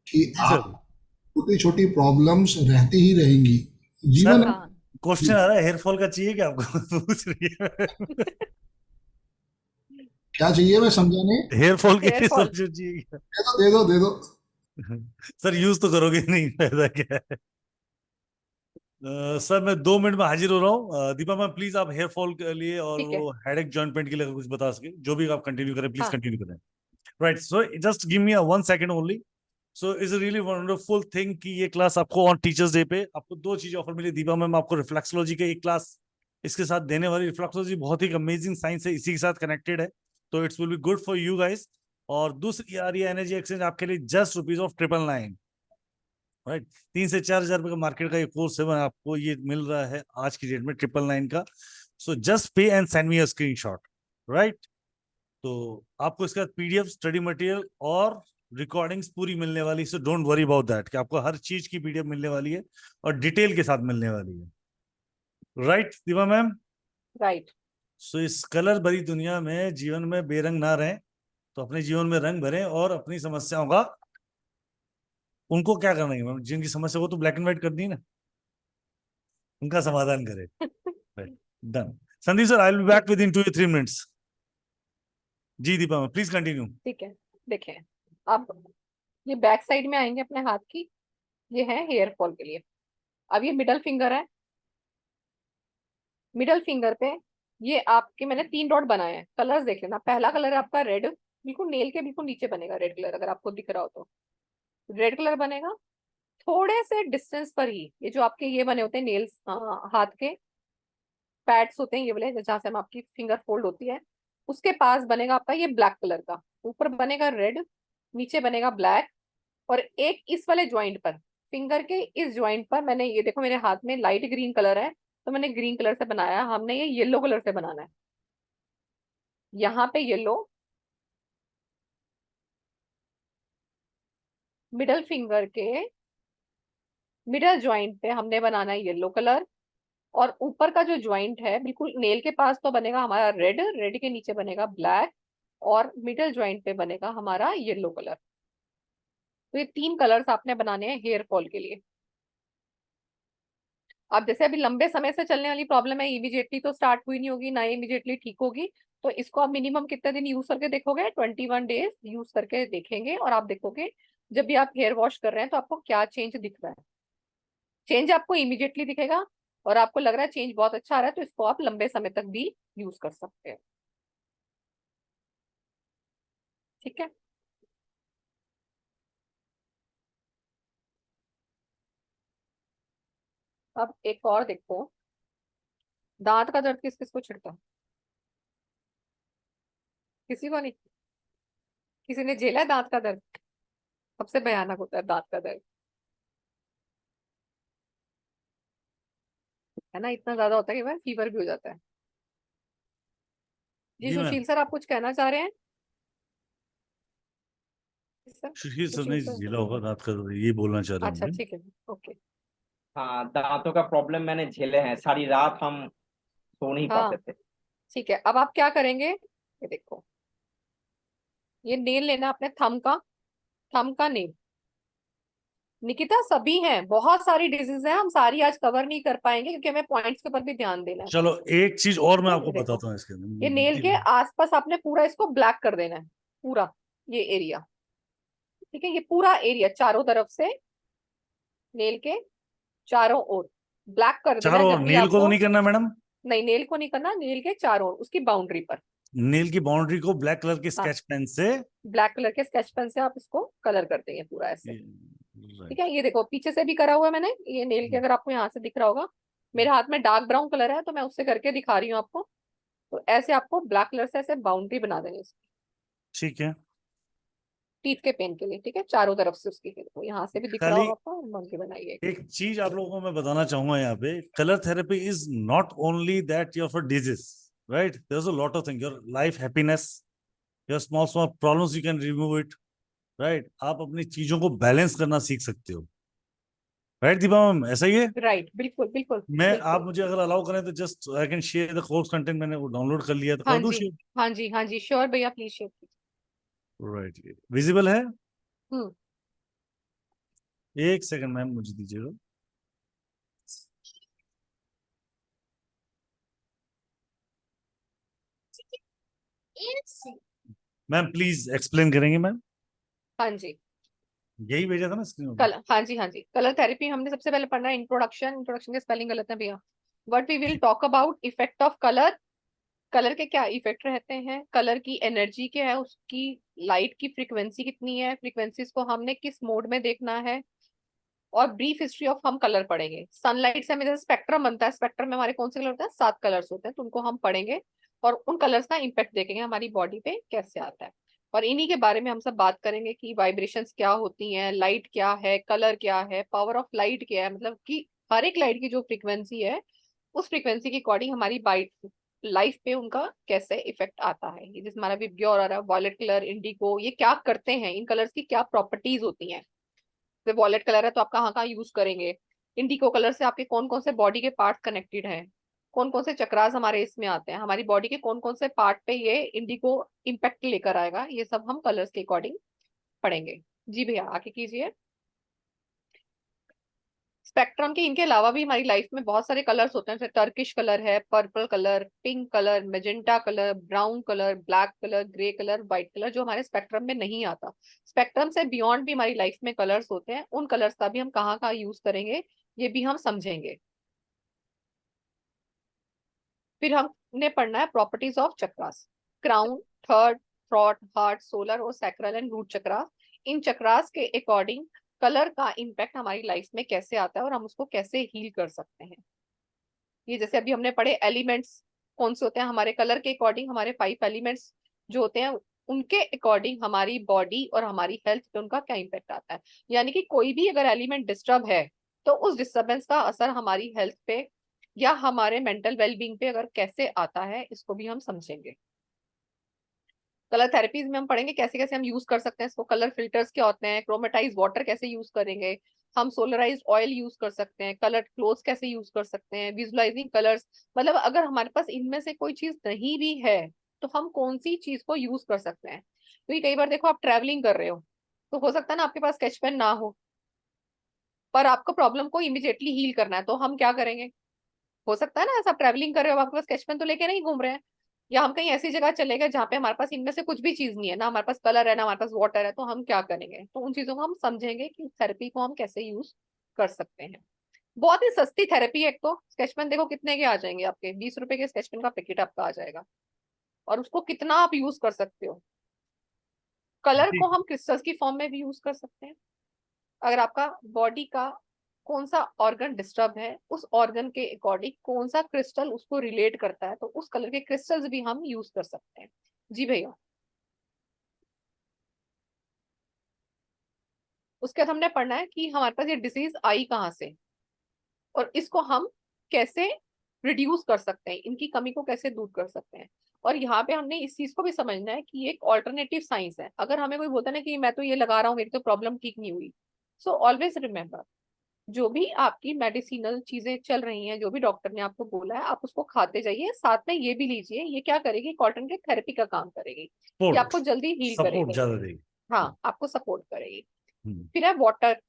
कि जी आप सर। छोटी छोटी प्रॉब्लम्स रहती ही रहेंगी सर जीवन। हाँ क्वेश्चन आ रहा है, हेयर फॉल का चाहिए क्या आपको? पूछ रही है। क्या चाहिए मैं समझा नहीं। हेयर फॉल के हेयर लिए फॉल। सोल्यूशन चाहिए क्या? दे दो दे दो दे दो। सर यूज तो करोगे नहीं, फायदा क्या है? सर मैं 2 मिनट में हाजिर हो रहा हूँ। दीपा मैम प्लीज आप हेयर फॉल के लिए और ठीक है, वो हेडेक जॉइंट पेन के लिए अगर कुछ बता सके, जो भी आप कंटिन्यू करें प्लीज हाँ कंटिन्यू करें। Right, so just give me a 1 second only. So is a really wonderful thing कि ये क्लास आपको ऑन टीचर्स डे पे आपको 2 चीजें ऑफर मिली। दीपा मैम आपको रिफ्लेक्सोलॉजी के एक क्लास इसके साथ देने वाली। रिफ्लेक्सोलॉजी बहुत ही अमेजिंग साइंस है, इसी के साथ कनेक्टेड है, तो it's will be good for you guys. और दूसरी आ रही है एनर्जी एक्सचेंज आपके लिए, जस्ट ₹999। राइट, 3 से 4 हजार रुपए का मार्केट का ये कोर्स है, आपको ये मिल रहा है आज की डेट में 999 का। सो जस्ट पे and send me a screenshot. Right, तो आपको इसका पीडीएफ, स्टडी मटेरियल और रिकॉर्डिंग्स पूरी मिलने वाली, so don't worry about that, कि आपको हर चीज की पीडीएफ मिलने वाली है और डिटेल के साथ मिलने वाली है। Right Deepa ma'am? राइट। सो इस कलर भरी दुनिया में जीवन में बेरंग ना रहें, तो अपने जीवन में रंग भरें और अपनी समस्याओं का, उनको क्या करना है मैम, जिनकी समस्या को तो ब्लैक एंड व्हाइट कर दी ना, उनका समाधान करें। Right, done. Sandeep sir, I will be back within 2 या 3 मिनट्स। जी दीपा मैम प्लीज कंटिन्यू। ठीक है, देखें अब ये बैक साइड में आएंगे अपने हाथ की, ये है हेयर फॉल के लिए। अब ये मिडल फिंगर है, मिडल फिंगर पे ये आपके मैंने 3 डॉट बनाए हैं। कलर्स देख लेना, पहला कलर है आपका रेड, बिल्कुल नेल के बिल्कुल नीचे बनेगा रेड कलर, अगर आपको दिख रहा हो तो रेड कलर बनेगा। थोड़े से डिस्टेंस पर ही ये जो आपके ये बने होते हैं नेल्स, हाथ के पैड्स होते हैं ये वाले, जहां से हम आपकी फिंगर फोल्ड होती है, उसके पास बनेगा आपका ये ब्लैक कलर का। ऊपर बनेगा रेड, नीचे बनेगा ब्लैक। और एक इस वाले ज्वाइंट पर, फिंगर के इस ज्वाइंट पर, मैंने ये देखो मेरे हाथ में लाइट ग्रीन कलर है, तो मैंने ग्रीन कलर से बनाया। हमने ये येलो कलर से बनाना है, यहाँ पे येलो, मिडल फिंगर के मिडल ज्वाइंट पे हमने बनाना है येलो कलर। और ऊपर का जो ज्वाइंट है बिल्कुल नेल के पास तो बनेगा हमारा रेड, रेड के नीचे बनेगा ब्लैक, और मिडल ज्वाइंट पे बनेगा हमारा येलो कलर। तो ये 3 कलर्स आपने बनाने हैं हेयर फॉल के लिए। अब जैसे अभी लंबे समय से चलने वाली प्रॉब्लम है, इमीडिएटली तो स्टार्ट हुई नहीं होगी, ना इमीडिएटली ठीक होगी। तो इसको आप मिनिमम कितने दिन यूज करके देखोगे? 21 डेज यूज करके देखेंगे, और आप देखोगे जब भी आप हेयर वॉश कर रहे हैं तो आपको क्या चेंज दिख रहा है। चेंज आपको इमीडिएटली दिखेगा, और आपको लग रहा है चेंज बहुत अच्छा आ रहा है, तो इसको आप लंबे समय तक भी यूज कर सकते हैं। ठीक है, अब एक और देखो, दांत का दर्द किस किस को छिड़ता है? किसी को नहीं? किसी ने झेला है दांत का दर्द? सबसे भयानक होता है दांत का दर्द, है ना। इतना ज्यादा होता है कि बार फीवर भी हो जाता है। जी जी मैम, सुशील सर, आप कुछ कहना चाह रहे हैं? सर सुशील सर सुशील ने सर झेला होगा रात का, ये बोलना चाह रहे अच्छा होंगे। ठीक है ओके हाँ, दांतों का प्रॉब्लम मैंने झेले हैं, सारी रात हम सो नहीं हाँ पाते थे। ठीक है। अब आप क्या करेंगे, ये देखो, ये नेल लेना अपने थंब का नेल। निकिता सभी हैं, बहुत सारी डिजीज है, हम सारी आज कवर नहीं कर पाएंगे क्योंकि हमें पॉइंट्स के ऊपर भी ध्यान देना है। चलो एक चीज और मैं ठीक है, आपको ये देखो, बताता हूँ इसके ये नेल के अंदर। आसपास आपने पूरा इसको ब्लैक कर देना है, पूरा ये एरिया। ठीक है, ये पूरा एरिया चारों तरफ से नेल के चारों ओर ब्लैक कर देना है चारों जब भी नेल को तो आपको। नहीं करना मैडम, नहीं, नेल को नहीं करना, नेल के चारों ओर उसकी बाउंड्री पर। नेल की बाउंड्री को ब्लैक कलर के हाँ, स्केच पेन से। ब्लैक कलर के स्केच पेन से आप इसको कलर कर देंगे पूरा ऐसे। Right. ठीक है, ये देखो पीछे से भी करा हुआ है मैंने, ये नेल के अगर आपको यहाँ से दिख रहा होगा, मेरे हाथ में डार्क ब्राउन कलर है तो मैं उससे करके दिखा रही हूँ आपको। तो ऐसे आपको ब्लैक कलर से ऐसे बाउंड्री बना देंगे इसकी, ठीक है। टीथ के पेन के लिए। ठीक है, चारों तरफ से उसकी, देखो यहाँ से भी दिख रहा खाली होगा आपको, बाउंड्री बनाइए। एक चीज आप लोगों को मैं बताना चाहूंगा यहाँ पे, colour therapy is not only that your for disease, right? There is a lot of thing, your life happiness, your small small problems, you can remove it, right? आप अपनी चीजों को बैलेंस करना सीख सकते हो, राइट दीपा मैम? ऐसा ही है। राइट, बिल्कुल बिल्कुल मैं, बिल्कुल। आप मुझे अगर अलाउ करें तो just I can share the course content, मैंने वो डाउनलोड कर लिया, तो हाँ कर दूं जी शेयर? हाँ जी हाँ जी, श्योर भैया, प्लीज शेयर। राइट, विजिबल है? हम्म, एक सेकंड मैम मुझे दीजिएगा। मैम प्लीज एक्सप्लेन करेंगे मैम? हाँ जी, यही भेजा था ना स्क्रीन पर? हाँ जी, कलर थेरेपी हमने सबसे पहले पढ़ना है इंट्रोडक्शन के स्पेलिंग गलत है भैया। What we will talk about effect of colour, colour के क्या इफेक्ट रहते हैं, कलर की एनर्जी क्या है, उसकी लाइट की फ्रीक्वेंसी कितनी है, फ्रीक्वेंसीज को हमने किस मोड में देखना है, और ब्रीफ हिस्ट्री ऑफ हम कलर पढ़ेंगे। सनलाइट से हमें जैसे स्पेक्ट्रम बनता है, स्पेक्ट्रम में हमारे कौन से कलर होते हैं, 7 कलर्स होते हैं, तो उनको हम पढ़ेंगे और उन कलर्स का इम्पैक्ट देखेंगे हमारी बॉडी पे कैसे आता है। और इन्हीं के बारे में हम सब बात करेंगे कि वाइब्रेशंस क्या होती हैं, लाइट क्या है, कलर क्या है, पावर ऑफ लाइट क्या है, मतलब कि हर एक लाइट की जो फ्रीक्वेंसी है उस फ्रीक्वेंसी के अकॉर्डिंग हमारी लाइफ पे उनका कैसे इफेक्ट आता है। ये जैसे हमारा विबग्योर आ रहा है, वॉयलेट कलर, इंडिगो, ये क्या करते हैं, इन कलर्स की क्या प्रॉपर्टीज होती हैं। वॉयलेट कलर है तो आप कहाँ कहाँ यूज करेंगे, इंडिगो कलर से आपके कौन कौन से बॉडी के पार्ट कनेक्टेड हैं, कौन कौन से चक्रास हमारे इसमें आते हैं, हमारी बॉडी के कौन कौन से पार्ट पे ये इंडिगो इम्पैक्ट लेकर आएगा, ये सब हम कलर्स के अकॉर्डिंग पढ़ेंगे। जी भैया आगे कीजिए। स्पेक्ट्रम के इनके अलावा भी हमारी लाइफ में बहुत सारे कलर्स होते हैं, जैसे टर्किश कलर है, purple colour, pink colour, magenta colour, brown colour, black colour, grey colour, white colour, जो हमारे स्पेक्ट्रम में नहीं आता। स्पेक्ट्रम से बियॉन्ड भी हमारी लाइफ में कलर्स होते हैं, उन कलर्स का भी हम कहाँ कहाँ यूज करेंगे ये भी हम समझेंगे। फिर हमने पढ़ना है properties of chakras, crown, third, throat, heart, solar और सैक्रल एंड रूट चक्रास। इन चक्रास के अकॉर्डिंग कलर का इम्पैक्ट हमारी लाइफ में कैसे आता है और हम उसको कैसे हील कर सकते हैं। ये जैसे अभी हमने पढ़े एलिमेंट्स कौन से होते हैं, हमारे कलर के अकॉर्डिंग हमारे 5 एलिमेंट्स जो होते हैं उनके अकॉर्डिंग हमारी बॉडी और हमारी हेल्थ पे उनका क्या इम्पैक्ट आता है। यानी कि कोई भी अगर एलिमेंट डिस्टर्ब है तो उस डिस्टर्बेंस का असर हमारी हेल्थ पे या हमारे मेंटल वेलबींग पे अगर कैसे आता है इसको भी हम समझेंगे। कलर थेरेपीज में हम पढ़ेंगे कैसे कैसे हम यूज कर सकते हैं इसको, कलर फिल्टर्स क्या होते हैं, क्रोमेटाइज वाटर कैसे यूज करेंगे, हम सोलराइज्ड ऑयल यूज कर सकते हैं, कलर क्लोथ्स कैसे यूज कर सकते हैं, विजुअलाइजिंग कलर्स, मतलब अगर हमारे पास इनमें से कोई चीज नहीं भी है तो हम कौन सी चीज को यूज कर सकते हैं। क्योंकि कई बार देखो आप ट्रैवलिंग कर रहे हो तो सकता है ना आपके पास स्केच पेन ना हो, पर आपको प्रॉब्लम को इमिडिएटली हील करना है, तो हम क्या करेंगे। हो सकता है ना ऐसा, ट्रैवलिंग कर रहे हो आपके पास स्केच पेन तो लेके नहीं घूम रहे हैं, या हम कहीं ऐसी जगह चले गए जहाँ पे हमारे पास इनमें से कुछ भी चीज नहीं है, ना हमारे पास कलर है ना हमारे पास वाटर है, तो हम क्या करेंगे। तो उन चीजों को हम समझेंगे कि थेरेपी को हम कैसे यूज कर सकते हैं। बहुत ही सस्ती थेरेपी है। एक तो स्केच पेन देखो कितने के आ जाएंगे आपके, 20 रुपए के स्केच पेन का पैकेट आपका आ जाएगा, और उसको कितना आप यूज कर सकते हो। कलर को हम क्रिस्टल्स की फॉर्म में भी यूज कर सकते हैं। अगर आपका बॉडी का कौन सा ऑर्गन डिस्टर्ब है उस ऑर्गन के अकॉर्डिंग कौन सा क्रिस्टल उसको रिलेट करता है, तो उस कलर के क्रिस्टल्स भी हम यूज कर सकते हैं। जी भैया। उसके बाद हमने पढ़ना है कि हमारे पास ये डिजीज आई कहाँ से और इसको हम कैसे रिड्यूस कर सकते हैं, इनकी कमी को कैसे दूर कर सकते हैं। और यहाँ पे हमने इस चीज को भी समझना है कि ये एक ऑल्टरनेटिव साइंस है। अगर हमें कोई बोलता है ना कि मैं तो ये लगा रहा हूँ, मेरी तो प्रॉब्लम ठीक नहीं हुई, सो ऑलवेज रिमेम्बर, जो भी आपकी मेडिसिनल चीजें चल रही हैं, जो भी डॉक्टर ने आपको बोला है, आप उसको खाते जाइए, साथ में ये भी लीजिए। ये क्या करेगी, कॉटन के थेरेपी का काम करेगी, ये सपोर्ट आपको जल्दी हील सपोर्ट करेगी। ज्यादा देगी। हाँ, आपको सपोर्ट करेगी। हम्म, फिर है वाटर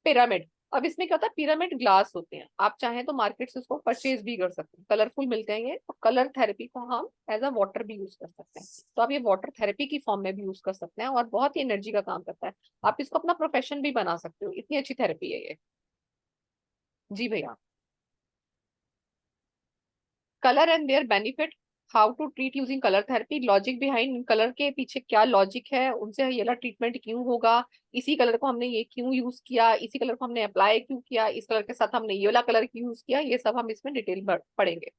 पिरामिड। अब इसमें क्या होता है, पिरामिड ग्लास होते हैं, आप चाहें तो मार्केट से उसको परचेज भी कर सकते हैं, कलरफुल मिलते हैं ये। तो कलर थेरेपी को हम एज अ वाटर भी यूज कर सकते हैं, तो आप ये वाटर थेरेपी की फॉर्म में भी यूज कर सकते हैं, और बहुत ही एनर्जी का काम करता है। आप इसको अपना प्रोफेशन भी बना सकते हो, इतनी अच्छी थेरेपी है ये। जी भैया। Colour and their benefit, how to treat using colour therapy, logic behind colour के पीछे क्या लॉजिक है, उनसे ये वाला ट्रीटमेंट क्यों होगा, इसी कलर को हमने ये क्यों यूज किया, इसी कलर को हमने अप्लाई क्यों किया, इस कलर के साथ हमने ये वाला कलर क्यों यूज किया, ये सब हम इसमें डिटेल पढ़ेंगे।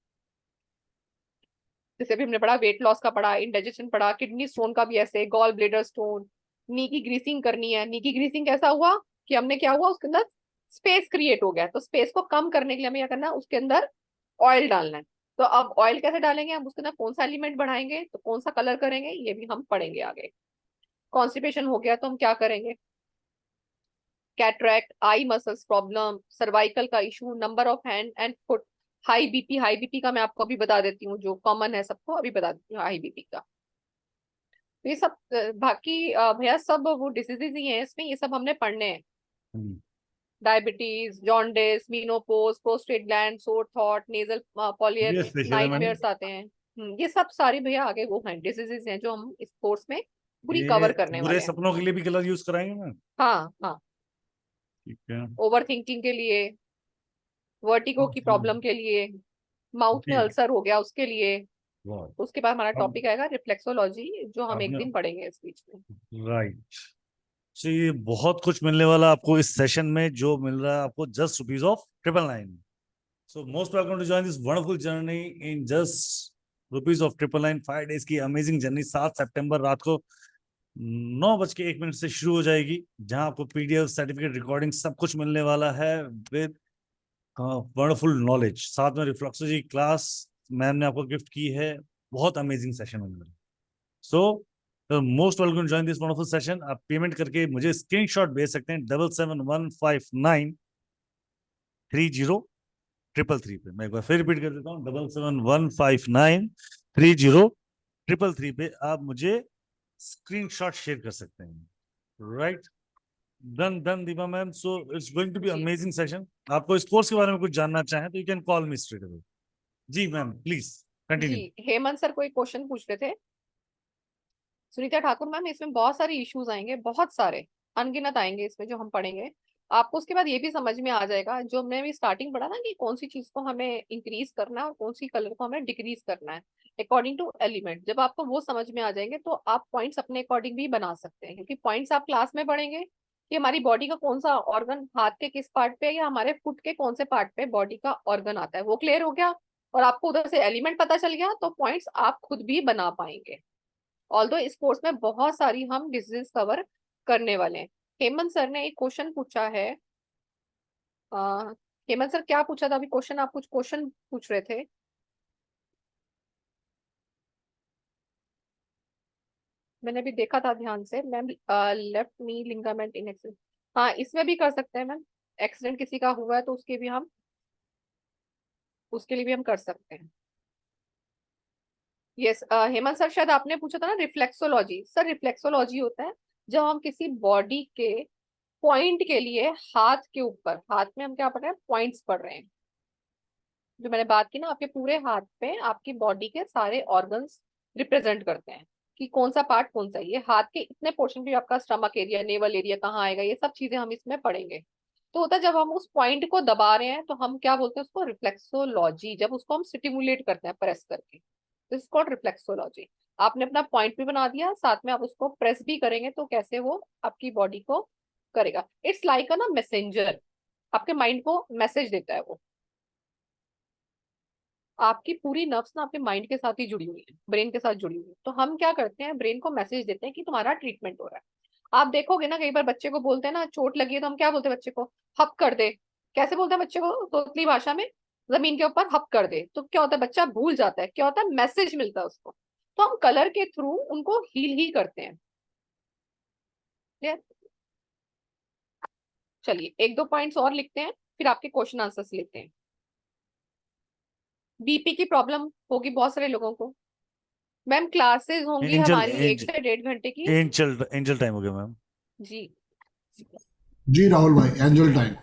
जैसे भी हमने पढ़ा, वेट लॉस का पढ़ा, इंडाइजेशन पढ़ा, किडनी स्टोन का भी ऐसे, गॉल ब्लेडर स्टोन, नी की ग्रीसिंग करनी है। नी की ग्रीसिंग कैसा हुआ कि हमने क्या हुआ, उसके अंदर स्पेस क्रिएट हो गया, तो स्पेस को कम करने के लिए हमें क्या करना है, उसके अंदर ऑयल डालना है। तो अब ऑयल कैसे डालेंगे, हम उसके अंदर कौन सा एलिमेंट बढ़ाएंगे, तो कौन सा कलर करेंगे, ये भी हम पढ़ेंगे आगे। कॉन्स्टिपेशन हो गया तो हम क्या करेंगे, cataract, eye muscles problem, cervical का issue, number of hand and foot, high BP. High BP का मैं आपको अभी बता देती हूँ, जो कॉमन है सबको अभी बता देती हूँ हाई बीपी का। तो ये सब बाकी भैया सब वो डिसीजेज ही हैं इसमें, ये सब हमने पढ़ने हैं। Hmm, diabetes, jaundice, menopause, prostate gland, sore थॉट, नेजल पॉलियर, ये स्पेशल है मैडम। नाइटमेयर्स आते हैं। ये सब सारी भैया आगे वो हैं डिसीजेज हैं जो हम इस कोर्स में पूरी ये कवर करने बुरे वाले हैं। सपनों के लिए भी कलर यूज कराएंगे ना? हाँ हाँ, ठीक है। ओवर थिंकिंग के लिए, वर्टिगो की प्रॉब्लम के लिए, माउथ में जी, अल्सर हो गया उसके लिए। बहुत। उसके बाद हमारा अब टॉपिक आएगा रिफ्लेक्सोलॉजी, जो हम एक आपने दिन पढ़ेंगे इस बीच में। राइट, सो ये बहुत कुछ मिलने वाला आपको इस सेशन में, जो मिल रहा है आपको just ₹999। So most welcome to join this wonderful journey in just ₹999, 5 days की अमेजिंग जर्नी। 7 सितंबर रात को 9:01 से शुरू हो जाएगी, जहां आपको PDF, सर्टिफिकेट, रिकॉर्डिंग सब कुछ मिलने वाला है विद वंडरफुल नॉलेज। साथ में रिफ्लेक्सोलॉजी क्लास मैम ने आपको गिफ्ट की है, बहुत अमेजिंग सेशन होने वाला है। So most welcome join this wonderful session. आप पेमेंट करके मुझे स्क्रीनशॉट भेज सकते हैं 7715930333 पे। मैं एक बार फिर रिपीट कर देता हूँ, 7715930333 पे आप मुझे स्क्रीनशॉट शेयर कर सकते हैं। Right, done done Deepa ma'am. So it's going to be जी अमेजिंग सेशन। आपको इस कोर्स के बारे में कुछ जानना चाहें तो you can call me straight away. जी मैम, प्लीज कंटिन्यू। जी, हेमंत सर कोई क्वेश्चन पूछ रहे थे। सुनीता ठाकुर मैम, इसमें बहुत सारे इश्यूज आएंगे, बहुत सारे, अनगिनत आएंगे इसमें जो हम पढ़ेंगे। आपको उसके बाद ये भी समझ में आ जाएगा, जो हमने अभी स्टार्टिंग पढ़ा ना, कि कौन सी चीज को हमें इंक्रीज करना है और कौन सी कलर को हमें डिक्रीज करना है अकॉर्डिंग टू एलिमेंट। जब आपको वो समझ में आ जाएंगे तो आप पॉइंट्स अपने अकॉर्डिंग भी बना सकते हैं, क्योंकि पॉइंट्स आप क्लास में पढ़ेंगे कि हमारी बॉडी का कौन सा ऑर्गन हाथ के किस पार्ट पे या हमारे फुट के कौन से पार्ट पे बॉडी का ऑर्गन आता है, वो क्लियर हो गया, और आपको उधर से एलिमेंट पता चल गया, तो पॉइंट्स आप खुद भी बना पाएंगे। ऑल्दो इस कोर्स में बहुत सारी हम डिजीज कवर करने वाले हैं। हेमंत सर ने एक क्वेश्चन पूछा है। हेमंत सर क्या पूछा था अभी क्वेश्चन, आप कुछ क्वेश्चन पूछ रहे थे। मैंने अभी देखा था ध्यान से ma'am. Left knee ligament in accident, हाँ इसमें भी कर सकते हैं मैम। एक्सीडेंट किसी का हुआ है तो उसके लिए भी हम कर सकते हैं। यस हेमंत सर, शायद आपने पूछा था ना रिफ्लेक्सोलॉजी। सर रिफ्लेक्सोलॉजी होता है जब हम किसी बॉडी के पॉइंट के लिए हाथ के ऊपर, हाथ में हम क्या पढ़ रहे हैं, पॉइंट्स पढ़ रहे हैं। जो मैंने बात की ना, आपके पूरे हाथ पे आपकी बॉडी के सारे ऑर्गन्स रिप्रेजेंट करते हैं कि कौन सा पार्ट कौन सा है। ये हाथ के इतने पोर्शन पे आपका स्टमक एरिया, नेवल एरिया कहाँ आएगा, ये सब चीजें हम इसमें पढ़ेंगे। तो होता है जब हम उस पॉइंट को दबा रहे हैं तो हम क्या बोलते हैं उसको, रिफ्लेक्सोलॉजी। जब उसको हम स्टिमुलेट करते हैं प्रेस करके, तो इट्स कॉल्ड रिफ्लेक्सोलॉजी। आपने अपना पॉइंट भी बना दिया, साथ में आप उसको प्रेस भी करेंगे तो कैसे वो आपकी बॉडी को करेगा। इट्स लाइक अ ना मैसेंजर, आपके माइंड को मैसेज देता है वो। आपकी पूरी नर्व्स ना आपके माइंड के साथ ही जुड़ी हुई है, ब्रेन के साथ जुड़ी हुई है। तो हम क्या करते हैं, ब्रेन को मैसेज देते हैं कि तुम्हारा ट्रीटमेंट हो रहा है। आप देखोगे ना, कई बार बच्चे को बोलते हैं ना, चोट लगी है तो हम क्या बोलते हैं बच्चे को, हप कर दे। कैसे बोलते हैं बच्चे को तोतली भाषा में, जमीन के ऊपर हप कर दे। तो क्या होता है, बच्चा भूल जाता है, क्या होता है, मैसेज मिलता है उसको। तो हम कलर के थ्रू उनको हील ही करते हैं। क्लियर? चलिए एक दो पॉइंट्स और लिखते हैं, फिर आपके क्वेश्चन आंसर्स लेते हैं। बीपी की प्रॉब्लम होगी बहुत सारे लोगों को। मैम क्लासेस होंगी एंजल हमारी 1 से 1.5 घंटे की। एंजल टाइम हो गया मैम। जी जी राहुल भाई, एंजल टाइम।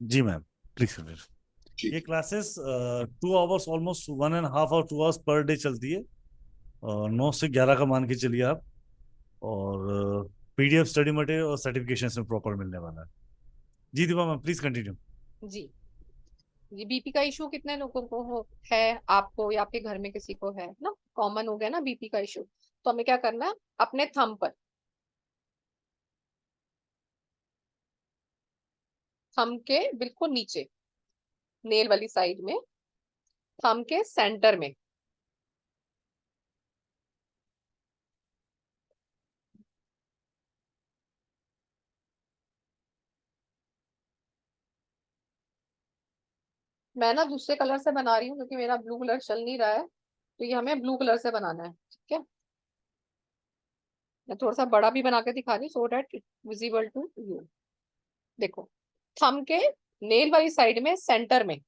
जी मैम, प्लीज कंटिन्यू। ठीक ये क्लासेस 2 आवर्स, ऑलमोस्ट 1.5 और 2 आवर्स पर डे चलती है। 9 से 11 का मान के चलिए आप। और पीडीएफ स्टडी मटेरियल और सर्टिफिकेशन में प्रॉपर मिलने वाला है। जी दीपा मैम, प्लीज कंटिन्यू। जी जी बीपी का इशू कितने लोगों को है? आपको या आपके घर में किसी को है ना? कॉमन हो गया ना बीपी का इशू। तो हमें क्या करना है, अपने थंब पर, थंब के बिल्कुल नीचे, नेल वाली साइड में, थंब के सेंटर में मैं ना दूसरे कलर से बना रही हूँ क्योंकि मेरा ब्लू कलर चल नहीं रहा है, तो ये हमें ब्लू कलर से बनाना है। ठीक है, मैं थोड़ा सा बड़ा भी बना के दिखा रही हूँ सो डेट विजिबल टू यू। देखो, थंब के नेल वाली साइड में सेंटर में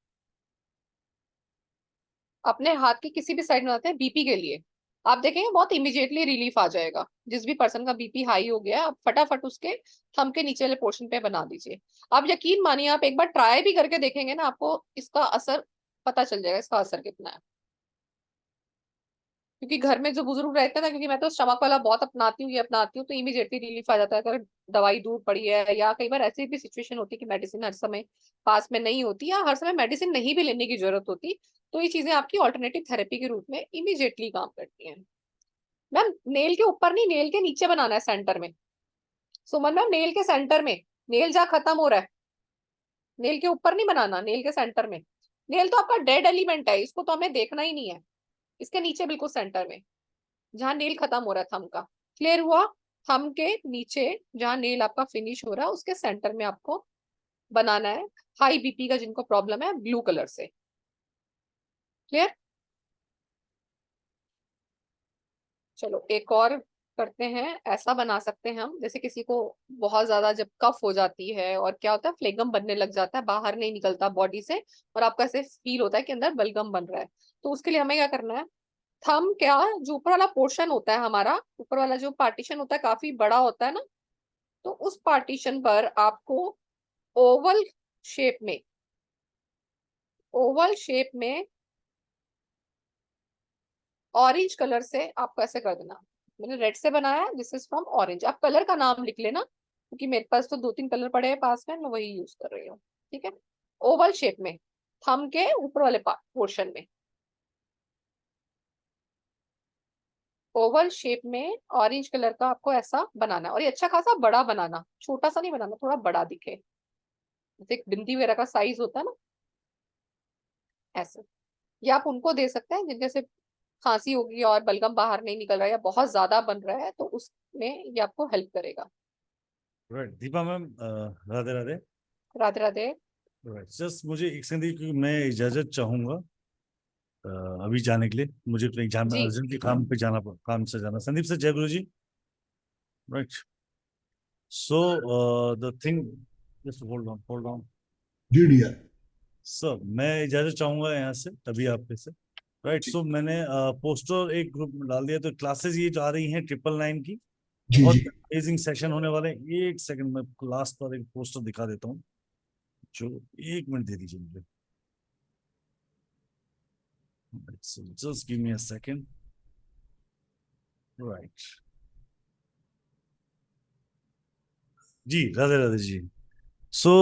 अपने हाथ की किसी भी साइड में आते हैं बीपी के लिए, आप देखेंगे बहुत इमीडिएटली रिलीफ आ जाएगा। जिस भी पर्सन का बीपी हाई हो गया है, आप फटाफट उसके थंब के नीचे वाले पोर्शन पे बना दीजिए। आप यकीन मानिए, आप एक बार ट्राई भी करके देखेंगे ना, आपको इसका असर पता चल जाएगा, इसका असर कितना है। क्योंकि घर में जो बुजुर्ग रहते हैं ना, क्योंकि मैं तो स्टमक वाला बहुत अपनाती हूँ, ये अपनाती हूँ, तो इमीडिएटली रिलीफ आ जाता है। अगर दवाई दूर पड़ी है या कई बार ऐसी भी सिचुएशन होती है कि मेडिसिन हर समय पास में नहीं होती या हर समय मेडिसिन नहीं भी लेने की जरूरत होती, तो ये चीजें आपकी ऑल्टरनेटिव थेरेपी के रूप में इमीडिएटली काम करती हैं। मैम नेल के ऊपर नहीं, नेल के नीचे बनाना है, सेंटर में। सुमन मैम नेल के सेंटर में, नेल जहाँ खत्म हो रहा है, नेल के ऊपर नहीं बनाना, नेल के सेंटर में। नेल तो आपका डेड एलिमेंट है, इसको तो हमें देखना ही नहीं है। इसके नीचे बिल्कुल सेंटर में, जहां नेल खत्म हो रहा है थंब का। क्लियर हुआ? थंब के नीचे जहां नेल आपका फिनिश हो रहा है, उसके सेंटर में आपको बनाना है। हाई बीपी का जिनको प्रॉब्लम है, ब्लू कलर से। क्लियर? चलो एक और करते हैं। ऐसा बना सकते हैं हम, जैसे किसी को बहुत ज्यादा जब कफ हो जाती है और क्या होता है, फ्लेगम बनने लग जाता है, बाहर नहीं निकलता बॉडी से, और आपको ऐसे फील होता है कि अंदर बलगम बन रहा है। तो उसके लिए हमें क्या करना है, थंब क्या, जो ऊपर वाला पोर्शन होता है हमारा, ऊपर वाला जो पार्टीशन होता है काफी बड़ा होता है ना, तो उस पार्टीशन पर आपको ओवल शेप में, ओवल शेप में ऑरेंज कलर से आपको ऐसे कर देना। मैंने रेड से बनाया है, दिस इज फ्रॉम ऑरेंज। आप कलर का नाम लिख लेना, क्योंकि मेरे पास तो 2-3 कलर पड़े हैं पास में, मैं वही यूज कर रही हूँ। ठीक है, ओवल शेप में, थंब के ऊपर वाले पोर्शन में, ओवल शेप में ऑरेंज कलर का आपको ऐसा बनाना है। और ये अच्छा खासा बड़ा बनाना, छोटा सा नहीं बनाना, थोड़ा बड़ा दिखे, जैसे एक बिंदी वगैरह का साइज होता है ना, ऐसे। ये आप उनको दे सकते हैं जिनके से खांसी होगी और बलगम बाहर नहीं निकल रहा है या बहुत ज्यादा बन रहा है, तो उसमें ये आपको हेल्प करेगा। Right Deepa ma'am, Radhe Radhe. Radhe Radhe. Right, just मुझे एक सेकंड दीजिए, क्योंकि मैं इजाजत चाहूंगा अभी जाने के लिए। मुझे तो एग्जाम में जी अर्जेंटली काम पे जाना, काम से जाना। संदीप सर, जय गुरु जी। Right, so the thing, just hold on जी डियर। सर, मैं इजाजत चाहूंगा यहाँ से, तभी आपके से। राइट, सो मैंने पोस्टर एक ग्रुप में डाल दिया, तो क्लासेस ये जा रही हैं 999 की। जी बहुत जी। अमेजिंग सेशन होने वाले हैं। एक सेकंड में लास्ट पर एक पोस्टर दिखा देता हूँ, जो 1 मिनट दे दीजिए मुझे। So just give me a second. Right. जी Radhe Radhe ji. So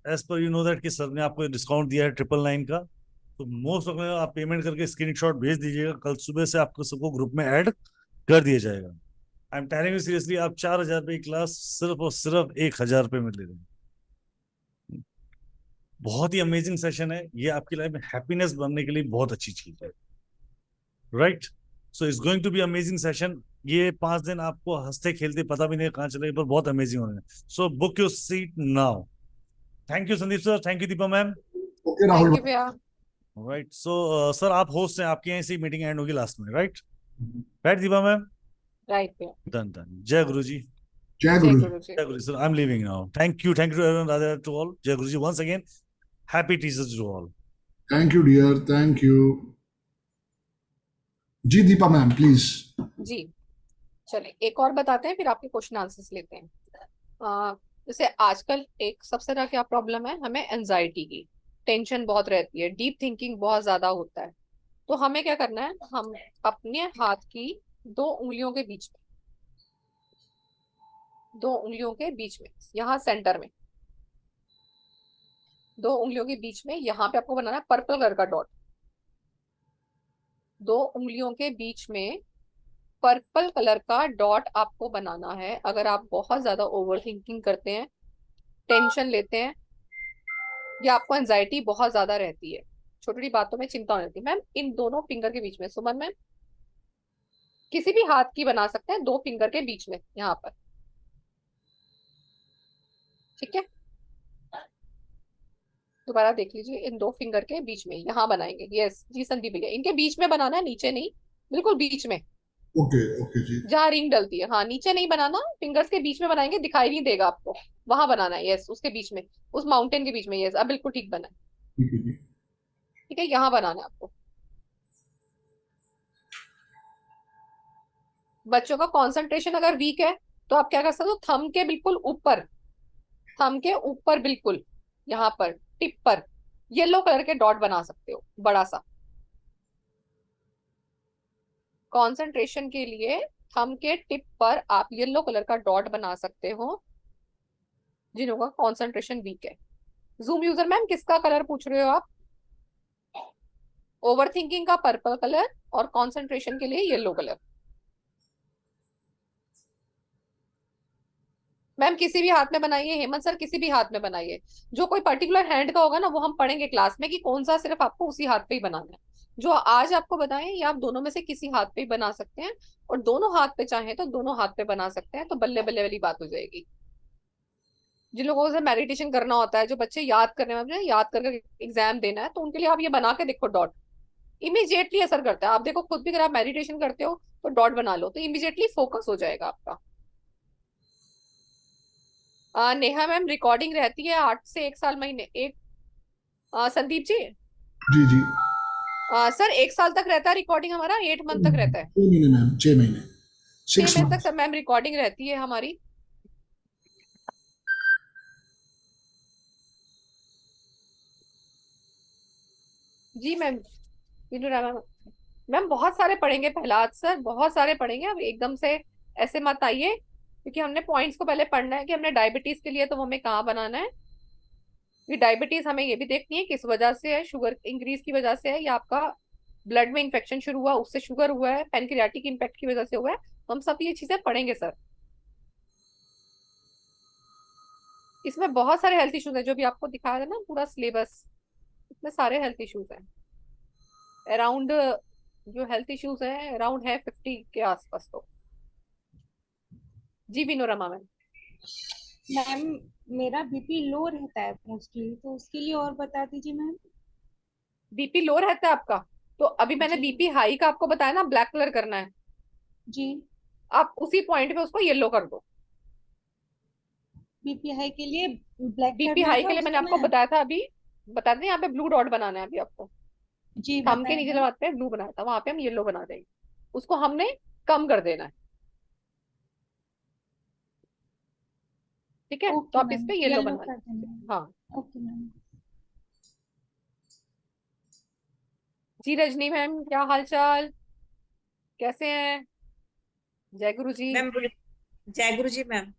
as per you know that कि सर ने आपको डिस्काउंट दिया है 999 का, तो मोस्ट ऑफ आप पेमेंट करके स्क्रीनशॉट भेज दीजिएगा, कल सुबह से आपको सबको ग्रुप में ऐड कर दिया जाएगा। I am telling you seriously, आप 4000 रुपये की क्लास सिर्फ और सिर्फ 1000 रुपये में ले रहे हैं। बहुत ही अमेजिंग सेशन है ये, आपकी लाइफ में हैप्पीनेस बनने के लिए बहुत अच्छी चीज है, right? So it's going to be amazing session. ये 5 दिन आपको हंसते खेलते पता भी नहीं कहाँ चले, पर बहुत अमेजिंग होने। So book your seat now. Thank you Sandeep sir, thank you Deepa ma'am. Okay Rahul thank you भैया। राइट, सो सर आप होस्ट हैं, आपके यहाँ से मीटिंग एंड होगी लास्ट में, right? Right Deepa ma'am? Right भैया। Done done. जय गुरु जी। जय जय गुरु। गुरु जी। Jai Guru, sir. I'm leaving now. Thank you to everyone, rather to all. Jai Guruji once again. Happy teachers to all. Thank you dear, thank you जी। Deepa ma'am please. जी चले एक और बताते हैं, फिर आपके क्वेश्चन आंसर्स लेते हैं। जैसे आजकल एक सबसे ज्यादा क्या प्रॉब्लम है, हमें एंजाइटी की, टेंशन बहुत रहती है, डीप थिंकिंग बहुत ज्यादा होता है। तो हमें क्या करना है, हम अपने हाथ की 2 उंगलियों के बीच में, 2 उंगलियों के बीच में, यहाँ सेंटर में 2 उंगलियों के बीच में, यहाँ पे आपको बनाना है पर्पल कलर का डॉट। 2 उंगलियों के बीच में पर्पल कलर का डॉट आपको बनाना है। अगर आप बहुत ज्यादा ओवर थिंकिंग करते हैं, टेंशन लेते हैं, या आपको एंजाइटी बहुत ज्यादा रहती है, छोटी छोटी बातों में चिंता हो जाती है, मैम इन दोनों फिंगर के बीच में, सुमन मैम किसी भी हाथ की बना सकते हैं, 2 फिंगर के बीच में यहाँ पर, ठीक है? दोबारा देख लीजिए, इन 2 फिंगर के बीच में यहाँ बनाएंगे। यस जी संदीप भैया, इनके बीच में बनाना है, नीचे नहीं, बिल्कुल बीच में, ओके ओके जी। जहाँ रिंग डलती है। हाँ नीचे नहीं बनाना, फिंगर्स के बीच में बनाएंगे, दिखाई नहीं देगा आपको, वहां बनाना है। यस उसके बीच में, उस माउंटेन के बीच में। यस अब बिल्कुल ठीक बना है, ठीक है जी। ठीक है? यहाँ बनाना है आपको। बच्चों का कंसंट्रेशन अगर वीक है तो आप क्या कर सकते हो, थंब के बिल्कुल ऊपर, थंब के ऊपर बिल्कुल यहाँ पर टिप पर येलो कलर के डॉट बना सकते हो, बड़ा सा। कंसंट्रेशन के लिए थंब के टिप पर आप येलो कलर का डॉट बना सकते हो, जिनों का कंसंट्रेशन वीक है। जूम यूजर मैम किसका कलर पूछ रहे हो आप? ओवर थिंकिंग का पर्पल कलर और कंसंट्रेशन के लिए येलो कलर। मैम किसी भी हाथ में बनाइए, हेमंत सर किसी भी हाथ में बनाइए, जो कोई पर्टिकुलर हैंड का होगा ना वो हम पढ़ेंगे क्लास में कि कौन सा सिर्फ आपको उसी हाथ पे ही बनाना है। जो आज आपको बताएं ये आप दोनों में से किसी हाथ पे ही बना सकते हैं, और दोनों हाथ पे चाहे तो दोनों हाथ पे बना सकते हैं, तो बल्ले बल्ले वाली बात हो जाएगी। जिन लोगों से मेडिटेशन करना होता है, जो बच्चे याद करने में, याद करके एग्जाम देना है, तो उनके लिए आप ये बना के देखो डॉट, इमीडिएटली असर करता है। आप देखो खुद भी, अगर आप मेडिटेशन करते हो तो डॉट बना लो तो इमीडिएटली फोकस हो जाएगा आपका। नेहा मैम रिकॉर्डिंग रहती है 8 से 1 साल महीने, संदीप जी जी जी। सर 1 साल तक रहता है रिकॉर्डिंग हमारा, 8 मंथ तक रहता है। 6 महीने मैम, 6 महीने, 6 6 महीने तक मंथ। सर मैम रिकॉर्डिंग रहती है हमारी। जी मैम मैम बहुत सारे पढ़ेंगे प्रहलाद सर, बहुत सारे पढ़ेंगे। अब एकदम से ऐसे मत आइए, क्योंकि हमने पॉइंट्स को पहले पढ़ना है कि हमने डायबिटीज के लिए तो हमें कहाँ बनाना है। ये डायबिटीज हमें ये भी देखनी है किस वजह से है, शुगर इंक्रीज की वजह से है, या आपका ब्लड में इंफेक्शन शुरू हुआ उससे शुगर हुआ है, पैनक्रियाटिक इम्पैक्ट की वजह से हुआ है। हम सब ये चीजें पढ़ेंगे सर। इसमें बहुत सारे हेल्थ इश्यूज है, जो भी आपको दिखाया था ना पूरा सिलेबस, इसमें सारे हेल्थ इश्यूज हैं। अराउंड जो हेल्थ इश्यूज है अराउंड है 50 के आसपास। तो जी विनोरमा मैम। मैम मेरा बीपी लो रहता है मोस्टली, तो उसके लिए और बता दीजिए मैम। बीपी लो रहता है आपका, तो अभी मैंने जी। बीपी हाई का आपको बताया ना, ब्लैक कलर करना है, जी। आप उसी पॉइंट पे उसको येलो कर दो। बीपी हाई के लिए ब्लैक बीपी करना हाई था के लिए मैंने उसको आपको मैम। बताया था अभी, बताया था यहाँ पे ब्लू डॉट बनाना है अभी आपको, जी थंब के बताया नीचे था। लगाते हैं ब्लू बनाया था, वहां पे हम येलो बना देंगे, उसको हमने कम कर देना है, ठीक है? तो ओके आप इस मैम, पे येलो येलो बना कर लीजिए। देना। हाँ ओके मैम। जी रजनी मैम क्या हाल चाल, कैसे हैं? जय गुरु जी। मैम जय गुरु जी। मैम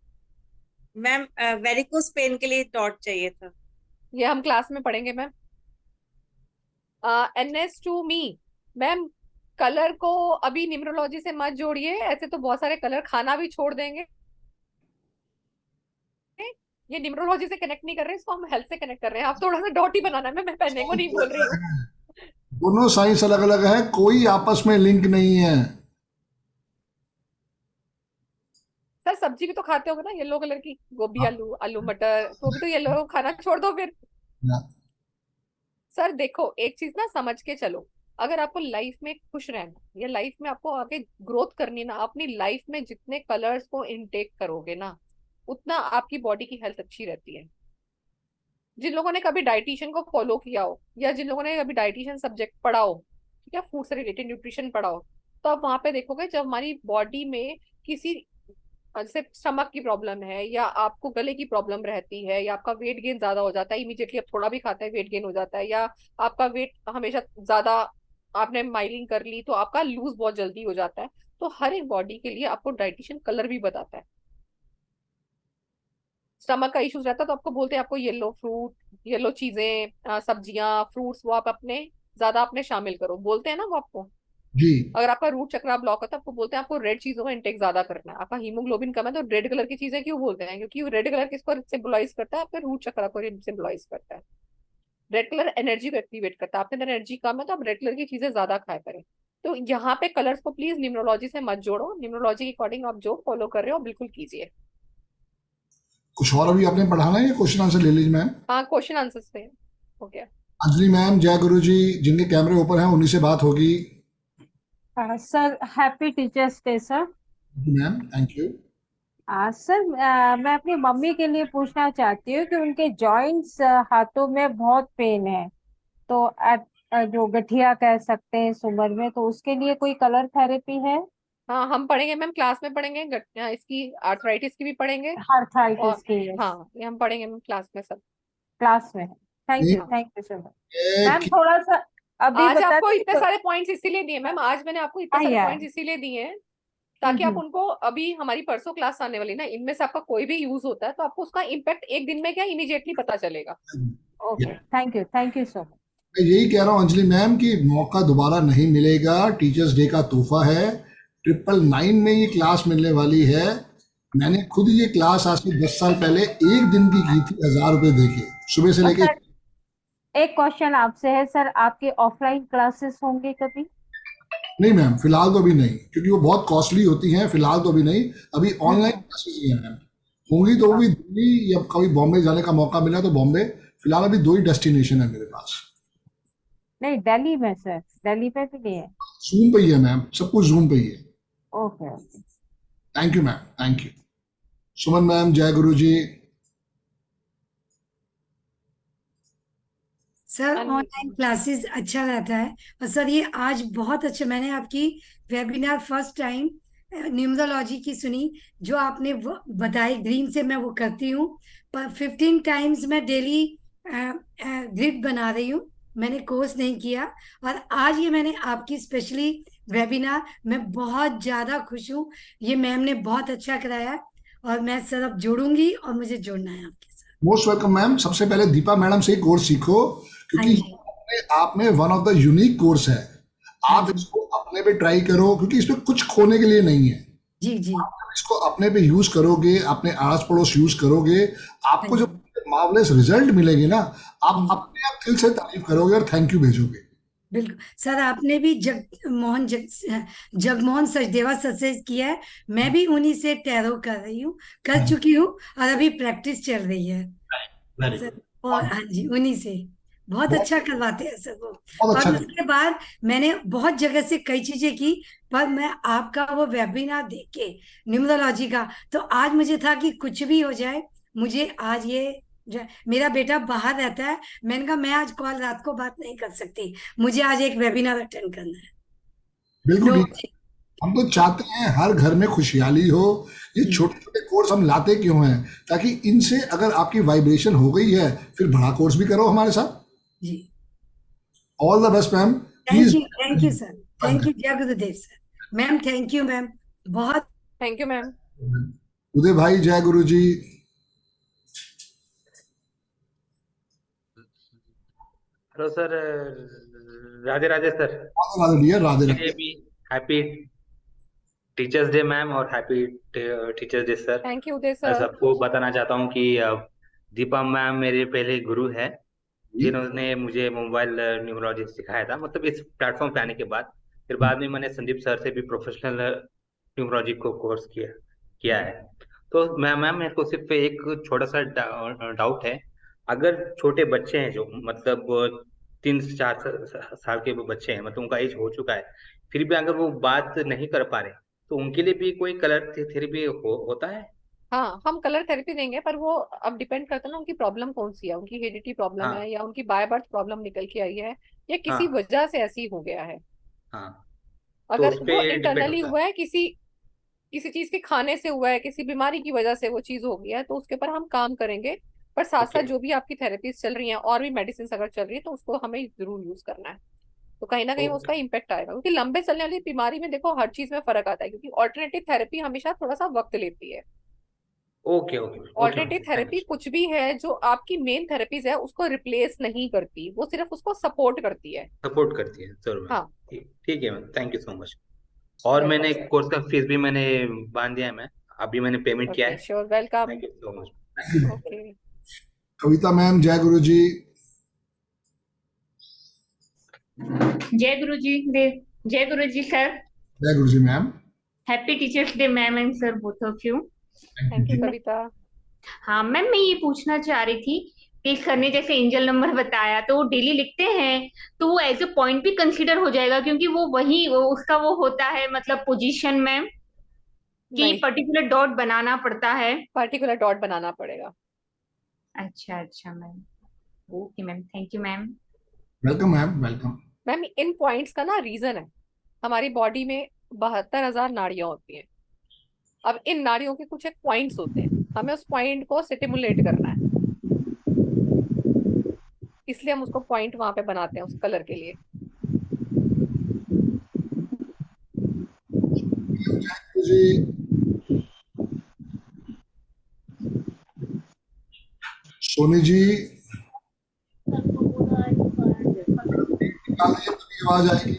मैम वेरिकोस पेन के लिए डॉट चाहिए था। ये हम क्लास में पढ़ेंगे ma'am. NS to me ma'am, colour को अभी न्यूमरोलॉजी से मत जोड़िए, ऐसे तो बहुत सारे कलर खाना भी छोड़ देंगे। ये न्यूमरोलॉजी से कनेक्ट नहीं कर रहे हैं, इसको हम हेल्थ से कनेक्ट कर रहे हैं। आप थोड़ा सा डॉट ही बनाना है, मैं पहनने को नहीं बोल रही हूँ। दोनों साइंस अलग अलग है, कोई आपस में लिंक नहीं है। सर सब्जी भी तो खाते होगे ना येलो कलर की, गोभी आलू आलू मटर, तो भी तो येलो खाना छोड़ दो फिर। सर देखो एक चीज ना समझ के चलो, अगर आपको लाइफ में खुश रहना या लाइफ में आपको आगे ग्रोथ करनी ना, अपनी लाइफ में जितने कलर्स को इनटेक करोगे ना, उतना आपकी बॉडी की हेल्थ अच्छी रहती है। जिन लोगों ने कभी डाइटिशियन को फॉलो किया हो, या जिन लोगों ने कभी डाइटिशियन सब्जेक्ट पढ़ा हो, ठीक है, फूड से रिलेटेड न्यूट्रिशन पढ़ा हो, तो आप वहां पे देखोगे जब हमारी बॉडी में किसी जैसे स्टमक की प्रॉब्लम है, या आपको गले की प्रॉब्लम रहती है, या आपका वेट गेन ज्यादा हो जाता है, इमीडिएटली आप थोड़ा भी खाते हैं वेट गेन हो जाता है, या आपका वेट हमेशा ज्यादा, आपने माइलिंग कर ली तो आपका लूज बहुत जल्दी हो जाता है, तो हर एक बॉडी के लिए आपको डाइटिशियन कलर भी बताता है। स्टमक का इश्यूज रहता है तो आपको बोलते हैं आपको येलो फ्रूट, येलो चीजें, सब्जियां, फ्रूट्स, वो आप अपने ज्यादा अपने शामिल करो, बोलते हैं ना वो आपको। जी। अगर आपका रूट चक्रा ब्लॉक होता है, आपको बोलते हैं आपको रेड चीजों का इंटेक ज्यादा करना है। आपका हीमोग्लोबिन कम है तो रेड कलर की चीजें क्यों बोलते हैं, क्योंकि रेड कलर किसको सिंबलाइज करता है, आपके रूट चक्रा को सिंबलाइज करता है। रेड कलर एनर्जी को एक्टिवेट करता है, आपके अंदर एनर्जी कम है तो आप रेड कलर की चीजें ज्यादा खाया करें। तो यहाँ पे कलर्स को प्लीज न्यूमरोलॉजी से मत जोड़ो, न्यूमरोलॉजी के अकॉर्डिंग आप जो फॉलो कर रहे हो बिल्कुल कीजिए। कुछ और अभी आपने पढ़ाना है या क्वेश्चन आंसर ले लीजिए मैम। हाँ क्वेश्चन आंसर से हो गया। अंजलि मैम, जय गुरु जी, जिनके कैमरे ऊपर हैं उन्हीं से बात होगी। Sir happy teachers day sir. Ma'am thank you. Sir मैं अपनी मम्मी के लिए पूछना चाहती हूँ कि उनके जॉइंट्स हाथों में बहुत पेन है, तो जो गठिया कह सकते हैं इस उम्र में, तो उसके लिए कोई कलर थेरेपी है? हाँ हम पढ़ेंगे मैम, क्लास में पढ़ेंगे, इसकी आर्थराइटिस की भी पढ़ेंगे, और आर्थराइटिस की हाँ ये हम पढ़ेंगे मैम क्लास में सब। क्लास में है। नहीं। Thank you sir. मैम थोड़ा सा अभी आज बता आपको दीजिए इतने सारे पॉइंट्स इसीलिए दिए मैम, आज मैंने आपको इतने सारे पॉइंट्स इसीलिए दिए हैं ताकि आप उनको, अभी हमारी परसों क्लास आने वाली ना, इनमें से आपका कोई भी यूज होता है तो आपको उसका इम्पैक्ट एक दिन में क्या इमीडिएटली पता चलेगा। Okay thank you so much. मैं यही कह रहा हूँ अंजलि मैम कि मौका दोबारा नहीं मिलेगा, टीचर्स डे का तोहफा है, 999 में ये क्लास मिलने वाली है। मैंने खुद ये क्लास आज से 10 साल पहले एक दिन की थी, 1000 रुपए देके, सुबह से लेके। एक क्वेश्चन आपसे है सर, आपके ऑफलाइन क्लासेस होंगे कभी? नहीं मैम, फिलहाल तो अभी नहीं, क्योंकि वो बहुत कॉस्टली होती हैं। फिलहाल तो अभी नहीं, अभी ऑनलाइन क्लासेस ही हैं मैम। होंगी तो वो भी दिल्ली, या कभी बॉम्बे जाने का मौका मिला तो बॉम्बे। फिलहाल अभी 2 ही डेस्टिनेशन है मेरे पास। नहीं दिल्ली में सर, दिल्ली पे भी नहीं है? जूम पे ही है मैम, सब कुछ जूम पे ही है। Okay thank you ma'am, thank you. Suman ma'am, जय गुरु जी। सर ऑनलाइन क्लासेस अच्छा रहता है, और सर ये आज बहुत अच्छा, मैंने आपकी वेबिनार फर्स्ट टाइम न्यूमरोलॉजी की सुनी, जो आपने वो बताई ग्रीन से, मैं वो करती हूँ, पर 15 टाइम्स मैं डेली ग्रिड बना रही हूँ, मैंने कोर्स नहीं किया, और आज ये मैंने आपकी स्पेशली वेबिनार, मैं बहुत ज्यादा खुश हूँ, ये मैम ने बहुत अच्छा कराया, और मैं सर अब जोड़ूंगी, और मुझे जोड़ना है आपके साथ। Most welcome ma'am. सबसे पहले दीपा मैडम से ही कोर्स सीखो, क्योंकि आप में one of the unique course है। आप इसको अपने पे ट्राई करो, क्योंकि इसमें कुछ खोने के लिए नहीं है। जी जी। आप इसको अपने पे यूज करोगे, अपने आस पड़ोस यूज करोगे, आपको जब मार्वलेस रिजल्ट मिलेंगे ना, आप अपने आप दिल से तारीफ करोगे और थैंक यू भेजोगे। बिल्कुल सर, आपने भी जगमोहन सचदेवा सर से किया है, मैं भी उन्हीं से टैरो कर रही हूँ, कर चुकी हूँ, और अभी प्रैक्टिस चल रही है सर, और हाँ जी उन्हीं से बहुत अच्छा करवाते हैं सर वो। और उसके बाद मैंने बहुत जगह से कई चीजें की, पर मैं आपका वो वेबिनार देख के न्यूमरोलॉजी का, तो आज मुझे था कि कुछ भी हो जाए, मुझे आज ये, मेरा बेटा बाहर रहता है, मैंने कहा मैं आज कॉल रात को बात नहीं कर सकती, मुझे आज एक वेबिनार अटेंड करना है। बिल्कुल, हम तो चाहते हैं हर घर में खुशहाली हो। ये छोटे छोटे कोर्स हम लाते क्यों हैं, ताकि इनसे अगर आपकी वाइब्रेशन हो गई है, फिर बड़ा कोर्स भी करो हमारे साथ जी। All the best ma'am. Thank you sir, thank you जय गुरुदेव sir. Ma'am thank you ma'am, बहुत थैंक यू मैम। उदय भाई, जय गुरु जी। Hello sir, Radhe Radhe sir. Radhe Radhe dear, Radhe मेरे राधे। भी हैप्पी टीचर्स डे मैम और happy teachers day sir. Thank you Uday मैं सर। सबको बताना चाहता हूँ कि दीपा मैम मेरे पहले गुरु है, जी। जिन्होंने मुझे मोबाइल न्यूमरोलॉजी सिखाया था, मतलब इस प्लेटफॉर्म पे आने के बाद। फिर बाद में मैंने संदीप सर से भी प्रोफेशनल न्यूमरोलॉजी को कोर्स किया है। तो मैम मेरे को सिर्फ एक छोटा सा डाउट है। अगर छोटे बच्चे हैं जो मतलब 3 से 4 साल के वो बच्चे हैं, मतलब उनका एज हो चुका है, फिर भी अगर वो बात नहीं कर पा रहे, तो उनके लिए भी कोई कलर थेरेपी होता है? हाँ, हम कलर थेरेपी देंगे, पर वो अब डिपेंड करता है ना उनकी प्रॉब्लम कौन सी है, उनकी हेरिडिटी प्रॉब्लम है हाँ या उनकी बाय बर्थ प्रॉब्लम निकल के आई है या किसी हाँ वजह से ऐसी हो गया है। हाँ। तो अगर उस वो पे डिपेंड इंटरनली होता है। हुआ है, किसी किसी चीज के खाने से हुआ है, किसी बीमारी की वजह से वो चीज हो गया है, तो उसके ऊपर हम काम करेंगे। पर साथ ओके साथ जो भी आपकी थेरेपीज चल रही हैं और भी मेडिसिन अगर चल रही है, तो उसको हमें जरूर यूज करना है। तो कहीं ना कहीं उसका ओके इम्पेक्ट आएगा, क्योंकि लंबे चलने वाली बीमारी में देखो हर चीज में फर्क आता है, क्योंकि ऑल्टरनेटिव थेरेपी हमेशा थोड़ा सा वक्त लेती है। Okay okay okay alternative ma'am, thank therapy you. कुछ भी है जो आपकी मेन थेरेपीज है उसको रिप्लेस नहीं करती, वो सिर्फ उसको सपोर्ट करती है। सपोर्ट करती है जरूर मैम। हाँ। ठीक ठीक है ma'am, thank you so much. और वेलकम मैंने सर। कोर्स का फीस भी मैंने बांध दिया है मैम, अभी मैंने पेमेंट किया ओके, है। Sure, welcome. Thank you so much. Okay. Kavita ma'am, जय गुरु जी। जय गुरु जी देव। जय गुरु जी सर। जय गुरु जी ma'am. Happy teachers day ma'am and sir, both of you. Thank you Kavita. हाँ मैम, मैं ये पूछना चाह रही थी कि सर ने जैसे एंजल नंबर बताया तो वो डेली लिखते हैं, तो वो एज ए पॉइंट भी कंसीडर हो जाएगा, क्योंकि वो उसका वो होता है मतलब पोजीशन में कि नहीं, पर्टिकुलर डॉट बनाना पड़ता है। पार्टिकुलर डॉट बनाना पड़ेगा। अच्छा अच्छा ma'am, okay ma'am, thank you ma'am. Welcome ma'am, welcome. Ma'am in points का ना रीजन है, हमारी बॉडी में 72,000 नाड़ियां होती हैं। अब इन नाड़ियों के कुछ एक पॉइंट्स होते हैं, हमें उस पॉइंट को स्टिमुलेट करना है, इसलिए हम उसको पॉइंट वहां पे बनाते हैं उस कलर के लिए। गुरु जी। सोनी जी, निकाल दीजिए तभी आवाज आएगी,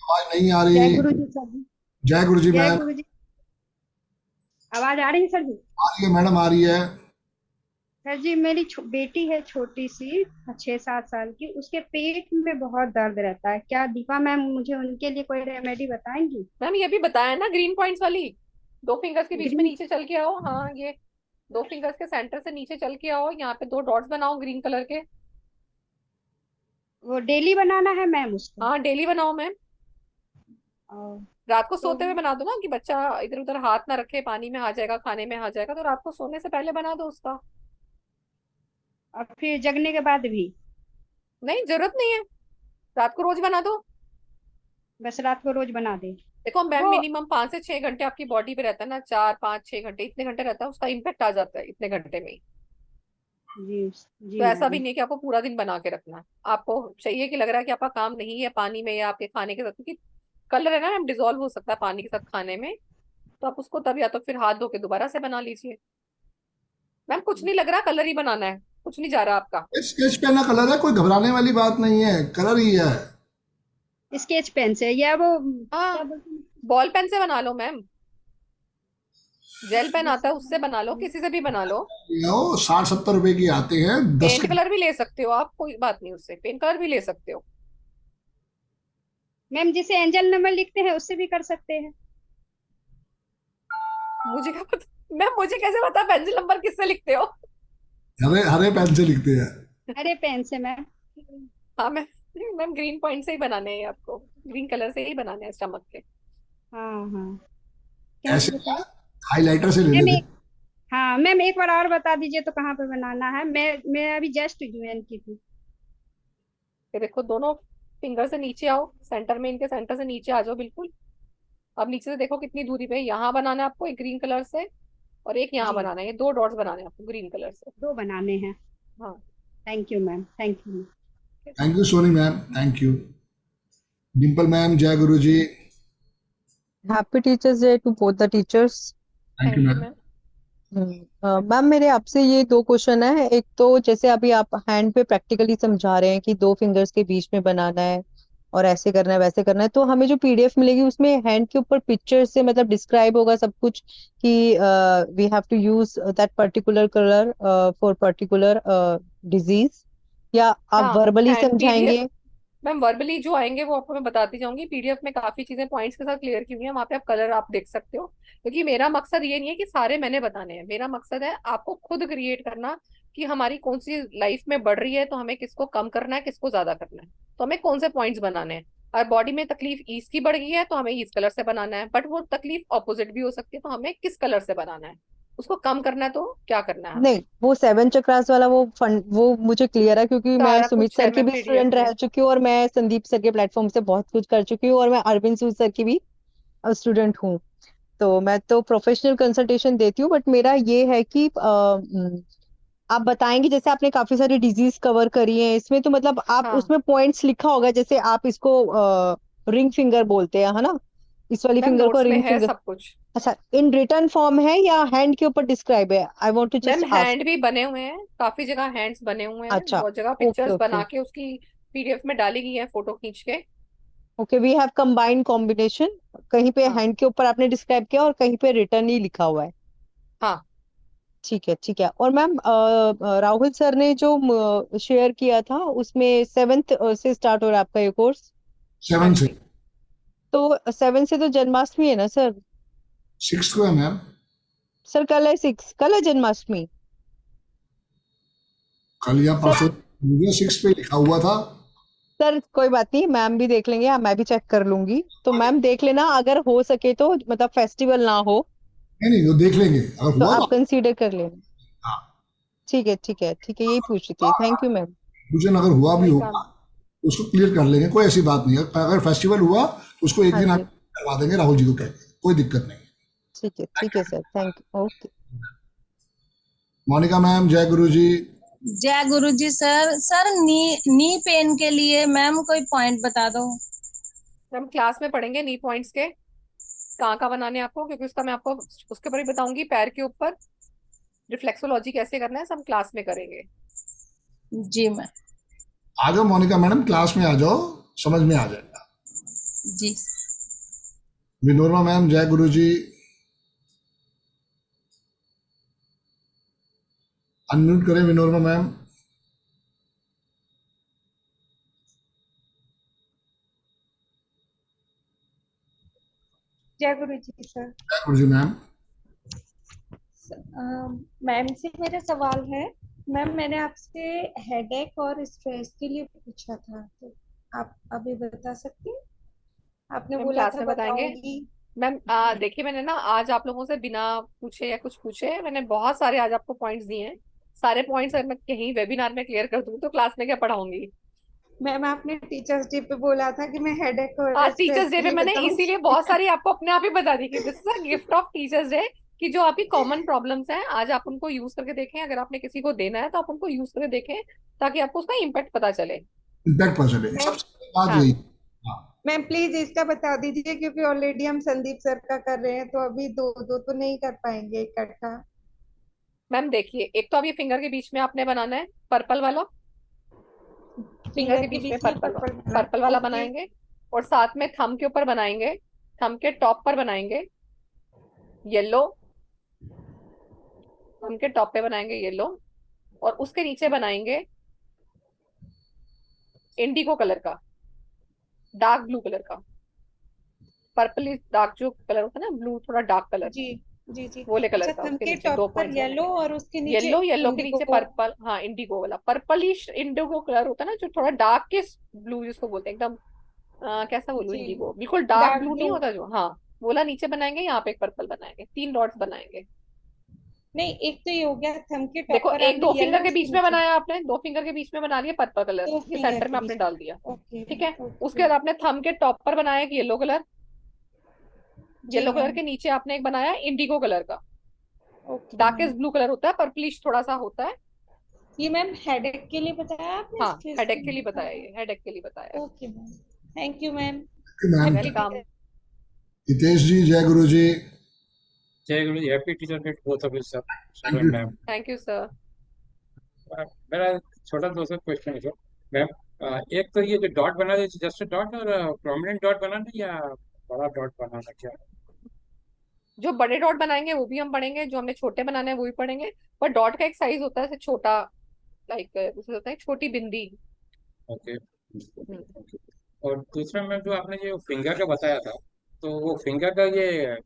आवाज नहीं आ जय रही। गुरु जी सर जी। जय गुरु जी जय मैम। गुरु जी। आवाज आ रही है सर जी? आ रही है मैडम, आ रही है। सर जी, मेरी बेटी है छोटी सी, 6-7 साल की, उसके पेट में बहुत दर्द रहता है। क्या दीपा मैम मुझे उनके लिए कोई रेमेडी बताएंगी? मैम ये भी बताया ना, ग्रीन पॉइंट्स वाली, 2 फिंगर्स के बीच में ग्रीन, नीचे चल के आओ। हाँ, ये 2 फिंगर्स के सेंटर से नीचे चल के आओ, यहाँ पे 2 डॉट्स बनाओ ग्रीन कलर के। वो डेली बनाना है मैम उसको? हाँ, डेली बनाओ मैम। और रात को तो सोते हुए बना दो ना, कि बच्चा इधर उधर हाथ ना रखे, पानी में आ जाएगा, खाने में आ जाएगा, तो रात को सोने से पहले बना दो उसका। और फिर जगने के बाद भी? नहीं, जरूरत नहीं है, रात को रोज बना दो। बस रात को रोज बना दे? देखो मैम, वो मिनिमम 5 से 6 घंटे आपकी बॉडी पे रहता है ना, 4, 5, 6 घंटे, इतने घंटे रहता है, उसका इम्पैक्ट आ जाता है इतने घंटे में ही। जी तो जी ऐसा भी जी। नहीं है कि आपको पूरा दिन बना के रखना है। आपको चाहिए कि लग रहा है कि आपका काम नहीं है पानी में या आपके खाने के साथ, क्योंकि कलर है ना मैम, डिजोल्व हो सकता है पानी के साथ खाने में, तो आप उसको तब या तो फिर हाथ धो के दोबारा से बना लीजिए। मैम कुछ नहीं लग रहा, कलर ही बनाना है, कुछ नहीं जा रहा आपका। स्केच पेन का कलर है, कोई घबराने वाली बात नहीं है, कलर ही है। स्केच पेन से या वो हाँ, क्या बोलते हैं? बॉल पेन से बना लो मैम, जेल पेन आता है उससे बना लो, किसी से भी बना लो। 60-70 रुपए की आते हैं, 10 पेंट कलर भी ले सकते हो आप, कोई बात नहीं, उससे पेंट कलर भी ले सकते हो। मैम जिसे एंजल नंबर लिखते हैं उससे भी कर सकते हैं? मुझे क्या पता मैम, मुझे कैसे पता पेंसिल नंबर किससे लिखते हो? हरे हरे पेन से लिखते हैं। अरे पेन से मैम। हाँ मैम, मैम ग्रीन पॉइंट से ही बनाने हैं आपको, ग्रीन कलर से ही बनाने हैं स्टमक के। हाँ हाँ, क्या ऐसे बताया? हाइलाइटर से ले मैम लेते। एक, हाँ मैम एक बार और बता दीजिए तो कहाँ पे बनाना है? मैं अभी जस्ट ज्वाइन की थी। ये देखो, दोनों फिंगर से नीचे आओ, सेंटर में, इनके सेंटर से नीचे आ जाओ बिल्कुल। अब नीचे से देखो कितनी दूरी पे, यहाँ बनाना है आपको एक ग्रीन कलर से, और एक यहाँ जी, बनाना है, ये 2 डॉट्स बनाने हैं आपको ग्रीन कलर से। 2 बनाने हैं। हाँ। Thank you ma'am, thank you. Thank you Soni ma'am, thank you. Dimple ma'am, जय गुरु जी। Happy Teachers Day to both the teachers. Thank you ma'am. Ma'am. Ma'am मेरे आपसे ये दो क्वेश्चन है। एक तो जैसे अभी आप हैंड पे प्रैक्टिकली समझा रहे हैं कि दो फिंगर्स के बीच में बनाना है और ऐसे करना है वैसे करना है, तो हमें जो पीडीएफ मिलेगी उसमें हैंड के ऊपर पिक्चर से मतलब डिस्क्राइब होगा सब कुछ कि we have to use that particular colour for particular disease, या आप हाँ वर्बली हैंड पीडीएफ समझाएंगे? मैम वर्बली जो आएंगे वो आपको मैं बताती जाऊंगी। पीडीएफ में काफी चीजें पॉइंट्स के साथ क्लियर की हुई है, वहां पे आप कलर आप देख सकते हो। क्योंकि मेरा मकसद ये नहीं है कि सारे मैंने बताने हैं, मेरा मकसद है आपको खुद क्रिएट करना कि हमारी कौन सी लाइफ में बढ़ रही है तो हमें किसको कम करना है, किसको ज्यादा करना है, तो हमें कौन से पॉइंट्स बनाने हैं। और बॉडी में तकलीफ ईज की बढ़ गई है तो हमें ईज कलर से बनाना है, बट वो तकलीफ ऑपोजिट भी हो सकती है, तो हमें किस कलर से बनाना है, उसको कम करना है तो क्या करना है हमें। नहीं, वो सेवन चक्रास वाला वो मुझे क्लियर है, क्योंकि मैं सारा सुमित कुछ है सर की मैम भी पीडीएफ स्टूडेंट में। रह चुकी हूँ और मैं संदीप सर के प्लेटफॉर्म से बहुत कुछ कर चुकी हूँ और मैं अरविंद सूद सर की भी स्टूडेंट हूँ। तो मैं तो प्रोफेशनल कंसल्टेशन देती हूँ, बट मेरा ये है कि आप बताएंगे जैसे आपने काफी सारी डिजीज कवर करी है इसमें, तो मतलब आप हाँ उसमें पॉइंट्स लिखा होगा, जैसे आप इसको रिंग फिंगर बोलते हैं, है ना? इस वाली मैम फिंगर को नोट्स में रिंग है फिंगर। सब कुछ। अच्छा, इन रिटर्न फॉर्म है या हैंड के ऊपर डिस्क्राइब है? I want to ma'am just ask. Hand भी बने हुए हैं, काफी जगह हैंड्स बने हुए हैं, अच्छा, बहुत जगह ओके पिक्चर्स ओके बना के उसकी पीडीएफ में डाली गई है फोटो खींच के। Okay, we have combined combination. कहीं पे हाँ हैंड के ऊपर आपने डिस्क्राइब किया और कहीं पे रिटर्न ही लिखा हुआ है। हाँ ठीक है ठीक है। और मैम राहुल सर ने जो शेयर किया था उसमें 7th से स्टार्ट हो रहा है आपका ये कोर्स, हाँ 7 से जी। तो 7 से तो जन्माष्टमी है ना सर? 6 को है मैम। सर कल है 6, कल है जन्माष्टमी कल या सर। परसों मुझे 6 पे लिखा हुआ था। सर कोई बात नहीं, मैम भी देख लेंगे, मैं भी चेक कर लूंगी, तो मैम देख लेना, अगर हो सके तो मतलब फेस्टिवल ना हो नहीं नहीं, वो देख लेंगे, अगर तो हुआ आप तो। कंसीडर कर लेना। हाँ, ठीक है ठीक है ठीक है, यही पूछ रही थी। Thank you ma'am. मुझे अगर हुआ भी होगा वेलकम। तो उसको क्लियर कर लेंगे, कोई ऐसी बात नहीं है। अगर फेस्टिवल हुआ तो उसको एक हाँ दिन जी, आगे करवा देंगे, राहुल जी को कह के, कोई दिक्कत नहीं। ठीक है sir, thank you, okay. Monica ma'am, जय गुरु जी। जय गुरु जी सर। सर नी पेन के लिए मैम कोई पॉइंट बता दो। हम क्लास में पढ़ेंगे नी पॉइंट्स के कहाँ कहाँ बनाने हैं आपको, क्योंकि उसका मैं आपको उसके ऊपर ही बताऊंगी। पैर के ऊपर रिफ्लेक्सोलॉजी कैसे करना है सब क्लास में करेंगे। जी मैम। आ जाओ मोनिका मैडम, क्लास में आ जाओ, समझ में आ जाएगा। जी। विनोरमा मैम, जय गुरु जी। अनम्यूट करें विनोरमा मैम। जय गुरु जी सर। जय गुरु जी मैम। मैम से मेरा सवाल है। मैम मैंने आपसे हेडेक और स्ट्रेस के लिए पूछा था, तो आप अभी बता सकती हैं? आपने मैम बोला क्लास था में बताएंगे। बताऊंगी। मैम देखिए मैंने ना आज आप लोगों से बिना पूछे या कुछ पूछे मैंने बहुत सारे आज आपको पॉइंट्स दिए हैं। सारे पॉइंट्स अगर मैं कहीं वेबिनार में क्लियर कर दूं तो क्लास में क्या पढ़ाऊंगी। मैम आपने टीचर्स डे पे बोला था कि मैं हेडेक और टीचर्स स्ट्रेस डे के पे लिए मैंने बताऊंगी। इसीलिए बहुत सारी आपको अपने आप ही बता दी कि this is a gift of teachers day, कि जो आपकी कॉमन प्रॉब्लम्स हैं आज आप उनको यूज करके देखें। अगर आपने किसी को देना है तो आप उनको यूज करके देखें ताकि आपको उसका इम्पैक्ट पता चले। इम्पैक्ट पता चले, मैम सबसे बड़ी बात हाँ यही। हाँ, मैम प्लीज इसका बता दीजिए, क्योंकि ऑलरेडी हम संदीप सर का कर रहे हैं, तो अभी दो दो तो नहीं कर पाएंगे इकट्ठा। मैम देखिए, एक तो आप ये फिंगर के बीच में आपने बनाना है पर्पल वाला, फिंगर के फिंगर के बीच में बीच में पर्पल पर्पल पर्पल वाला ओके। बनाएंगे। और साथ में थंब के ऊपर बनाएंगे, थंब के टॉप पर बनाएंगे येलो, थंब के टॉप पे बनाएंगे येलो। और उसके नीचे बनाएंगे इंडिगो कलर का, डार्क ब्लू कलर का। पर्पल डार्क जो कलर होता है ना, ब्लू थोड़ा डार्क कलर, जी जी जी। वो वाले कलर अच्छा, का थंब उसके के नीचे टॉप 2 पर पॉइंट्स येलो बनाएंगे। और उसके नीचे येलो के नीचे इंडिगो। पर्पल, हाँ इंडिगो वाला पर्पलिश इंडिगो कलर होता है ना, जो थोड़ा डार्क के ब्लू जिसको बोलते हैं एकदम कैसा बोलूं, जी इंडिगो बिल्कुल डार्क डार्क ब्लू नहीं ब्लू। होता जो, हाँ वो वाला नीचे बनाएंगे। यहाँ पे एक पर्पल बनाएंगे, 3 डॉट्स बनाएंगे। नहीं, एक तो ये हो गया, थंब के टॉप देखो पर एक आपने 2 फिंगर येलो, के उसके बीच में नीचे बनाया आपने, 2 फिंगर के बीच में बना लिया पर्पल कलर, दो ये फिंगर सेंटर के में आपने बीच डाल में। दिया। ओके ठीक है, उसके ओके। बाद आपने थंब के टॉप पर बनाया एक येलो कलर, जी येलो कलर मैम। के नीचे आपने एक बनाया इंडिगो कलर का, okay ma'am. Darkest blue colour होता है, पर्पलिश थोड़ा सा होता है। ये मैम हेडेक के लिए बताया आपने, हाँ स्ट्रेस के हेडेक के लिए लिए बताया, बताया? ये हेडेक के लिए बताया। Okay ma'am. Thank you ma'am. Ma'am. Welcome. Hitesh ji, जय गुरु जी। जय गुरु जी, happy teacher day both of you sir, Thank sir you. Ma'am. Thank you sir. मेरा छोटा दोस्त क्वेश्चन है सर मैम। एक तो ये जो डॉट बना है, जस्ट डॉट और प्रोमिनेंट डॉट बनाना या बड़ा डॉट बनाना, क्या? जो बड़े डॉट बनाएंगे वो भी हम पढ़ेंगे, जो हमने छोटे बनाने हैं वो भी पढ़ेंगे। पर डॉट का एक साइज होता है, जैसे छोटा, लाइक उसे होता है छोटी बिंदी। ओके। और दूसरा मैम, जो आपने जो फिंगर का बताया था, तो वो फिंगर का ये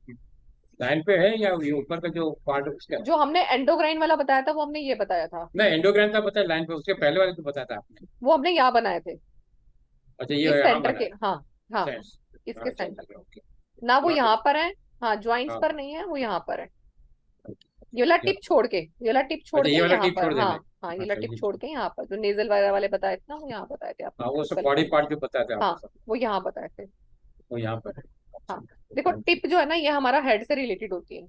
लाइन पे है या ये ऊपर का जो पार्ट उसका? जो हमने एंडोग्राइन वाला बताया था वो हमने ये बताया था। नहीं, एंडोग्राइन का बताया लाइन पे, उसके पहले वाले तो बताया था आपने। वो हमने यहाँ बनाए थे, अच्छा, इस ये यहाँ सेंटर बना के। हाँ हाँ, है। इसके अच्छा, सेंटर ओके। ना, वो हाँ, यहाँ पर है। हाँ, ज्वाइंट्स हाँ। पर नहीं है, वो यहाँ पर है। ये वाला टिप छोड़ के, ये वाला टिप छोड़ अच्छा, के ये वाला यहाँ टिप पर। छोड़ देना हाँ है। हाँ, ये वाला अच्छा, टिप ये छोड़ के यहाँ पर, जो नेजल वाला वाले बताए थे ना, वो यहाँ बताए थे आपको। हाँ, वो सब वाले बॉडी टिप। पार्ट जो बताया था हाँ, आपको सब, वो यहाँ बताए थे। वो यहाँ पर है। हाँ, देखो टिप जो है ना, ये हमारा हेड से रिलेटेड होती है।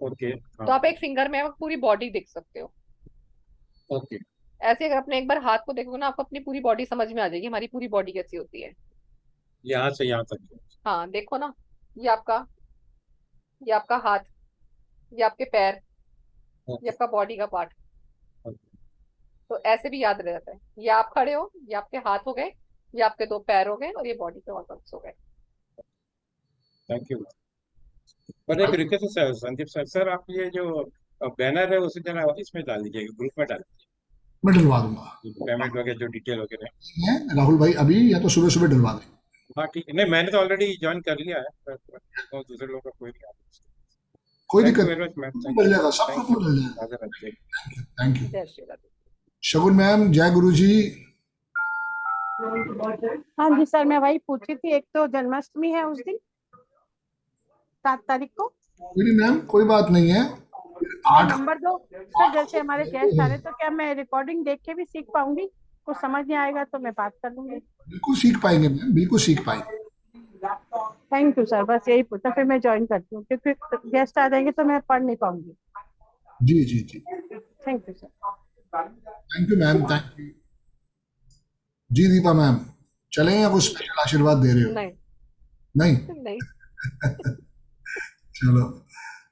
ओके। तो आप एक फिंगर में आप पूरी बॉडी देख सकते हो। ओके। ऐसे अगर अपने एक बार हाथ को देखोगे ना, आपको अपनी पूरी बॉडी समझ में आ जाएगी, हमारी पूरी बॉडी कैसी होती है। यहाँ से यहाँ तक। हाँ, देखो ना, ये आपका हाथ, ये आपके पैर, ये आपका बॉडी का पार्ट। तो ऐसे भी याद रह जाता है। ये आप खड़े हो, ये आपके हाथ हो गए, ये आपके 2 पैर हो गए, और ये बॉडी के ऑर्गन्स हो गए। Thank you. पर एक रिक्वेस्ट है संदीप सर, सर आप ये जो बैनर है उसी तरह इसमें डाल दीजिएगा, ग्रुप में डाल दीजिए, मैं डलवा दूंगा। पेमेंट वगैरह जो डिटेल वगैरह। है राहुल भाई, अभी या तो सुबह सुबह डलवा दें। हाँ ठीक है। नहीं, मैंने तो ऑलरेडी ज्वाइन कर लिया है, तो दूसरे लोगों का कोई नहीं। कोई थैंक यू दिक्कत वेरी मच मैम। नहीं, मिल जाएगा, सब कुछ मिल जाएगा। Thank you. जय श्री राधे। शगुन मैम, जय गुरु जी। हाँ जी सर, मैं वही पूछी थी, एक तो जन्माष्टमी है उस दिन 7 तारीख को। मेरी मैम कोई बात नहीं है। 8 नंबर 2 सर, जैसे हमारे गेस्ट आ रहे तो क्या मैं रिकॉर्डिंग देख के भी सीख पाऊंगी? कुछ समझ नहीं आएगा तो मैं बात कर लूंगी। बिल्कुल सीख पाएंगे मैम, बिल्कुल सीख पाएंगे। थैंक यू सर, बस यही पूछा, फिर मैं ज्वाइन करती हूँ, क्योंकि गेस्ट आ जाएंगे तो मैं पढ़ नहीं पाऊंगी। जी जी जी, thank you sir. Thank you ma'am, thank you. जी दीपा मैम, चलें या कुछ स्पेशल आशीर्वाद दे रहे हो? नहीं नहीं नहीं। चलो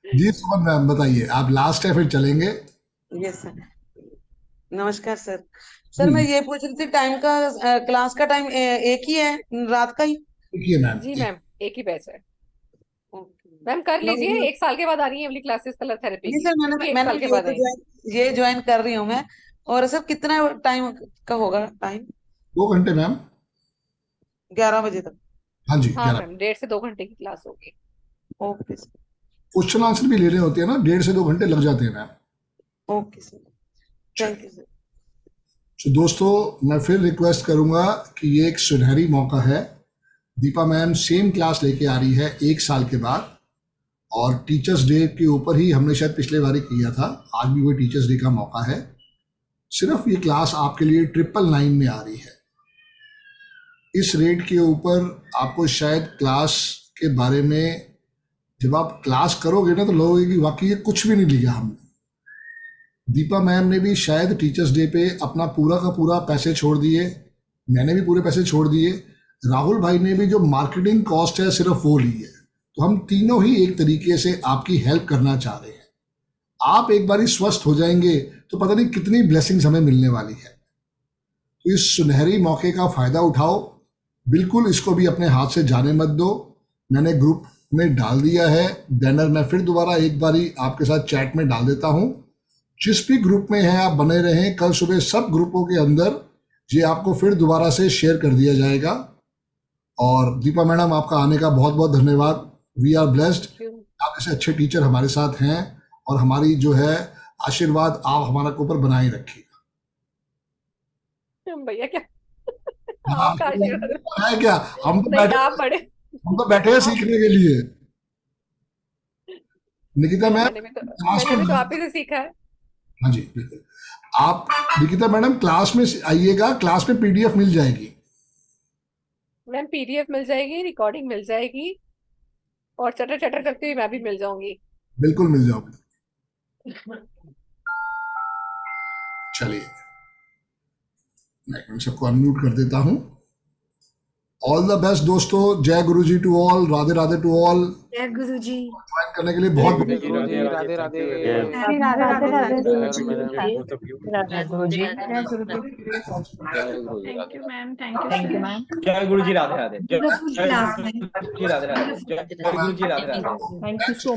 जी, सुमन मैम बताइए, आप लास्ट है फिर चलेंगे। यस सर, नमस्कार सर। सर मैं ये पूछ रही थी, टाइम का क्लास का टाइम एक ही है, रात का ही? देखिए मैम, जी मैम, एक ही बैच है। मैम कर लीजिए, 1 साल के बाद आ रही है अगली क्लासेस कलर थेरेपी नहीं की। सर, एक मैंने साल के ये बाद तो आएंगी। ये ज्वाइन कर रही हूँ मैं। और सर कितना टाइम का होगा टाइम? 2 घंटे मैम। 11 बजे तक? हाँ जी, हाँ 11। मैम, 1.5 से 2 घंटे की क्लास होगी। Okay sir. क्वेश्चन आंसर भी लेने होते हैं ना, 1.5 से 2 घंटे लग जाते हैं ma'am. Okay sir, thank you sir. तो दोस्तों, मैं फिर रिक्वेस्ट करूंगा कि ये एक सुनहरी मौका है। दीपा मैम सेम क्लास लेके आ रही है 1 साल के बाद, और टीचर्स डे के ऊपर ही हमने शायद पिछले बार ही किया था, आज भी वो टीचर्स डे का मौका है। सिर्फ ये क्लास आपके लिए 999 में आ रही है। इस रेट के ऊपर आपको शायद क्लास के बारे में जब आप क्लास करोगे ना, तो लगोगे कि वाकई ये कुछ भी नहीं लिया हमने। दीपा मैम ने भी शायद टीचर्स डे पे अपना पूरा का पूरा पैसे छोड़ दिए, मैंने भी पूरे पैसे छोड़ दिए, राहुल भाई ने भी जो मार्केटिंग कॉस्ट है सिर्फ वो ली है। तो हम तीनों ही एक तरीके से आपकी हेल्प करना चाह रहे हैं। आप एक बार स्वस्थ हो जाएंगे तो पता नहीं कितनी ब्लेसिंग्स हमें मिलने वाली है। तो इस सुनहरी मौके का फायदा उठाओ, बिल्कुल इसको भी अपने हाथ से जाने मत दो। मैंने ग्रुप में डाल दिया है बैनर, मैं फिर दोबारा एक बारी आपके साथ चैट में डाल देता हूं। जिस भी ग्रुप में हैं आप बने रहें, कल सुबह सब ग्रुपों के अंदर ये आपको फिर दोबारा से शेयर कर दिया जाएगा। और दीपा मैडम, आपका आने का बहुत बहुत धन्यवाद। वी आर ब्लेस्ड, आप ऐसे अच्छे टीचर हमारे साथ हैं, और हमारी जो है आशीर्वाद आप हमारा ऊपर बनाए रखिएगा। भैया क्या आपका आपका आशीर्वाद है क्या? हम तो नहीं, बैठे आप बड़े। हम तो बैठे हैं सीखने के लिए। निकिता मैम, मैंने क्लास भी में, तो आप ही से सीखा है। हाँ जी बिल्कुल। आप निकिता मैडम क्लास में आइएगा, क्लास में पीडीएफ मिल जाएगी। मैम पीडीएफ मिल जाएगी, रिकॉर्डिंग मिल जाएगी, और चटर चटर करती हुई मैं भी मिल जाऊंगी। बिल्कुल मिल जाओगे। चलिए, मैं सबको अनम्यूट कर देता हूं। ऑल द बेस्ट दोस्तों, जय गुरुजी to all, Radhe Radhe to all. जय गुरुजी। ज्वाइन करने के लिए बहुत राधे राधे राधे राधे गुरुजी। Thank you ma'am, thank thank you you ma'am. जय गुरु जी, राधे राधे। जय Beautiful class, man. गुरु जी, राधे राधे। जय गुरु जी, Radhe Radhe. Thank you so much.